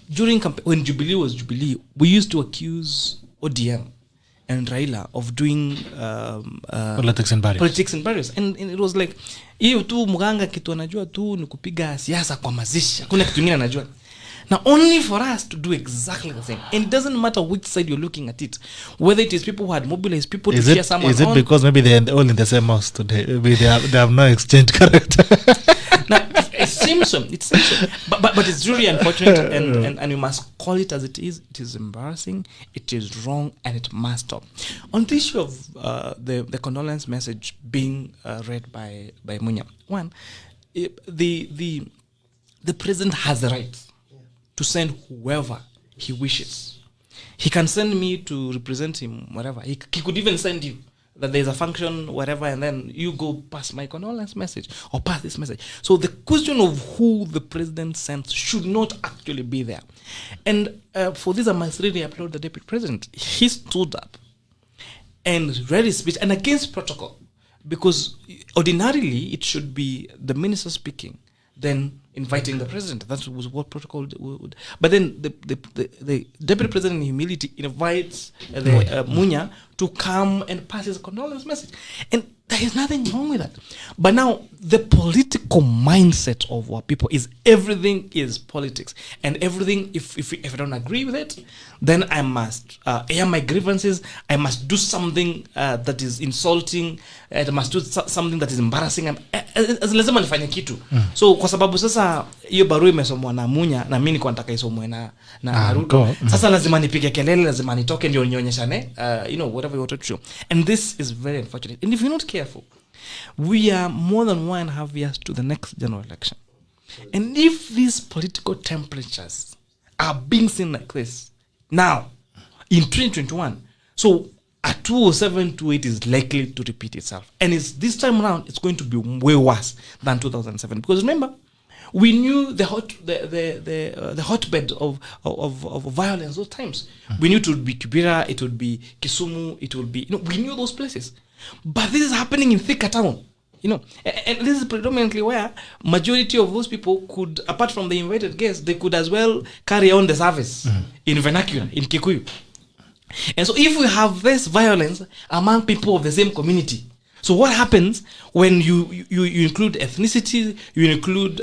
during when Jubilee was Jubilee, we used to accuse ODM and Raila of doing politics in barriers. And it was like, hiyo tu mganga kitu anajua tu ni kupiga siasa kwa mazishi. Hakuna kitu kingine anajua. Now, only for us to do exactly the same. And it doesn't matter which side you're looking at it. Whether it is people who had mobilized people to cheer someone on. Is it because maybe they're all in the same house today? Maybe they have no exchange character. Now, it seems so. But it's really unfortunate, and we must call it as it is. It is embarrassing, it is wrong, and it must stop. On the issue of the condolence message being read by Munya, one, the president has the right to send whoever he wishes. He can send me to represent him, whatever. He could even send you that there's a function, whatever, and then you go pass my condolence message or pass this message. So the question of who the president sends should not actually be there. And for this, I must really applaud the deputy president. He stood up and read his speech and against protocol, because ordinarily it should be the minister speaking, then inviting the president. That was what protocol would. But then the deputy president in humility invites Munya to come and pass his condolence message. And there is nothing wrong with that. But now the political mindset of our people is everything is politics. And everything, if I don't agree with it, then I must air my grievances. I must do something that is insulting. I must do something that is embarrassing. Lazima nifanye kitu. So kwa sababu sasa hiyo barua imesomwa na Munya na mimi niko nataka isomwe na Ruto. Sasa lazima nipige kelele, lazima nitoke ndio nionyeshane whatever you want to show. And this is very unfortunate. And if you're not careful, we are more than 1.5 years to the next general election. And if these political temperatures are being seen like this now in 2021, so a 207, 208 is likely to repeat itself. And it's this time around, it's going to be way worse than 2007. Because remember, we knew the hotbed of violence those times. We knew it would be Kibera, it would be Kisumu, it would be, we knew those places. But this is happening in Thika town, and this is predominantly where majority of those people could, apart from the invited guests, they could as well carry on the service in vernacular, in Kikuyu. And so if we have this violence among people of the same community, so what happens when you include ethnicity, you include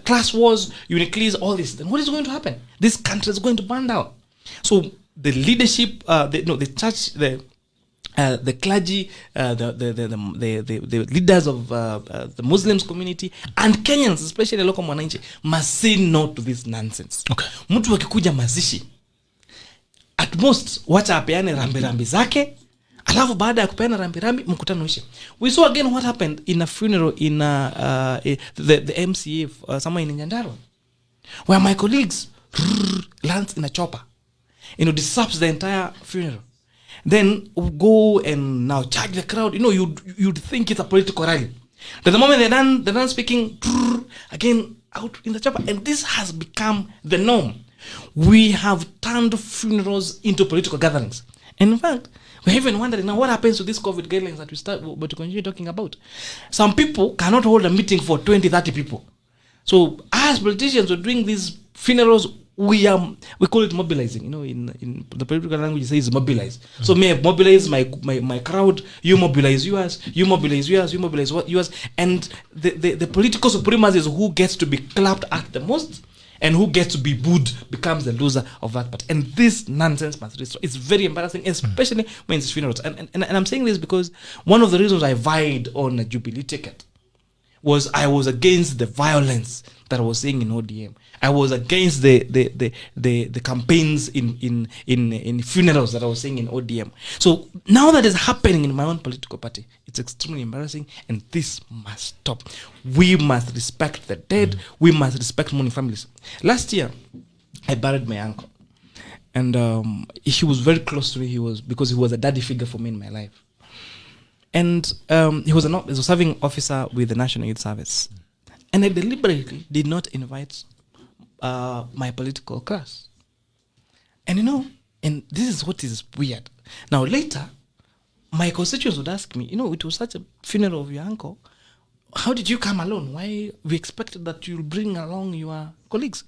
class wars, you include all this, then what is going to happen? This country is going to burn down. So the leadership, the church, the clergy, the leaders of the Muslims community and Kenyans, especially local mwananchi, must say no to this nonsense. Okay. Mtu akikuja mazishi, at most wacha apeane rambi zake, alafu baada ya kupeana rambi mkutano uishe. We saw again what happened in a funeral in the MCA somewhere in Nyandarua, where my colleagues lands in a chopper, disrupts the entire funeral. Then go and now charge the crowd. You'd think it's a political rally. But the moment they're done speaking, again out in the chopper, and this has become the norm. We have turned funerals into political gatherings. And in fact, we're even wondering now what happens to these COVID guidelines that we continue talking about. Some people cannot hold a meeting for 20, 30 people. So as politicians, we're doing these funerals. We call it mobilizing. In the political language, it says mobilize. So may I mobilize my crowd, you mobilize yours, you mobilize yours, you mobilize yours, and the political supremacy is who gets to be clapped at the most, and who gets to be booed becomes the loser of that part. And this nonsense must restore. It's very embarrassing, especially when it's funerals. And I'm saying this because one of the reasons I vied on a Jubilee ticket was I was against the violence that I was seeing in ODM. I was against the campaigns in funerals that I was seeing in ODM. So now that is happening in my own political party, it's extremely embarrassing, and this must stop. We must respect the dead. We must respect mourning families. Last year, I buried my uncle, and he was very close to me. Because he was a daddy figure for me in my life, and he was a serving officer with the National Youth Service. And I deliberately did not invite my political class. And and this is what is weird. Now later, my constituents would ask me, it was such a funeral of your uncle. How did you come alone? Why we expected that you'll bring along your colleagues?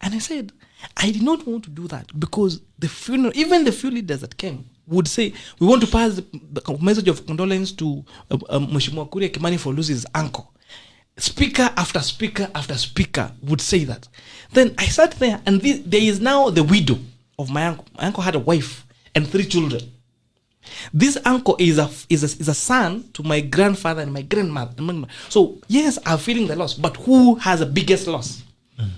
And I said, I did not want to do that because the funeral, even the few leaders that came would say, we want to pass the message of condolence to Mheshimiwa Kuria Kimani for losing his uncle. Speaker after speaker after speaker would say that. Then I sat there, and there is now the widow of my uncle. My uncle had a wife and 3 children. This uncle is a son to my grandfather and my grandmother. So yes, I'm feeling the loss, but who has the biggest loss?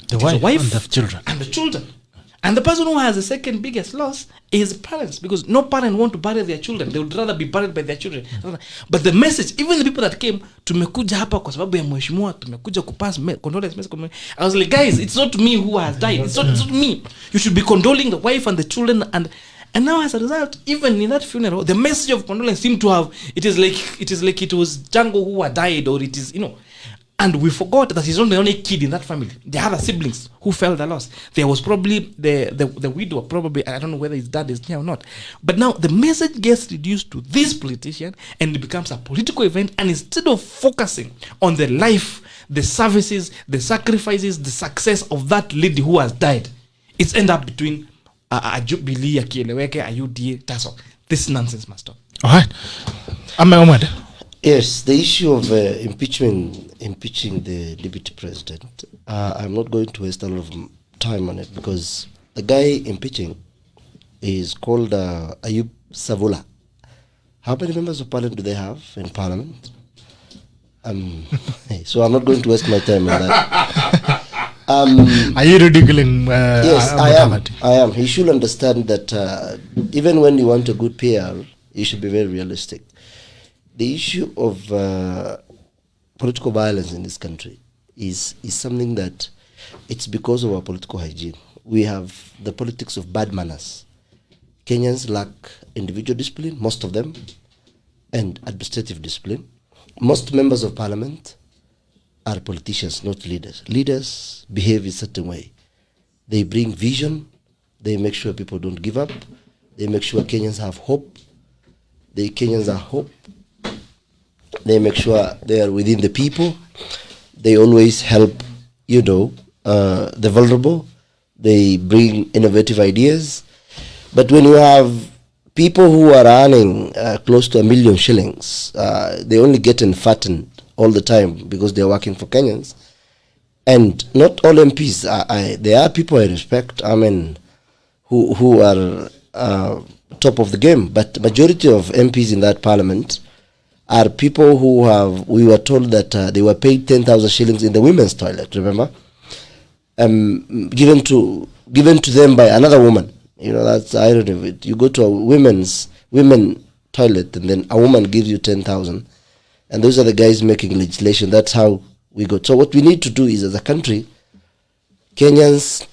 The wife and the children. And the children. And the person who has the second biggest loss is parents, because no parent want to bury their children. They would rather be buried by their children. But the message, even the people that came, tumekuja hapa kwa sababu ya mheshimiwa, tumekuja kupass condolence message. I was like, guys, it's not me who has died. It's not me. You should be condoling the wife and the children. And now as a result, even in that funeral, the message of condolence seemed to have, it is like it was Django who had died, or it is, And we forgot that he's not the only kid in that family. There are other siblings who felt the loss. There was probably the widow, probably, I don't know whether his dad is here or not. But now the message gets reduced to this politician, and it becomes a political event. And instead of focusing on the life, the services, the sacrifices, the success of that lady who has died, it's end up between a Jubilee, a Kieleweke, a UDA, TASO. This nonsense must stop. All right. Ahmed. Yes, the issue of impeaching the deputy president, I'm not going to waste a lot of time on it, because the guy impeaching is called Ayub Savula. How many members of parliament do they have in parliament? So I'm not going to waste my time on that. Are you ridiculing yes, I am. He should understand that even when you want a good PR, you should be very realistic. The issue of political violence in this country is something that it's because of our political hygiene. We have the politics of bad manners. Kenyans lack individual discipline, most of them, and administrative discipline. Most members of parliament are politicians, not leaders. Leaders behave in a certain way. They bring vision. They make sure people don't give up. They make sure Kenyans have hope. Kenyans are hope. They make sure they are within the people. They always help, the vulnerable. They bring innovative ideas. But when you have people who are earning close to 1 million shillings, they only get fattened all the time because they're working for Kenyans. And not all MPs. There are people I respect, who are top of the game. But the majority of MPs in that parliament are people we were told that they were paid 10,000 shillings in the women's toilet, remember? Given to them by another woman. That's the irony of it. You go to a women toilet, and then a woman gives you 10,000. And those are the guys making legislation. That's how we go. So what we need to do is, as a country, Kenyans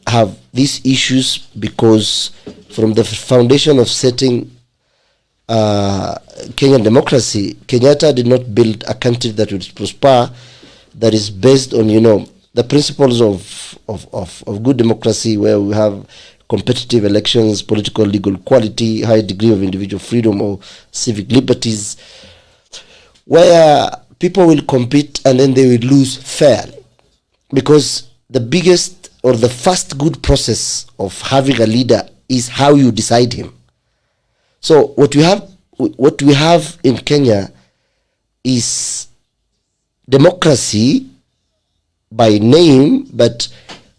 have these issues because from the foundation of setting Kenyan democracy, Kenyatta did not build a country that would prosper, that is based on, the principles of good democracy, where we have competitive elections, political legal equality, high degree of individual freedom or civic liberties, where people will compete and then they will lose fairly. Because the biggest or the first good process of having a leader is how you decide him. So what we have in Kenya is democracy by name, but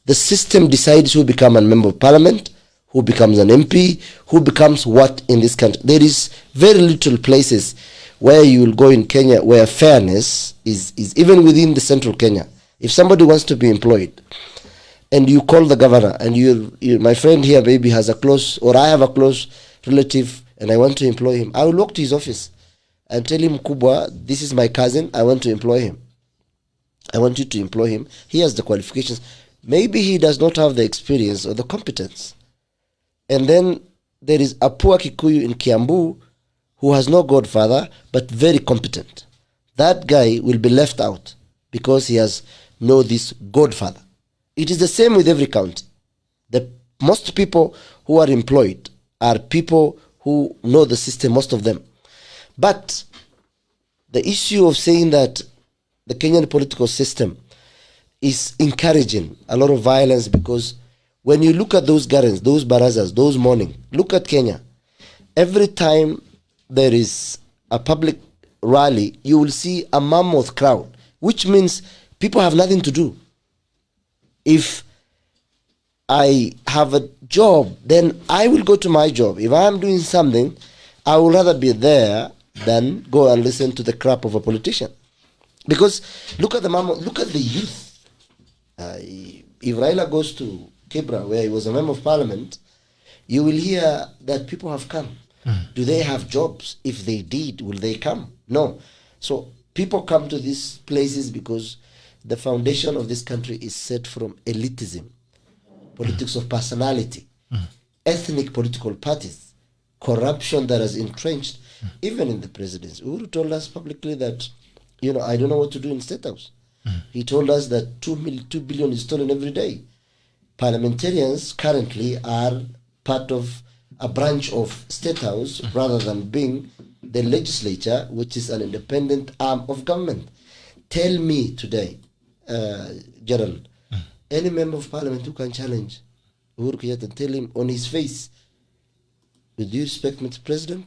the system decides who becomes a member of parliament, who becomes an MP, who becomes what in this country. There is very little places where you will go in Kenya where fairness is even within the central Kenya. If somebody wants to be employed and you call the governor and you my friend here maybe has a close, or I have a close relative and I want to employ him, I will walk to his office and tell him, Kubwa, this is my cousin, I want to employ him. I want you to employ him. He has the qualifications. Maybe he does not have the experience or the competence. And then there is a poor Kikuyu in Kiambu who has no godfather but very competent. That guy will be left out because he has know this godfather. It is the same with every county. The most people who are employed are people who know the system, most of them. But the issue of saying that the Kenyan political system is encouraging a lot of violence, because when you look at those gardens, those barazas, those morning, look at Kenya. Every time there is a public rally, you will see a mammoth crowd, which means people have nothing to do. If I have a job, then I will go to my job. If I am doing something, I would rather be there than go and listen to the crap of a politician. Because look at the youth. If Raila goes to Kibra, where he was a member of parliament, you will hear that people have come. Do they have jobs? If they did, will they come? No. So people come to these places because the foundation of this country is set from elitism, politics of personality, ethnic political parties, corruption that has entrenched, even in the presidency. Uhuru told us publicly that, I don't know what to do in State House. He told us that 2 billion is stolen every day. Parliamentarians currently are part of a branch of State House rather than being the legislature, which is an independent arm of government. Tell me today, Gerald, any member of parliament who can challenge Uhuru Kenyatta and tell him on his face, with due respect, Mr. President,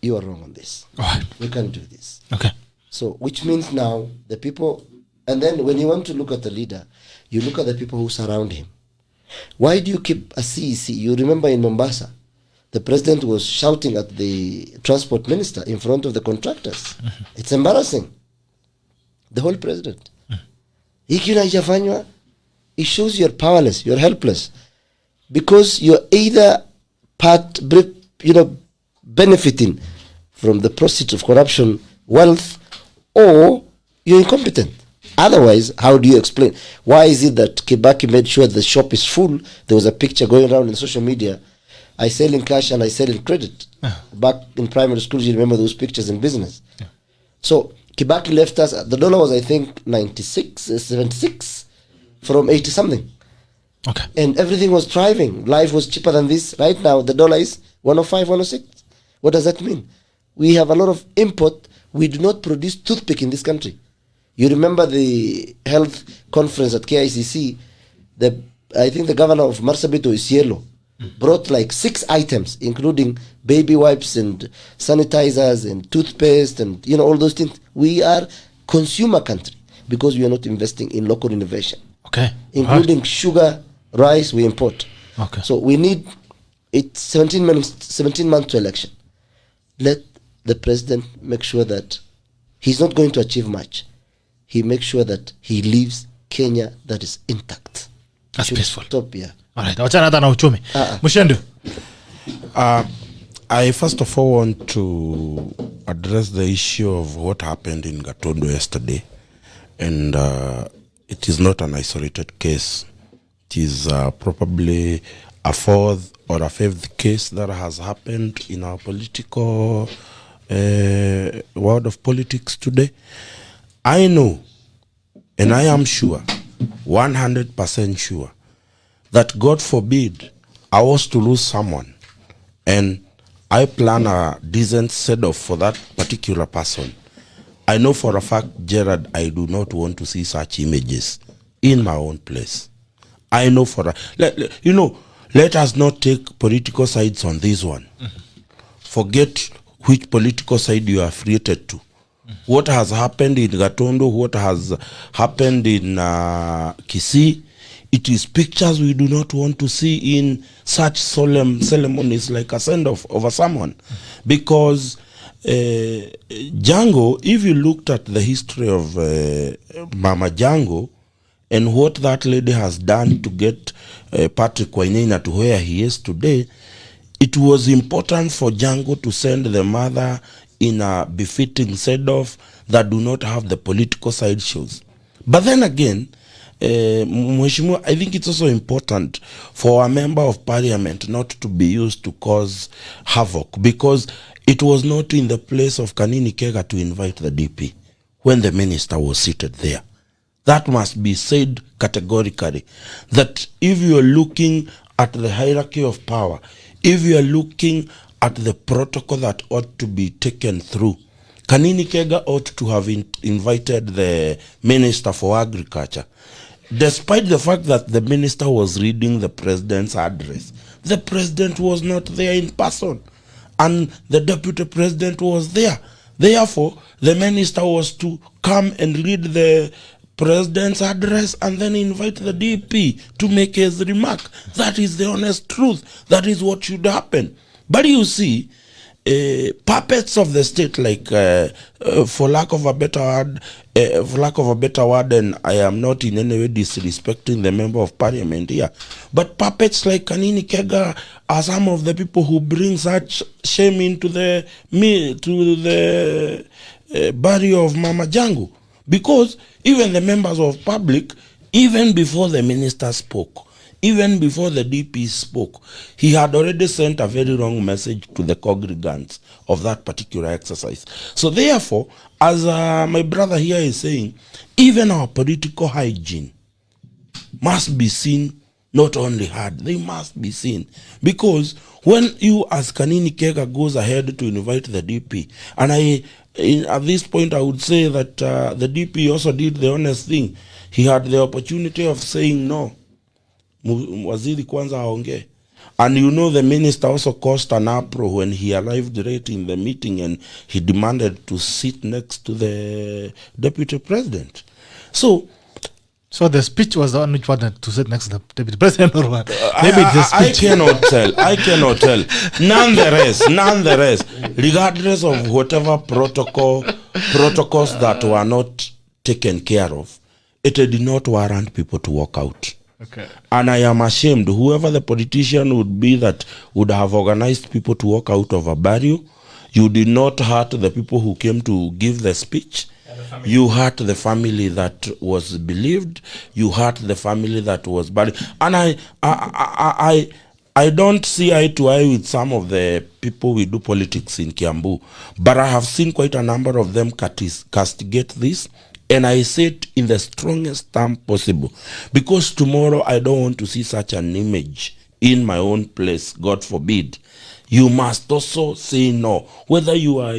you are wrong on this. Right. We can't do this. Okay. So, which means now the people, and then when you want to look at the leader, you look at the people who surround him. Why do you keep a CEC? You remember in Mombasa, the president was shouting at the transport minister in front of the contractors. It's embarrassing. The whole president. It shows you're powerless, you're helpless. Because you're either benefiting from the proceeds of corruption, wealth, or you're incompetent. Otherwise, how do you explain? Why is it that Kibaki made sure the shop is full? There was a picture going around in social media. I sell in cash and I sell in credit. Back in primary school, you remember those pictures in business. So Kibaki left us, the dollar was, I think, 76 from 80 something. Okay. And everything was thriving. Life was cheaper than this. Right now, the dollar is 105, 106. What does that mean? We have a lot of import. We do not produce toothpick in this country. You remember the health conference at KICC, I think the governor of Marsabit Isielo brought like 6 items, including baby wipes and sanitizers and toothpaste and all those things. We are consumer country because we are not investing in local innovation. Okay. Including sugar, rice, we import. Okay. So we need 17 months to election. Let the president make sure that he's not going to achieve much. He makes sure that he leaves Kenya that is intact. That's peaceful. Stop, yeah. All right. Wachana hata na uchumi. Muchendu. I first of all want to address the issue of what happened in Gatondo yesterday. And it is not an isolated case. It is probably a 4th or a 5th case that has happened in our political world of politics today. I know, and I am sure, 100% sure, that God forbid I was to lose someone and I plan a decent send-off for that particular person. I know for a fact, Gerard, I do not want to see such images in my own place. I know for a... Let us not take political sides on this one. Forget which political side you are affiliated to. What has happened in Gatondo, what has happened in Kisii, it is pictures we do not want to see in such solemn ceremonies like a send-off of someone. Because Django, if you looked at the history of Mama Django and what that lady has done to get Patrick Wainaina to where he is today, it was important for Django to send the mother in a befitting send-off that do not have the political side shows. But then again, Mheshimiwa, I think it's also important for a member of parliament not to be used to cause havoc, because it was not in the place of Kanini Kega to invite the DP when the minister was seated there. That must be said categorically. That if you are looking at the hierarchy of power, if you are looking at the protocol that ought to be taken through, Kanini Kega ought to have invited the Minister for Agriculture. Despite the fact that the minister was reading the president's address, the president was not there in person, and the deputy president was there. Therefore, the minister was to come and read the president's address and then invite the DP to make his remark. That is the honest truth. That is what should happen. But you see, puppets of the state, like for lack of a better word, and I am not in any way disrespecting the member of parliament here, but puppets like Kanini Kega are some of the people who bring such shame into the barrio of Mama Jangu, because even the members of public, even before the minister spoke, even before the DP spoke, he had already sent a very wrong message to the congregants of that particular exercise. So therefore, as my brother here is saying, even our political hygiene must be seen, not only heard, they must be seen. Because when you as Kanini Kega goes ahead to invite the DP, and at this point I would say that the DP also did the honest thing. He had the opportunity of saying no. Waziri kwanza aongee. And you know the minister also caused an uproar when he arrived late in the meeting and he demanded to sit next to the deputy president. So the speech was the one which wanted to sit next to the deputy president, or what? Maybe I cannot tell. Nonetheless, regardless of whatever protocols that were not taken care of, it did not warrant people to walk out. Okay. And I am ashamed, whoever the politician would be that would have organized people to walk out of a barrio, you did not hurt the people who came to give the speech. You hurt the family that was believed. You hurt the family that was buried. And I don't see eye to eye with some of the people we do politics in Kiambu, but I have seen quite a number of them castigate this. And I say it in the strongest term possible, because tomorrow I don't want to see such an image in my own place, God forbid. You must also say no, whether you are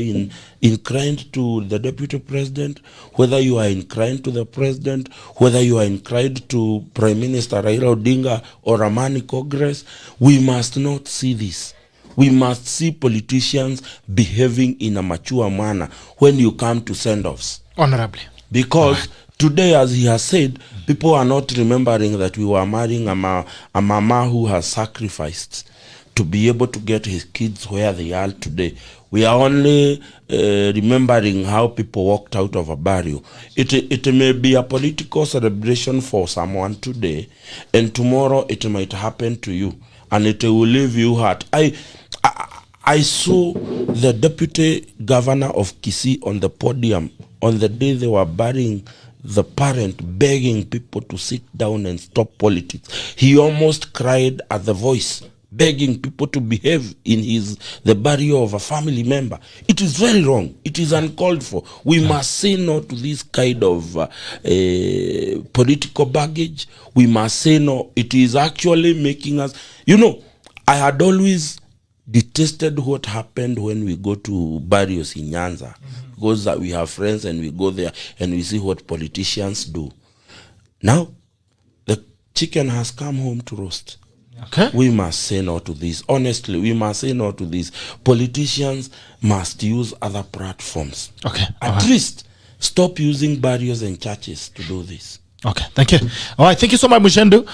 inclined to the deputy president, whether you are inclined to the president, whether you are inclined to Prime Minister Raila Odinga or Amani Congress. We must not see this. We must see politicians behaving in a mature manner when you come to send-offs. Honorably. Because today, as he has said, people are not remembering that we were marrying a mama who has sacrificed to be able to get his kids where they are today. We are only remembering how people walked out of a barrio. It may be a political celebration for someone today, and tomorrow it might happen to you, and it will leave you hurt. I saw the deputy governor of Kisii on the podium on the day they were burying the parent, begging people to sit down and stop politics. He almost cried at the voice, begging people to behave in the burial of a family member. It is very wrong. It is uncalled for. We must say no to this kind of political baggage. We must say no. It is actually making us... I had always detested what happened when we go to burials in Nyanza, because we have friends and we go there and we see what politicians do. Now, the chicken has come home to roast. Okay. We must say no to this. Honestly, we must say no to this. Politicians must use other platforms. Okay. At least stop using barriers and churches to do this. Okay, thank you. All right, thank you so much, Muchendu.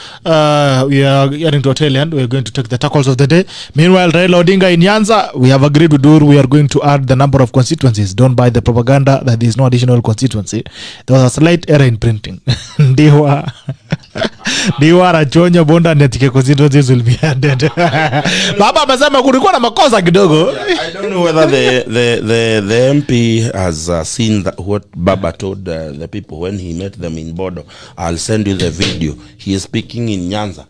We are getting to a tail end. We are going to take the tackles of the day. Meanwhile, Raila Odinga in Nyanza, we have agreed with Dur. We are going to add the number of constituencies. Don't buy the propaganda that there is no additional constituency. There was a slight error in printing. Diwa Rachonya Bonda Netike constituencies will be added. Baba amesema kulikuwa na makosa kidogo. I don't know whether the MP has seen what Baba told the people when he met them in Bodo. I'll send you the video. He is speaking in Nyanza.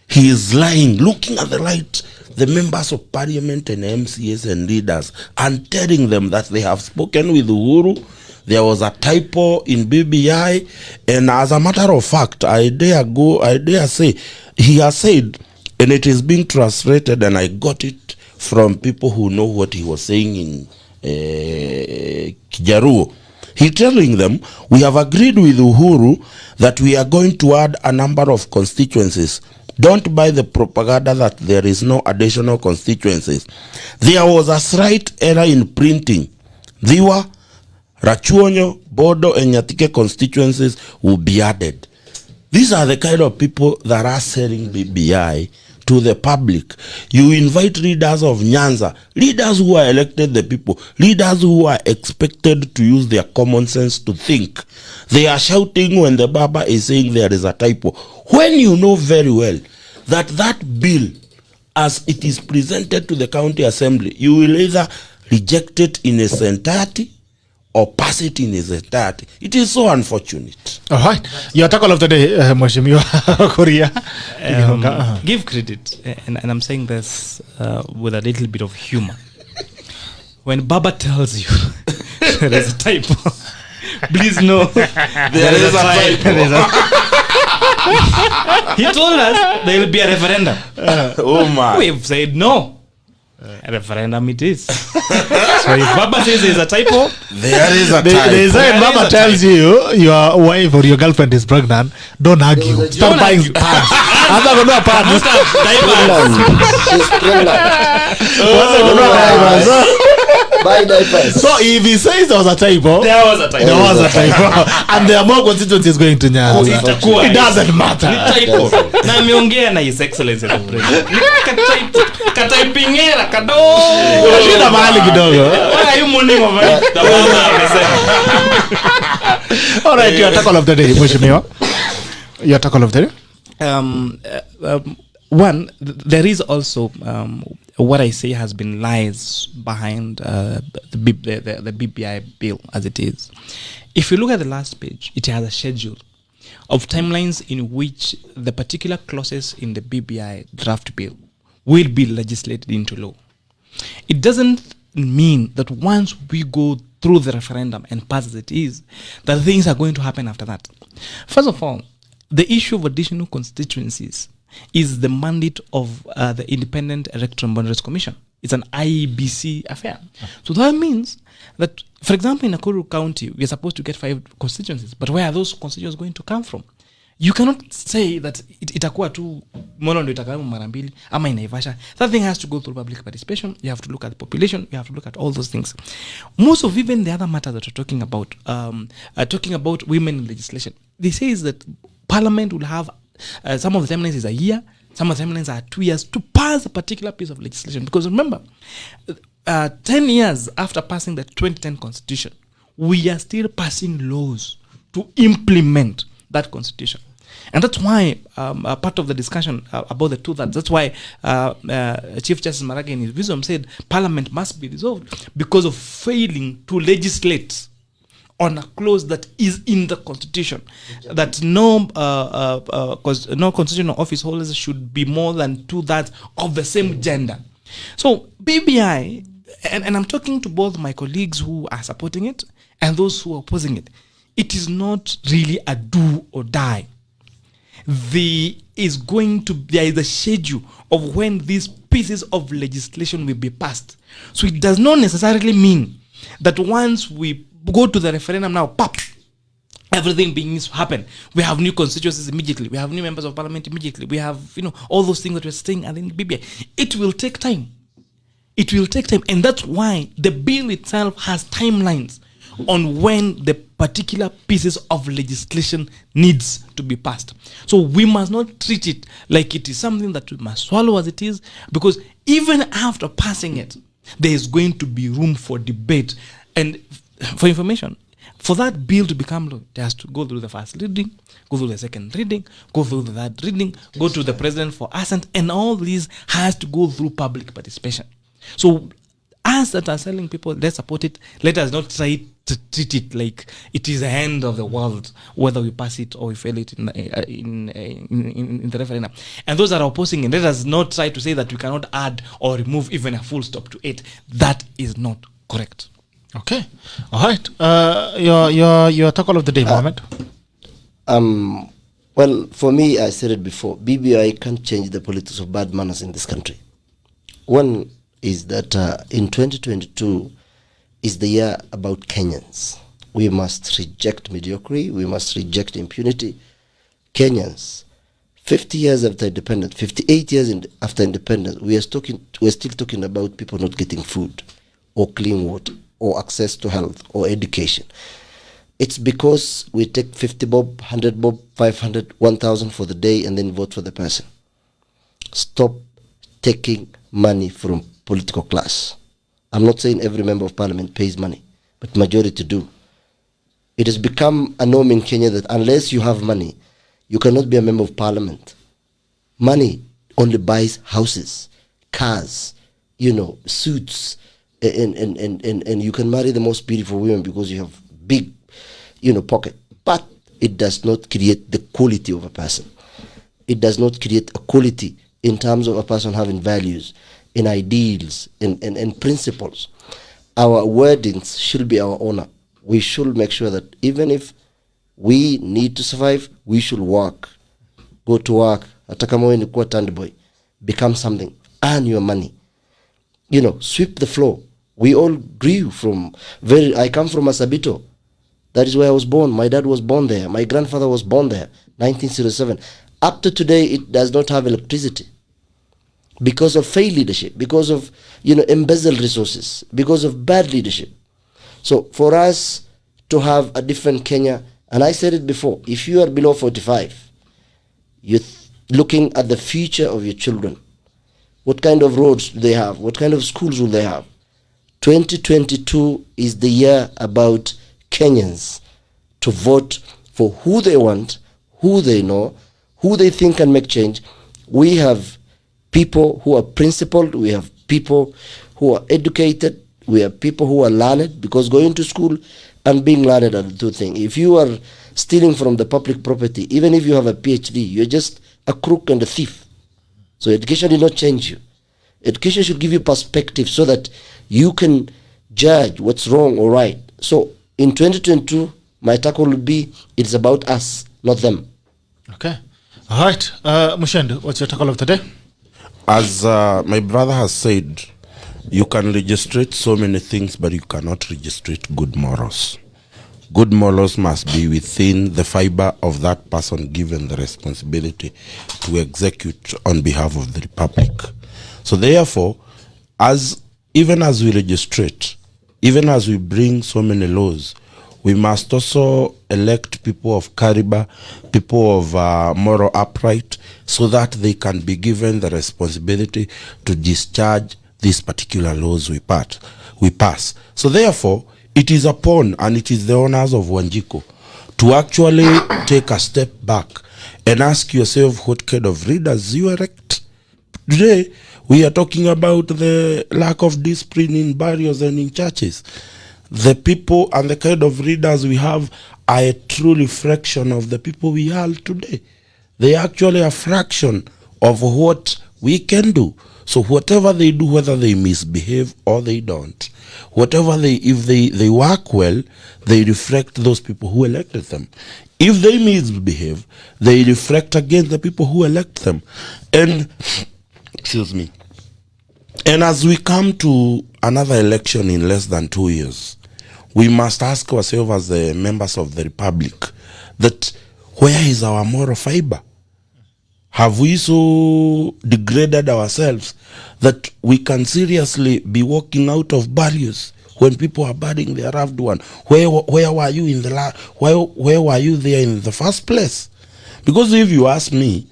He is lying, looking at the light, the members of parliament and MCAs and leaders, and telling them that they have spoken with Uhuru, there was a typo in BBI, and as a matter of fact, I dare say, he has said, and it is being translated, and I got it from people who know what he was saying in Kijaruo. He telling them, we have agreed with Uhuru that we are going to add a number of constituencies. Don't buy the propaganda that there is no additional constituencies. There was a slight error in printing. Dhiwa, Rachuonyo, Bodo, and Nyatike constituencies will be added. These are the kind of people that are selling BBI to the public. You invite leaders of Nyanza, leaders who are elected the people, leaders who are expected to use their common sense to think. They are shouting when the Baba is saying there is a typo. When you know very well that that bill, as it is presented to the county assembly, you will either reject it in its entirety or pass it in its entirety. It is so unfortunate. All right. Your tackle of the day, Mheshimiwa Kuria. Give credit, and I'm saying this with a little bit of humor. When Baba tells you there is a typo, please know there is a typo. He told us there will be a referendum. Oh my. We've said no. A referendum it is. So if Baba says there's a typo, There is a typo. They say There Baba is a tells you your wife or your girlfriend is pregnant, don't argue. Start buying pads. I'm not going to pads. She's pregnant. Buy diapers. So if he says there was a typo, there was a typo. there was a typo, and there are more constituencies going to Nyanza. Itakuwa It doesn't matter. Ni typo. Na ameongea na his excellency the president. Kataipingera kadogo. Shida mahali kidogo. Why are you mourning over it? The Baba amesema. All right, your tackle of the day, Mheshimiwa. Your tackle of the day. One, there is also what I say has been lies behind the BBI bill as it is. If you look at the last page, it has a schedule of timelines in which the particular clauses in the BBI draft bill will be legislated into law. It doesn't mean that once we go through the referendum and pass as it is, that things are going to happen after that. First of all, the issue of additional constituencies is the mandate of the Independent Electoral Boundaries Commission. It's an IBC affair. So that means that, for example, in Nakuru County, we are supposed to get 5 constituencies, but where are those constituencies going to come from? You cannot say that itakuwa tu MOLO ndio itakayo mara mbili ama inaivasha. That thing has to go through public participation. You have to look at the population. You have to look at all those things. Most of even the other matters that we're talking about women in legislation. They say is that Parliament will have some of the timelines is a year, some of the timelines are 2 years to pass a particular piece of legislation. Because remember, 10 years after passing the 2010 Constitution, we are still passing laws to implement that Constitution. And that's why part of the discussion about the 2/3, that's why Chief Justice Marage in his wisdom said Parliament must be dissolved because of failing to legislate on a clause that is in the Constitution, that no constitutional office holders should be more than 2/3 of the same gender. So BBI, and I'm talking to both my colleagues who are supporting it and those who are opposing it, it is not really a do or die. There is a schedule of when these pieces of legislation will be passed. So it does not necessarily mean that once we go to the referendum now, pop, everything begins to happen. We have new constituencies immediately. We have new members of parliament immediately. We have, all those things that we're saying and then BBI. It will take time. It will take time. And that's why the bill itself has timelines on when the particular pieces of legislation needs to be passed. So we must not treat it like it is something that we must swallow as it is, because even after passing it, there is going to be room for debate. And for information, for that bill to become law, it has to go through the first reading, go through the second reading, go through the third reading, go to the president for assent, and all these has to go through public participation. So us that are selling people, let's support it. Let us not try to treat it like it is the end of the world, whether we pass it or we fail it in the referendum. And those that are opposing it, let us not try to say that we cannot add or remove even a full stop to it. That is not correct. Okay. All right. Your tackle of the day, Mohammed. Well, for me, I said it before, BBI can't change the politics of bad manners in this country. One is that in 2022 is the year about Kenyans. We must reject mediocrity. We must reject impunity. Kenyans, 50 years after independence, 58 years after independence, we're still talking about people not getting food or clean water or access to health or education. It's because we take 50 bob, 100 bob, 500, 1,000 for the day and then vote for the person. Stop taking money from political class. I'm not saying every member of parliament pays money, but majority do. It has become a norm in Kenya that unless you have money, you cannot be a member of parliament. Money only buys houses, cars, suits, and you can marry the most beautiful women because you have big pocket, but it does not create the quality of a person. It does not create a quality in terms of a person having values, in ideals, in principles. Our wordings should be our honor. We should make sure that even if we need to survive, we should work. Go to work. Hata kama wewe ni kuwa tand boy, become something. Earn your money. Sweep the floor. We all grew from I come from Masabito. That is where I was born. My dad was born there. My grandfather was born there, 1907. Up to today, it does not have electricity because of failed leadership, because of embezzled resources, because of bad leadership. So for us to have a different Kenya, and I said it before, if you are below 45, you're looking at the future of your children. What kind of roads do they have? What kind of schools will they have? 2022 is the year about Kenyans to vote for who they want, who they know, who they think can make change. We have people who are principled, we have people who are educated, we have people who are learned, because going to school and being learned are the two things. If you are stealing from the public property, even if you have a PhD, you're just a crook and a thief. So education did not change you. Education should give you perspective so that you can judge what's wrong or right. So in 2022, my tackle would be, it's about us, not them. Okay. All right. Muchendu, what's your tackle of the day? As my brother has said, you can registrate so many things, but you cannot registrate good morals. Good morals must be within the fiber of that person given the responsibility to execute on behalf of the Republic. So therefore, even as we registrate, even as we bring so many laws, we must also elect people of caliber, people of moral upright, so that they can be given the responsibility to discharge these particular laws we pass. So therefore, it is upon, and it is the honors of Wanjiku to actually take a step back and ask yourself what kind of leaders you elect. Today, we are talking about the lack of discipline in barrios and in churches. The people and the kind of leaders we have are a true reflection of the people we are today. They are actually a fraction of what we can do. So whatever they do, whether they misbehave or they don't, if they work well, they reflect those people who elected them. If they misbehave, they reflect against the people who elect them. And and as we come to another election in less than 2 years, we must ask ourselves as the members of the Republic that where is our moral fiber? Have we so degraded ourselves that we can seriously be walking out of barriers when people are burying their loved one? Where were you in where were you there in the first place? Because if you ask me,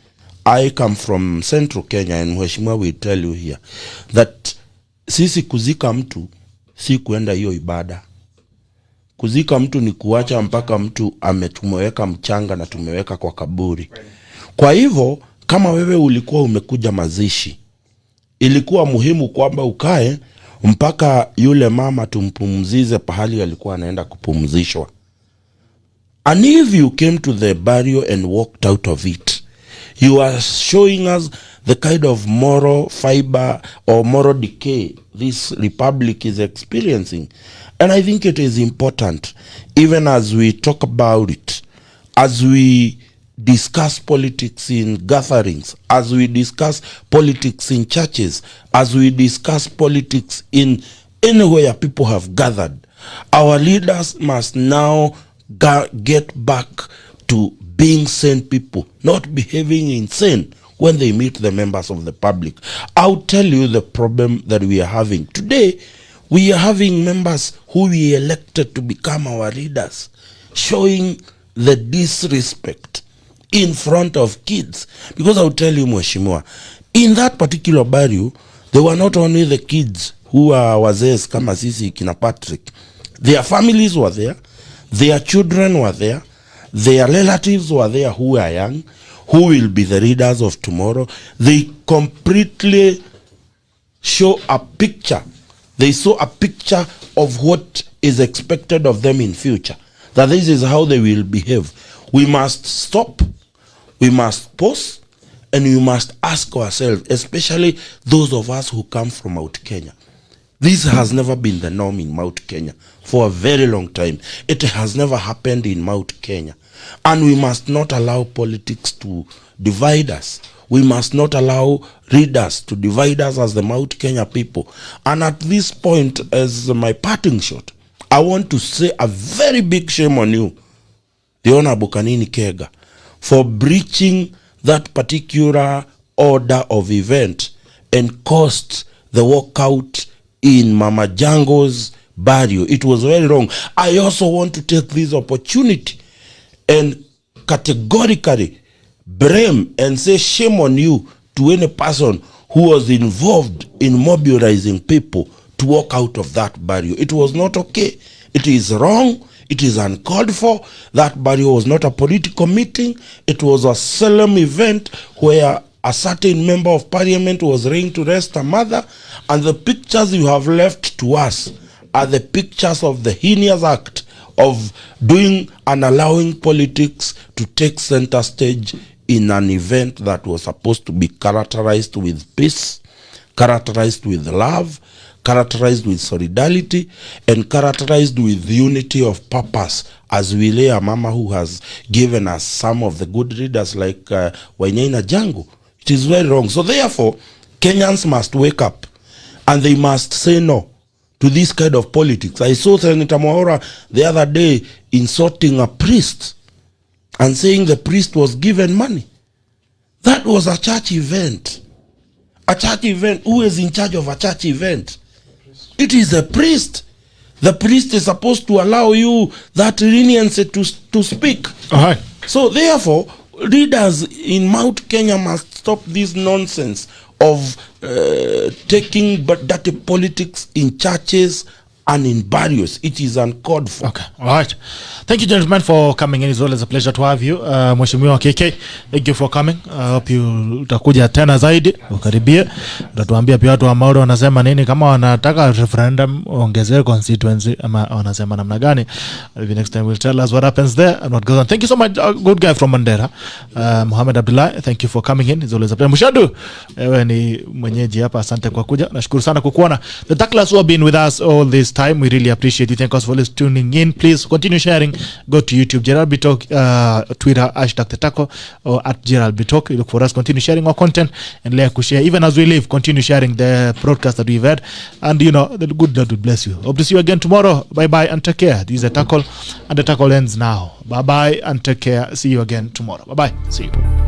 I come from Central Kenya, and Mheshimiwa will tell you here that sisi kuzika mtu si kuenda hiyo ibada. Kuzika mtu ni kuacha mpaka mtu tumeweka mchanga na tumeweka kwa kaburi. Kwa hivyo kama wewe ulikuwa umekuja mazishi, ilikuwa muhimu kwamba ukae mpaka yule mama tumpumzize pahali alikuwa anaenda kupumzishwa. And if you came to the burial and walked out of it, you are showing us the kind of moral fiber or moral decay this republic is experiencing. And I think it is important, even as we talk about it, as we discuss politics in gatherings, as we discuss politics in churches, as we discuss politics in anywhere people have gathered, our leaders must now get back to being sane people, not behaving insane when they meet the members of the public. I'll tell you the problem that we are having. Today, we are having members who we elected to become our leaders, showing the disrespect in front of kids. Because I'll tell you, Mheshimiwa, in that particular barrio, there were not only the kids who are wazes kama sisi kina Patrick. Their families were there, their children were there, their relatives were there who are young, who will be the leaders of tomorrow. They completely show a picture. They saw a picture of what is expected of them in future, that this is how they will behave. We must stop, we must pause, and we must ask ourselves, especially those of us who come from Mount Kenya. This has never been the norm in Mount Kenya for a very long time. It has never happened in Mount Kenya. And we must not allow politics to divide us. We must not allow leaders to divide us as the Mount Kenya people. And at this point, as my parting shot, I want to say a very big shame on you, the Honorable Kanini Kega, for breaching that particular order of event and caused the walkout in Mama Jango's barrio. It was very wrong. I also want to take this opportunity and categorically blame and say shame on you to any person who was involved in mobilizing people to walk out of that barrio. It was not okay. It is wrong. It is uncalled for. That barrio was not a political meeting. It was a solemn event where a certain member of parliament was laying to rest a mother, and the pictures you have left to us are the pictures of the heinous act of doing and allowing politics to take center stage in an event that was supposed to be characterized with peace, characterized with love, characterized with solidarity, and characterized with unity of purpose, as we lay a mama who has given us some of the good leaders like Wainaina Jango. It is very wrong. So therefore, Kenyans must wake up and they must say no to this kind of politics. I saw Senator Mwaura the other day insulting a priest and saying the priest was given money. That was a church event. A church event. Who is in charge of a church event? It is the priest. The priest is supposed to allow you that leniency to speak. So therefore, leaders in Mount Kenya must stop this nonsense of taking dirty politics in churches and in barrios. It is uncalled for. Okay, all right. Thank you, gentlemen, for coming in. It's always a pleasure to have you. Mheshimiwa KK, thank you for coming. I hope you utakuja tena zaidi, ukaribie. Utatuambia pia watu wa MOLO wanasema nini, kama wanataka referendum ongezee constituency ama wanasema namna gani. The next time we'll tell us what happens there and what goes on. Thank you so much, good guy from Mandera, Mohamed Abdullahi. Thank you for coming in. It's always a pleasure. Muchendu, wewe ni mwenyeji hapa, asante kwa kuja. Nashukuru sana kukuona. The tacklers who have been with us all this time, we really appreciate it. Thank us for tuning in. Please continue sharing. Go to YouTube, Gerald Bitok, Twitter, #TheTaco, or @GeraldBitok. Look for us. Continue sharing our content and like to share. Even as we live, continue sharing the broadcast that we've had. And you know, the good Lord will bless you. Hope to see you again tomorrow. Bye bye and take care. This is the tackle, and the tackle ends now. Bye bye and take care. See you again tomorrow. Bye bye. See you.